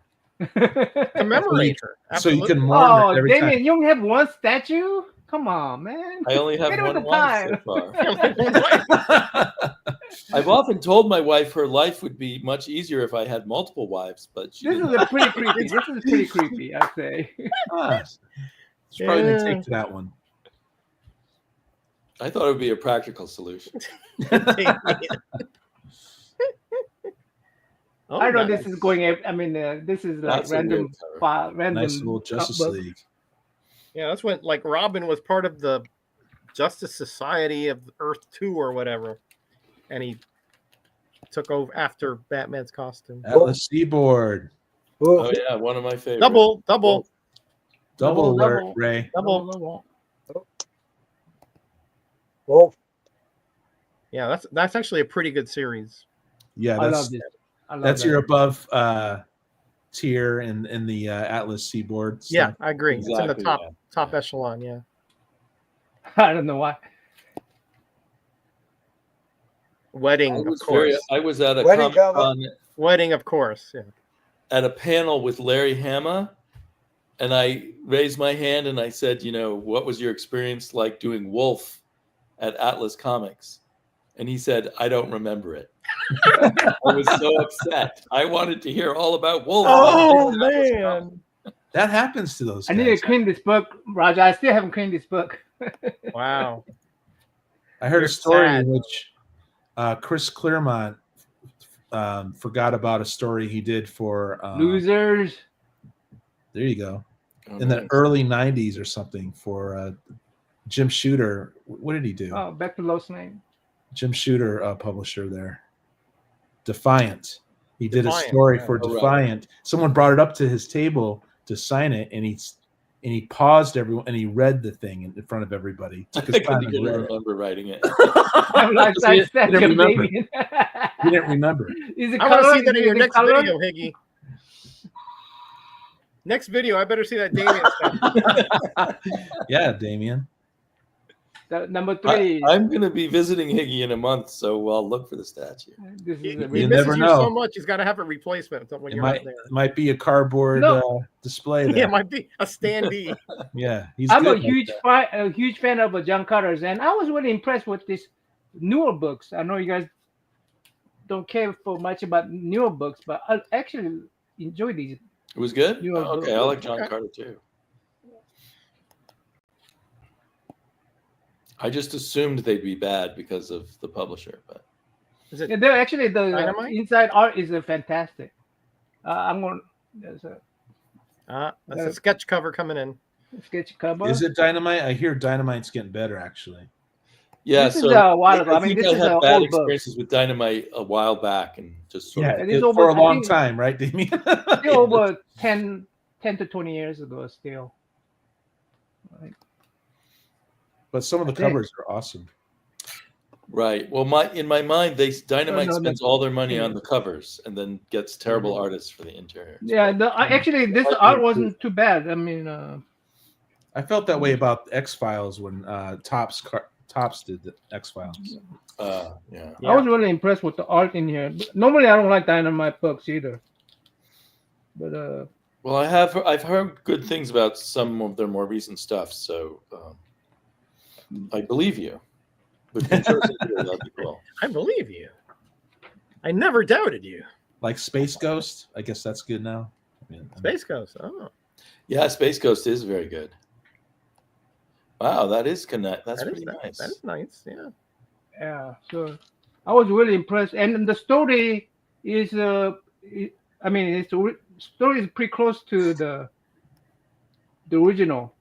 Commemorate her. So you can Absolutely. mourn Oh, her every Damien, time. you only have one statue? Come on, man. I only have Get it with one the wife so far. I've often told my wife her life would be much easier if I had multiple wives, but she This didn't. is a pretty creepy. This is pretty creepy, I'd say. It's probably gonna Yeah. take to that one. I thought it would be a practical solution. Oh, I know nice. this is going. I mean, this is like That's a random, weird cover. random. Nice little Justice book. League. Yeah, that's when Robin was part of the Justice Society of Earth 2 or whatever, and he took over after Batman's costume. Atlas Seaboard. Oh yeah, one of my favorites. Double. Double alert, double. Ray. Double. Wolf. Yeah, that's actually a pretty good series. Yeah, I that's love this. I love that's that. your above tier in the Atlas Seaboard. Yeah, stuff. I agree. it's in the Exactly, top echelon. Yeah. I don't know why. Wedding, of course. I was at a Wedding Comic-Con Wedding, of course. Yeah. at a panel with Larry Hama, and I raised my hand and I said, what was your experience like doing Wolf at Atlas Comics? And he said, I don't remember it. I was so upset. I wanted to hear all about Wolf. Oh man! That happens to those I guys. need to clean this book, Roger. I still haven't cleaned this book. Wow. I heard You're a story sad. in which Chris Claremont forgot about a story he did for Losers. there you go. Oh, In the nice. early 90s or something for Jim Shooter. What did he do? Oh, back to Lois Lane. Jim Shooter publisher there. Defiant. He did a Defiant, story yeah. for Oh, right. Defiant. Someone brought it up to his table to sign it, and he paused everyone and he read the thing in front of everybody. I Took his think time he and didn't read it. remember writing it. I'm like, He didn't that's remember. Damien. He didn't remember. Is it I want to color? see that in Is your it next color? video, Higgy. Next video, I better see that Damien stuff. Yeah, Damien. Number 3. I'm going to be visiting Higgy in a month, so I'll look for the statue. This is He a You misses never you know. so much, he's got to have a replacement when It you're might, not there. it might be a cardboard No. display Yeah, there. it might be a standee. Yeah, he's I'm a good like huge fan of John Carter's, and I was really impressed with these newer books. I know you guys don't care for much about newer books, but I actually enjoy these. It was good? You are Oh, okay, good. I like John Okay. Carter too. I just assumed they'd be bad because of the publisher, but Is it? Yeah, they're actually the Dynamite? inside art is fantastic. I'm going. There's a That's a sketch cover coming in. sketch cover. Is it Dynamite? I hear Dynamite's getting better actually. yeah. This is so a while ago. I mean, think this is had an bad old book. experiences with Dynamite a while back, and just sort Yeah, of, It is for over- a I long think- time, right, Damien? Still over 10 to 20 years ago. Still. But some of the I think. covers are awesome. right. Well, in my mind, Dynamite no, spends no. all their money on the covers and then gets terrible artists for the interior. Yeah. Actually, this Might be art improved. wasn't too bad. I mean, I felt that way about X Files when Tops did the X Files. Yeah. I was really impressed with the art in here. Normally, I don't like Dynamite books either. But Well, I've heard good things about some of their more recent stuff, so I believe you. But that'd be cool. I believe you. I never doubted you. Like Space Ghost, I guess that's good now. I mean, Space Ghost. Oh. Yeah, Space Ghost is very good. Wow, that is connect. That's That is pretty nice. That is nice. Yeah. Yeah, so I was really impressed, and the story is I mean, story is pretty close to the original.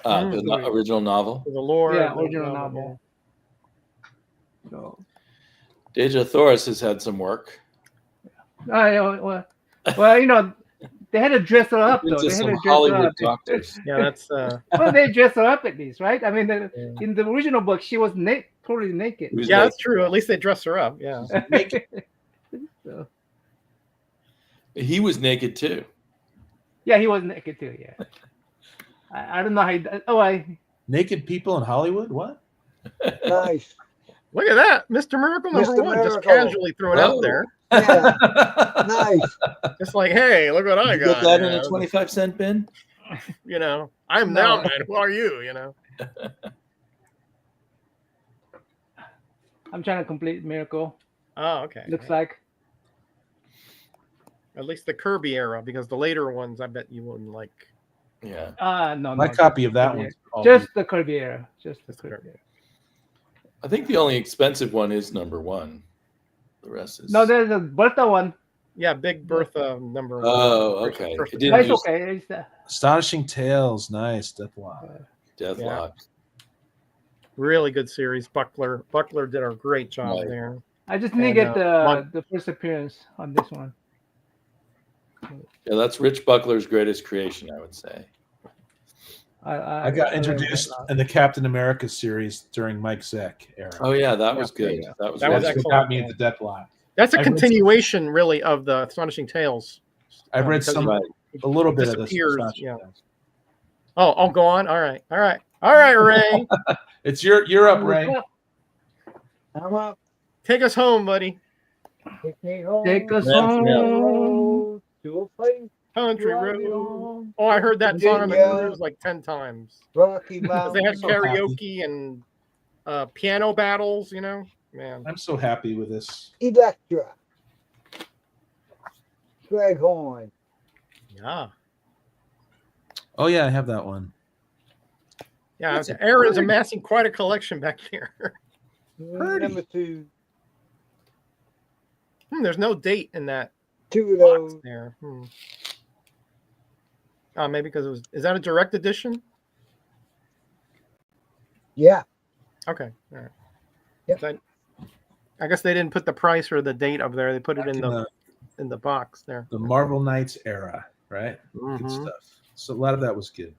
The Story. original novel. The lore. Yeah, of the original novel. So, Deja Thoris has had some work. well, they had to dress her up though. Into They had some to dress her Hollywood up. doctors. Yeah, that's Well, they dress her up at least, right? I mean, Yeah. in the original book, she was totally naked. Who's yeah, like- that's true. At least they dress her up. Yeah. So, He was naked too. yeah, he was naked too. Yeah. I don't know how. Naked people in Hollywood? What? Nice. Look at that, Mr. Miracle number Mr. one. Just Miracle. casually threw it out Whoa. there. Yeah, nice. Just like, hey, look what I You got. get that you in a know? 25-cent bin? You know, I'm No. NammaN. Who are you? You know. I'm trying to complete Miracle. Oh, okay. Looks like. At least the Kirby era, because the later ones, I bet you wouldn't like. Yeah. No. My no, copy of that Kirby one. era. Just the Kirby era. Just the Just the Kirby era. I think the only expensive one is number one. The rest is. No, there's a Bertha one. Yeah, Big Bertha number one. Oh, okay. First- It didn't That's use okay. It's, Astonishing Tales. Nice. Deathlock. Deathlock. Really good series. Buckler did a great job Right. there. I just need to And, get one- the first appearance on this one. Yeah, that's Rich Buckler's greatest creation, I would say. I got introduced in the Captain America series during Mike Zeck era. Oh yeah, that was Yeah, good. yeah. That was That was really That's good. what got excellent, me yeah. into Deathlock. That's a I've read continuation, really, of the Astonishing Tales. I've read because some, Right. a little bit of this. disappears, Astonishing yeah. Tales. Oh, go on. All right, Ray. It's you're up, Ray. I'm up. Take us home, buddy. Take me home. Take us Yeah. home. Road to a place. Country Rocky road. Mountain, Oh, I heard that song on the Virginia. cruise like 10 times. Rocky 'Cause they Mountain. had so happy. karaoke and piano battles, you know? Man. I'm so happy with this. Electra. Greg Horn. Yeah. Oh yeah, I have that one. Yeah, That's a Aaron's pretty- amassing quite a collection back here. Number two. There's no date in that Two of box those. there. Oh, maybe because it was. Is that a direct edition? Yeah. Okay. All right. Yep. I guess they didn't put the price or the date up there. They put it Back in the box there. the Marvel Knights era, right? Good Mhm. stuff. So a lot of that was good.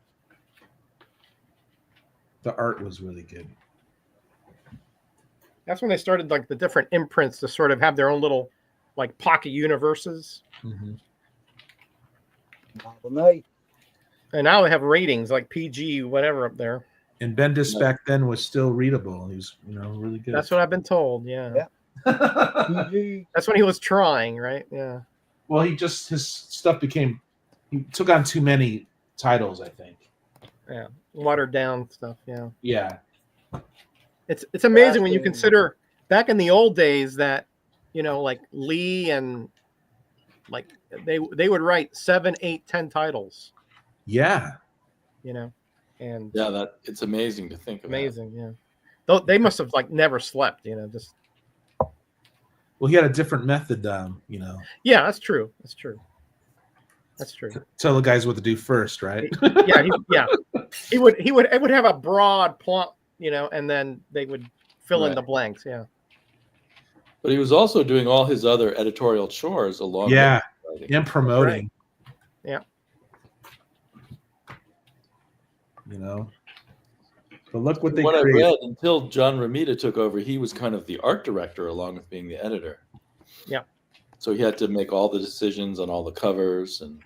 The art was really good. That's when they started like the different imprints to sort of have their own little like pocket universes. Mm-hmm. Marvel Knight. And now they have ratings like PG, whatever up there. And Bendis back then was still readable. He was, really good. That's what I've been told. Yeah. Yeah. PG. That's when he was trying, right? Yeah. Well, his stuff he took on too many titles, I think. Yeah. Watered down stuff. Yeah. Yeah. It's amazing when you Fascinating. consider back in the old days that, like Lee and like they would write 7, 8, 10 titles, Yeah. and Yeah, it's amazing to think about. amazing. Yeah. Though they must have like never slept, just. Well, he had a different method, Yeah, that's true. That's true. tell the guys what to do first, right? Yeah. It would have a broad plot, and then they would fill in Right. the blanks. Yeah. But he was also doing all his other editorial chores along Yeah. with writing. And promoting. Yeah. But look what they What I created. read, until John Romita took over, he was kind of the art director along with being the editor. Yeah. So he had to make all the decisions on all the covers and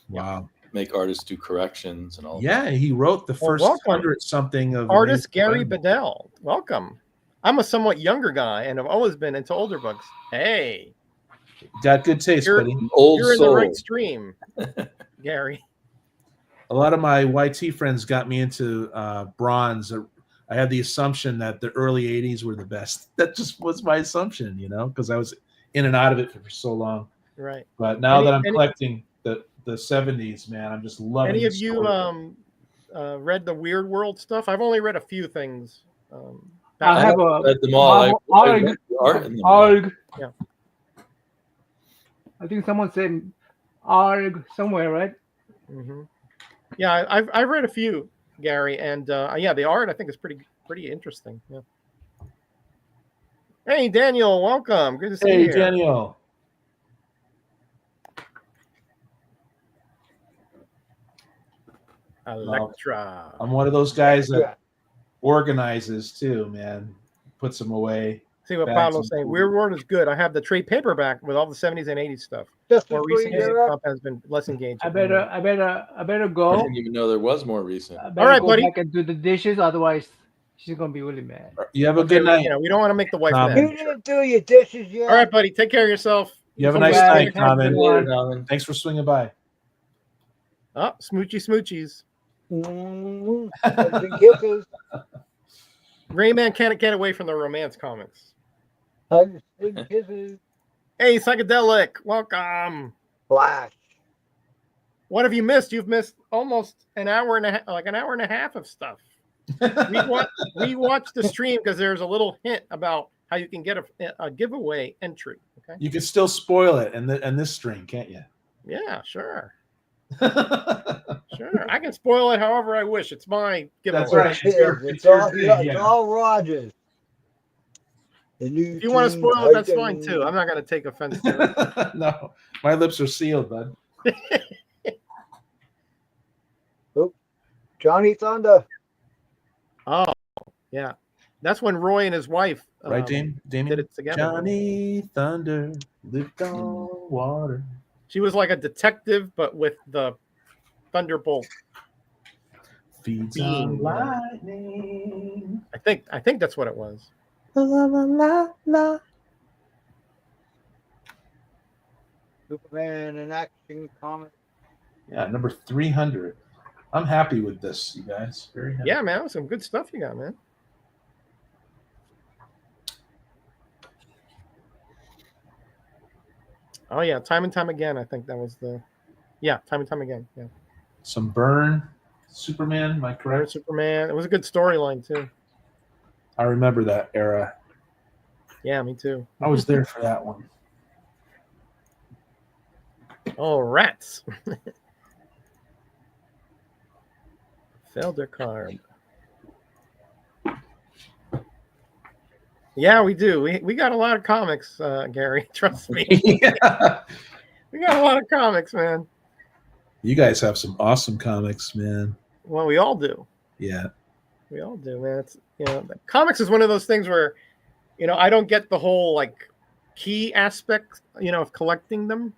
Wow. make artists do corrections and all. Yeah, he wrote the Well, first welcome. 100 something of Artist Amazing Gary Spider-Man. Bedell, welcome. I'm a somewhat younger guy and have always been into older books. Hey, Got good taste, You're- buddy. Old you're in soul. the right stream, Gary. A lot of my YT friends got me into bronze. I had the assumption that the early 80s were the best. That just was my assumption, because I was in and out of it for so long. Right. But now that I'm Any- collecting the 70s, man, I'm just loving Any of the you story. read the Weird World stuff? I've only read a few things. I have a read them all. I Arg. read the art in them. Arg. Yeah. I think someone said Arg somewhere, right? Mm-hmm. Yeah, I've read a few, Gary, and yeah, the art I think is pretty interesting. Yeah. Hey, Daniel, welcome. Good to see you Hey, here. Daniel. Electra. I'm one of those guys that Yeah. organizes too, man. Puts them away. See what Bags Pablo's and saying. food. Weird World is good. I have the trade paperback with all the 70s and 80s stuff. Just More before recent you get up, stuff has been less engaging. I better I go. didn't even know there was more recent. I better All right, go buddy. back and do the dishes, otherwise she's gonna be really mad. You have a Okay, good night. You know, we don't want to make the wife Um, mad. you didn't do your dishes yet. All right, buddy. Take care of yourself. You have a Come nice back. night, Have a good Common. one. Norman. Thanks for swinging by. Oh, smoochies. Hugs and kisses. Greyman can't get away from the romance comics. Hugs and kisses. Hey, Psychedelic, welcome. Flash. What have you missed? You've missed almost an hour and a half of stuff. We watched the stream because there's a little hint about how you can get a giveaway entry. Okay. You can still spoil it in this string, can't you? Yeah, sure. Sure. I can spoil it however I wish. It's my giveaway. That's right. It is. It's all Rogers. The new If you want to Teen spoil it, that's fine Titans. too. I'm not going to take offense to it. No, my lips are sealed, bud. Johnny Thunder. Oh, yeah. That's when Roy and his wife Right, Damien? did it together. Johnny Thunder lived on water. She was like a detective, but with the thunderbolt. Feeds Beam. on lightning. I think that's what it was. La, la, la, la. Superman in action comic. Yeah, number 300. I'm happy with this, you guys. Very happy. Yeah, man. Some good stuff you got, man. Oh, yeah. Time and time again. I think that was the. Yeah, time and time again. Yeah. Some Burn Superman, am I correct? Superman. It was a good storyline, too. I remember that era. Yeah, me too. I was there for that one. Oh, rats. Feldercarb. Yeah, we do. We got a lot of comics, Gary. Trust me. Yeah. We got a lot of comics, man. You guys have some awesome comics, man. Well, we all do. Yeah. We all do, man. It's, comics is one of those things where, I don't get the whole like key aspect, of collecting them.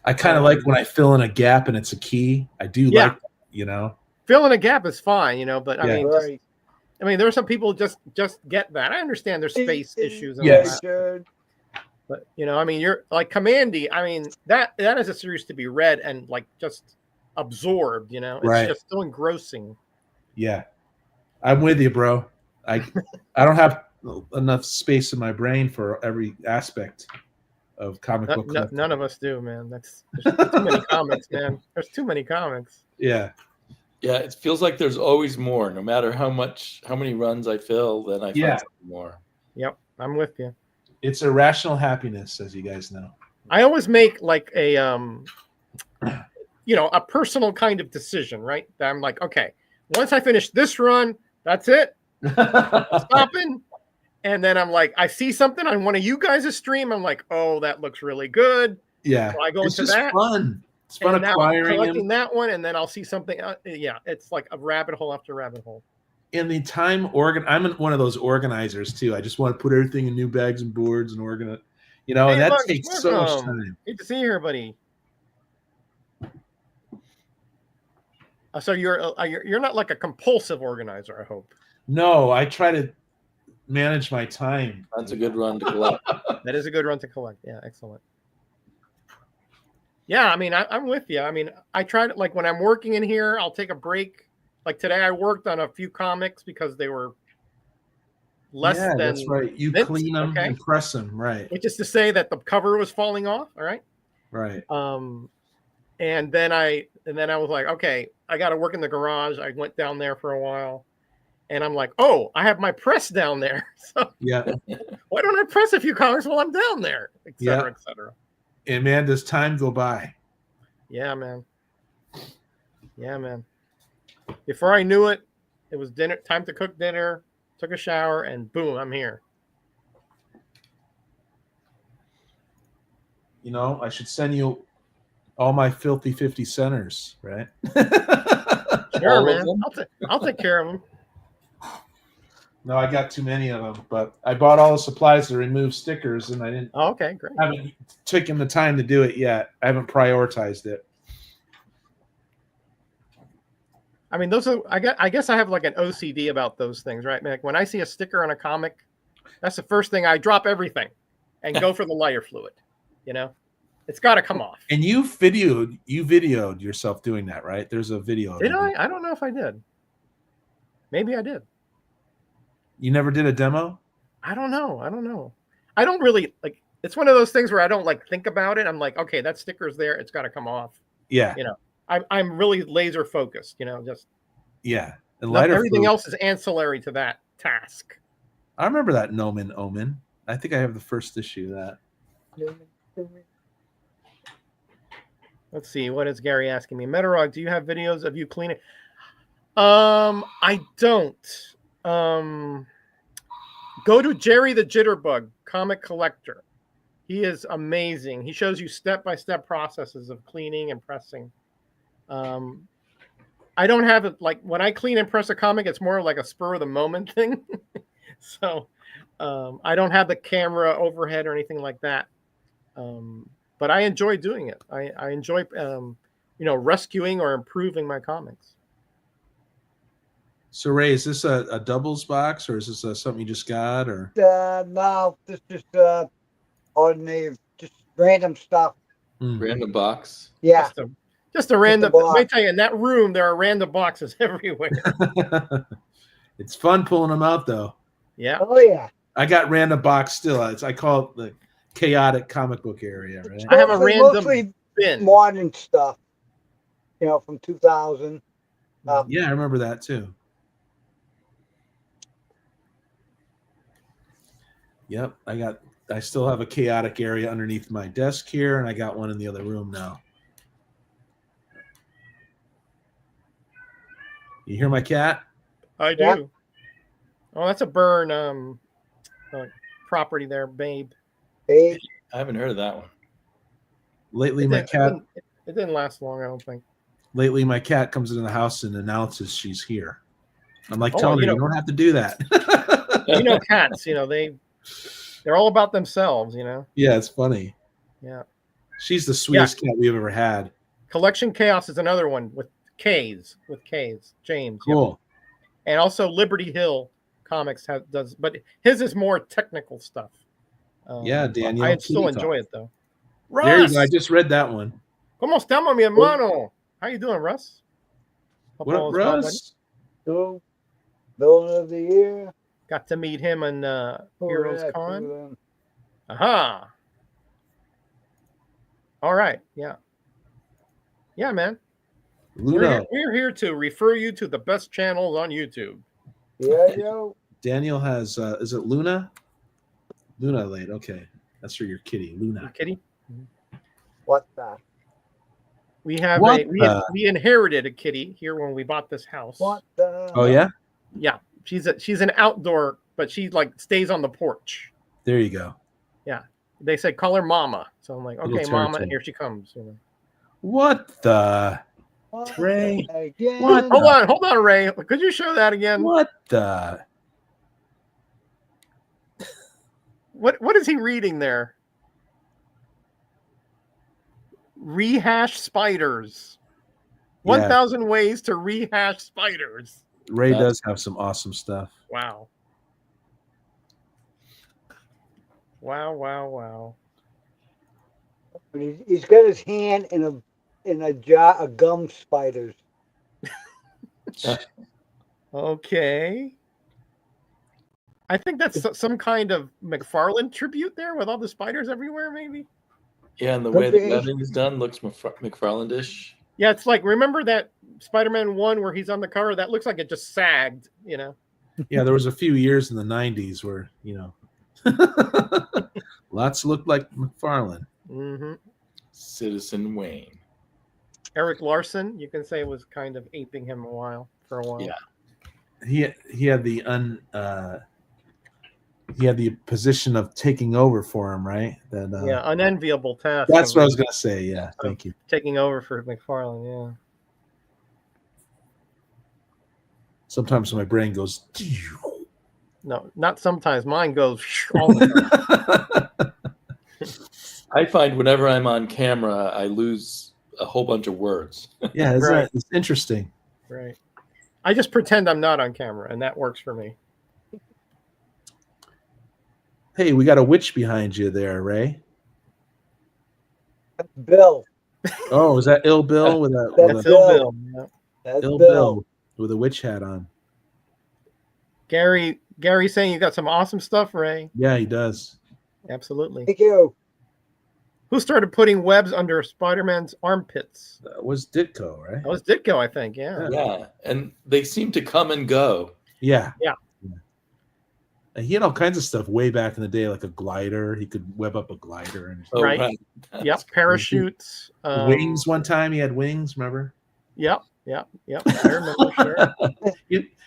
I kind of like when I fill in a gap and it's a key. I do like that, Filling a gap is fine, but Yeah. I mean, there are some people just get that. I understand there's space issues and Yes. all that. But I mean, you're like Commandy. I mean, that is a series to be read and like just absorbed. It's Right. just so engrossing. Yeah. I'm with you, bro. I don't have enough space in my brain for every aspect of comic book collecting. None of us do, man. There's too many comics, man. There's too many comics. Yeah. Yeah, it feels like there's always more. No matter how many runs I fill, then I find something more. Yep, I'm with you. It's irrational happiness, as you guys know. I always make like a a personal kind of decision, right? That I'm like, okay, once I finish this run, that's it. Stopping. And then I'm like, I see something on one of you guys' stream. I'm like, oh, that looks really good. Yeah. So I go It's into just that. fun. It's fun And now I'm acquiring collecting them. that one, and then I'll see something. Yeah, it's like a rabbit hole after rabbit hole. In the time I'm one of those organizers too. I just want to put everything in new bags and boards and organize, Hey, and that Lux, takes so much welcome. time. Good to see you here, buddy. So you're not like a compulsive organizer, I hope. No, I try to manage my time. That's a good run to collect. That is a good run to collect. Yeah, excellent. Yeah, I mean, I'm with you. I mean, I try to, like, when I'm working in here, I'll take a break. Like today, I worked on a few comics because they were less than. That's right. You mint, clean them okay? and press them, right? Which is to say that the cover was falling off. All right. Right. And then I And then I was like, okay, I got to work in the garage. I went down there for a while. And I'm like, oh, I have my press down there. So Yeah. why don't I press a few comics while I'm down there, et cetera, Yeah. et cetera. And man, does time go by? Yeah, man. Yeah, man. Before I knew it, it was dinner time to cook dinner, took a shower, and boom, I'm here. You know, I should send you all my filthy 50 centers, right? Sure, All of man. them? I'll take care of them. No, I got too many of them, but I bought all the supplies to remove stickers, and I didn't. Oh, okay, great. Haven't taken the time to do it yet. I haven't prioritized it. I mean, those are. I guess I have like an OCD about those things, right? Like when I see a sticker on a comic, that's the first thing I drop everything, and go for the lighter fluid. You know, it's got to come off. And you videoed yourself doing that, right? There's a video. Did I? I don't know if I did. Maybe I did. You never did a demo? I don't know. I don't really like. It's one of those things where I don't like think about it. I'm like, okay, that sticker's there. It's got to come off. Yeah. You know, I'm really laser focused. You know, just Yeah. And lighter everything fluid. else is ancillary to that task. I remember that NammaN Omen. I think I have the first issue of that. Let's see. What is Gary asking me? Metarog, do you have videos of you cleaning? I don't. Go to Jerry the Jitterbug, comic collector. He is amazing. He shows you step-by-step processes of cleaning and pressing. I don't have it like when I clean and press a comic, it's more like a spur of the moment thing. So I don't have the camera overhead or anything like that. But I enjoy doing it. I enjoy rescuing or improving my comics. So Ray, is this a doubles box, or is this something you just got, or? No, this is ordinary, just random stuff. Random box. Yeah. Just a random. box. Let me tell you, in that room there are random boxes everywhere. It's fun pulling them out, though. Yeah. Oh yeah. I got random box still. I call it the chaotic comic book area, right? I have a random mostly bin. modern stuff. You know, from 2000. Yeah, I remember that too. Yep, I still have a chaotic area underneath my desk here, and I got one in the other room now. You hear my cat? I do. Yeah. Oh, that's a burn property there, babe. Hey, I haven't heard of that one. Lately, It my didn't- cat. It didn't last long, I don't think. Lately, my cat comes into the house and announces she's here. I'm like, Oh, telling her, you know- you don't have to do that. You know, cats. They're all about themselves. Yeah, it's funny. Yeah. She's the sweetest cat we've ever had. Collection Chaos is another one with K's. James. Yep. Cool. And also Liberty Hill Comics does, but his is more technical stuff. Yeah, Daniel. I still Kitty enjoy Talk. it though. There you Russ, go. I just read that one. ¿Cómo estamos, mi hermano? How you doing, Russ? Hope What all up, is well, buddy. Russ? so villain of the year. Got to meet him in Heroes Correct, Con. villain. Aha. All right. Yeah. Yeah, man. Luna. We're here to refer you to the best channels on YouTube. Yeah, yo. Daniel has, is it Luna? Luna Late. Okay. That's for your kitty, Luna. Kitty. What the? We have What we inherited a kitty here when we bought this house. What the? Oh, yeah? Yeah. She's an outdoor, but she like stays on the porch. There you go. Yeah. They say call her Mama. So I'm like, Little okay, Mama, turtle. here she comes. What the? What Ray. again? What? Hold on, Ray. Could you show that again? What the? What is he reading there? Rehash spiders. Yeah. 1,000 ways to rehash spiders. Ray does have some awesome stuff. Wow. Wow. He's got his hand in a jar of gum spiders. Okay. I think that's some kind of McFarlane tribute there with all the spiders everywhere, maybe. Yeah, and the way the Okay. webbing is done looks McFarlane-ish. Yeah, it's like, remember that Spider-Man 1 where he's on the cover? That looks like it just sagged, you know? Yeah, there was a few years in the 90s where, lots looked like McFarlane. Mm-hmm. Citizen Wayne. Eric Larson, you can say, was kind of aping him for a while. Yeah. He had the position of taking over for him, right? That Yeah, unenviable task. That's what I was gonna say. Yeah, thank you. Taking over for McFarlane, yeah. Sometimes my brain goes. No, not sometimes. Mine goes all the time. I find whenever I'm on camera, I lose a whole bunch of words. Yeah, Right. It's interesting. Right. I just pretend I'm not on camera, and that works for me. Hey, we got a witch behind you there, Ray. That's Bill. Oh, is that Ill Bill with That's a Bill. Bill. Yeah. That's Ill Bill. Bill with a witch hat on? Gary saying you got some awesome stuff, Ray. Yeah, he does. Absolutely. Thank you. Who started putting webs under Spider-Man's armpits? That was Ditko, right? That was Ditko, I think. Yeah. Yeah, and they seem to come and go. Yeah. Yeah. And he had all kinds of stuff way back in the day, like a glider. He could web up a glider and Oh, Right. Yep. Parachutes. wings. One time he had wings. Remember? Yep. I remember. Sure.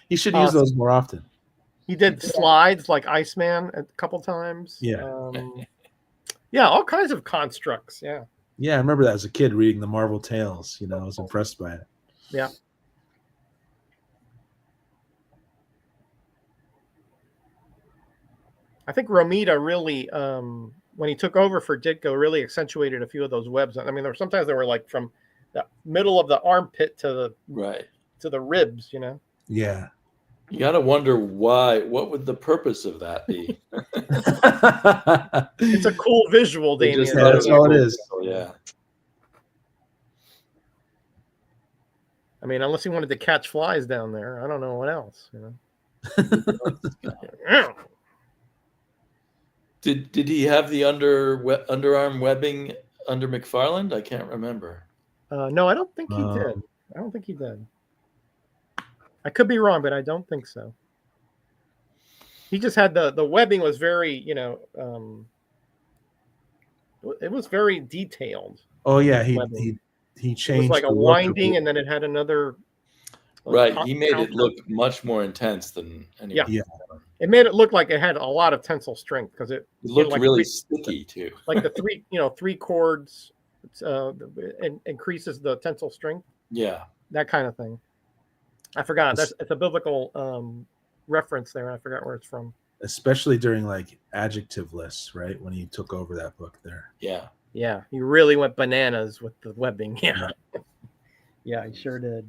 He should use those more often. He did slides like Iceman a couple times. Yeah. Yeah, all kinds of constructs. Yeah. Yeah, I remember that as a kid reading the Marvel Tales. I was impressed by it. Yeah. I think Romita really, when he took over for Ditko, really accentuated a few of those webs. I mean, sometimes they were like from the middle of the armpit to the ribs. Yeah. You got to wonder why. What would the purpose of that be? It's a cool visual, They Damien. just thought that's was all it cool. is. Yeah. I mean, unless he wanted to catch flies down there, I don't know what else. Did he have the underarm webbing under McFarland? I can't remember. No, I don't think he did. I don't think he did. I could be wrong, but I don't think so. He just had the webbing was very, it was very detailed. Oh yeah, Webbing. he It changed was like a the look of winding, it. and then it had another. Right. He made it counter. look much more intense than anyone. Yeah. It made it look like it had a lot of tensile strength because it looked like really sticky too. Like the three chords, increases the tensile strength. Yeah. That kind of thing. I forgot. It's a biblical reference there. I forgot where it's from. Especially during like adjective lists, right? When he took over that book there. Yeah. Yeah, he really went bananas with the webbing. Yeah. Yeah, he sure did.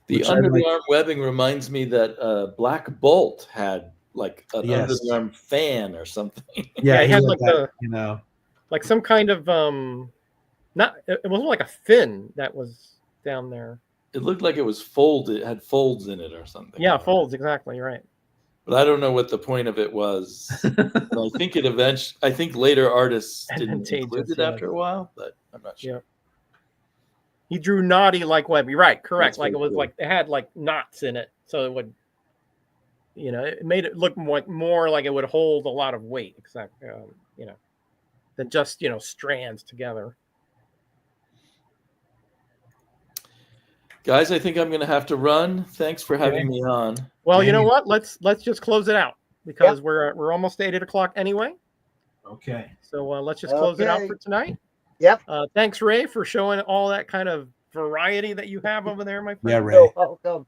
The underarm webbing reminds me that Black Bolt had like an underarm fan or something. Yeah, he had like that, like some kind of it wasn't like a fin that was down there. It looked like it was folded. It had folds in it or something. Yeah, folds, exactly, right. But I don't know what the point of it was. I think I think later artists didn't include it after a while, but I'm not sure. Yeah. He drew naughty like webbing. Right, correct. That's like it was cool. like it had like knots in it, so it would, it made it look more like it would hold a lot of weight, exactly, than just strands together. Guys, I think I'm going to have to run. Thanks for having me on. Well, you know what? Let's just close it out because we're almost at 8:00 anyway. Okay. So let's just close it out for tonight. Yep. Thanks, Ray, for showing all that kind of variety that you have over there, my friend. Yeah, Ray. You're welcome.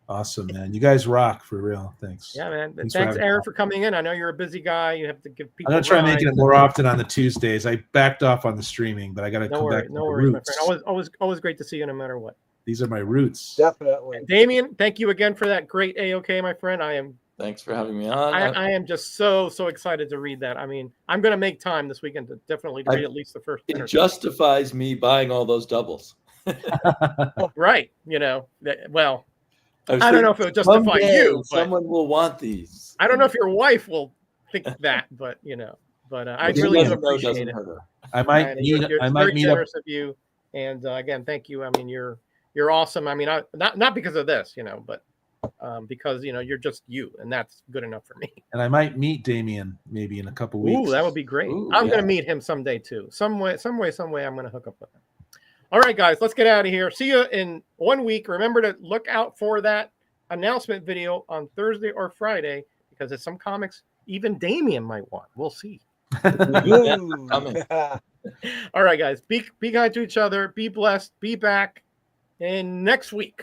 Awesome, man. You guys rock for real. Thanks. Yeah, man. Thanks Thanks for Aaron, for coming in. I know you're a busy guy. You have to give people. I'm gonna try making it rides. more often on the Tuesdays. I backed off on the streaming, but I got to No come worries, back to no my worries, my roots. friend. Always great to see you no matter what. These are my roots. Definitely. And Damien, thank you again for that great AOK, my friend. Thanks for having me on. I am just so excited to read that. I mean, I'm going to make time this weekend to definitely read at least the first. It justifies me buying all those doubles. Right. Well, I don't know if it would justify you. But Someone will want these. I don't know if your wife will think that, but I really do appreciate it. I might meet up. Generous of you, And again, thank you. I mean, you're awesome. I mean, not because of this, but because you're just you, and that's good enough for me. And I might meet Damien maybe in a couple weeks. Ooh, that would be great. Ooh, I'm yeah. gonna meet him someday too. Some way, I'm gonna hook up with him. All right, guys, let's get out of here. See you in 1 week. Remember to look out for that announcement video on Thursday or Friday, because there's some comics even Damien might want. We'll see. Coming. All right, guys, be kind to each other. Be blessed. Be back in next week.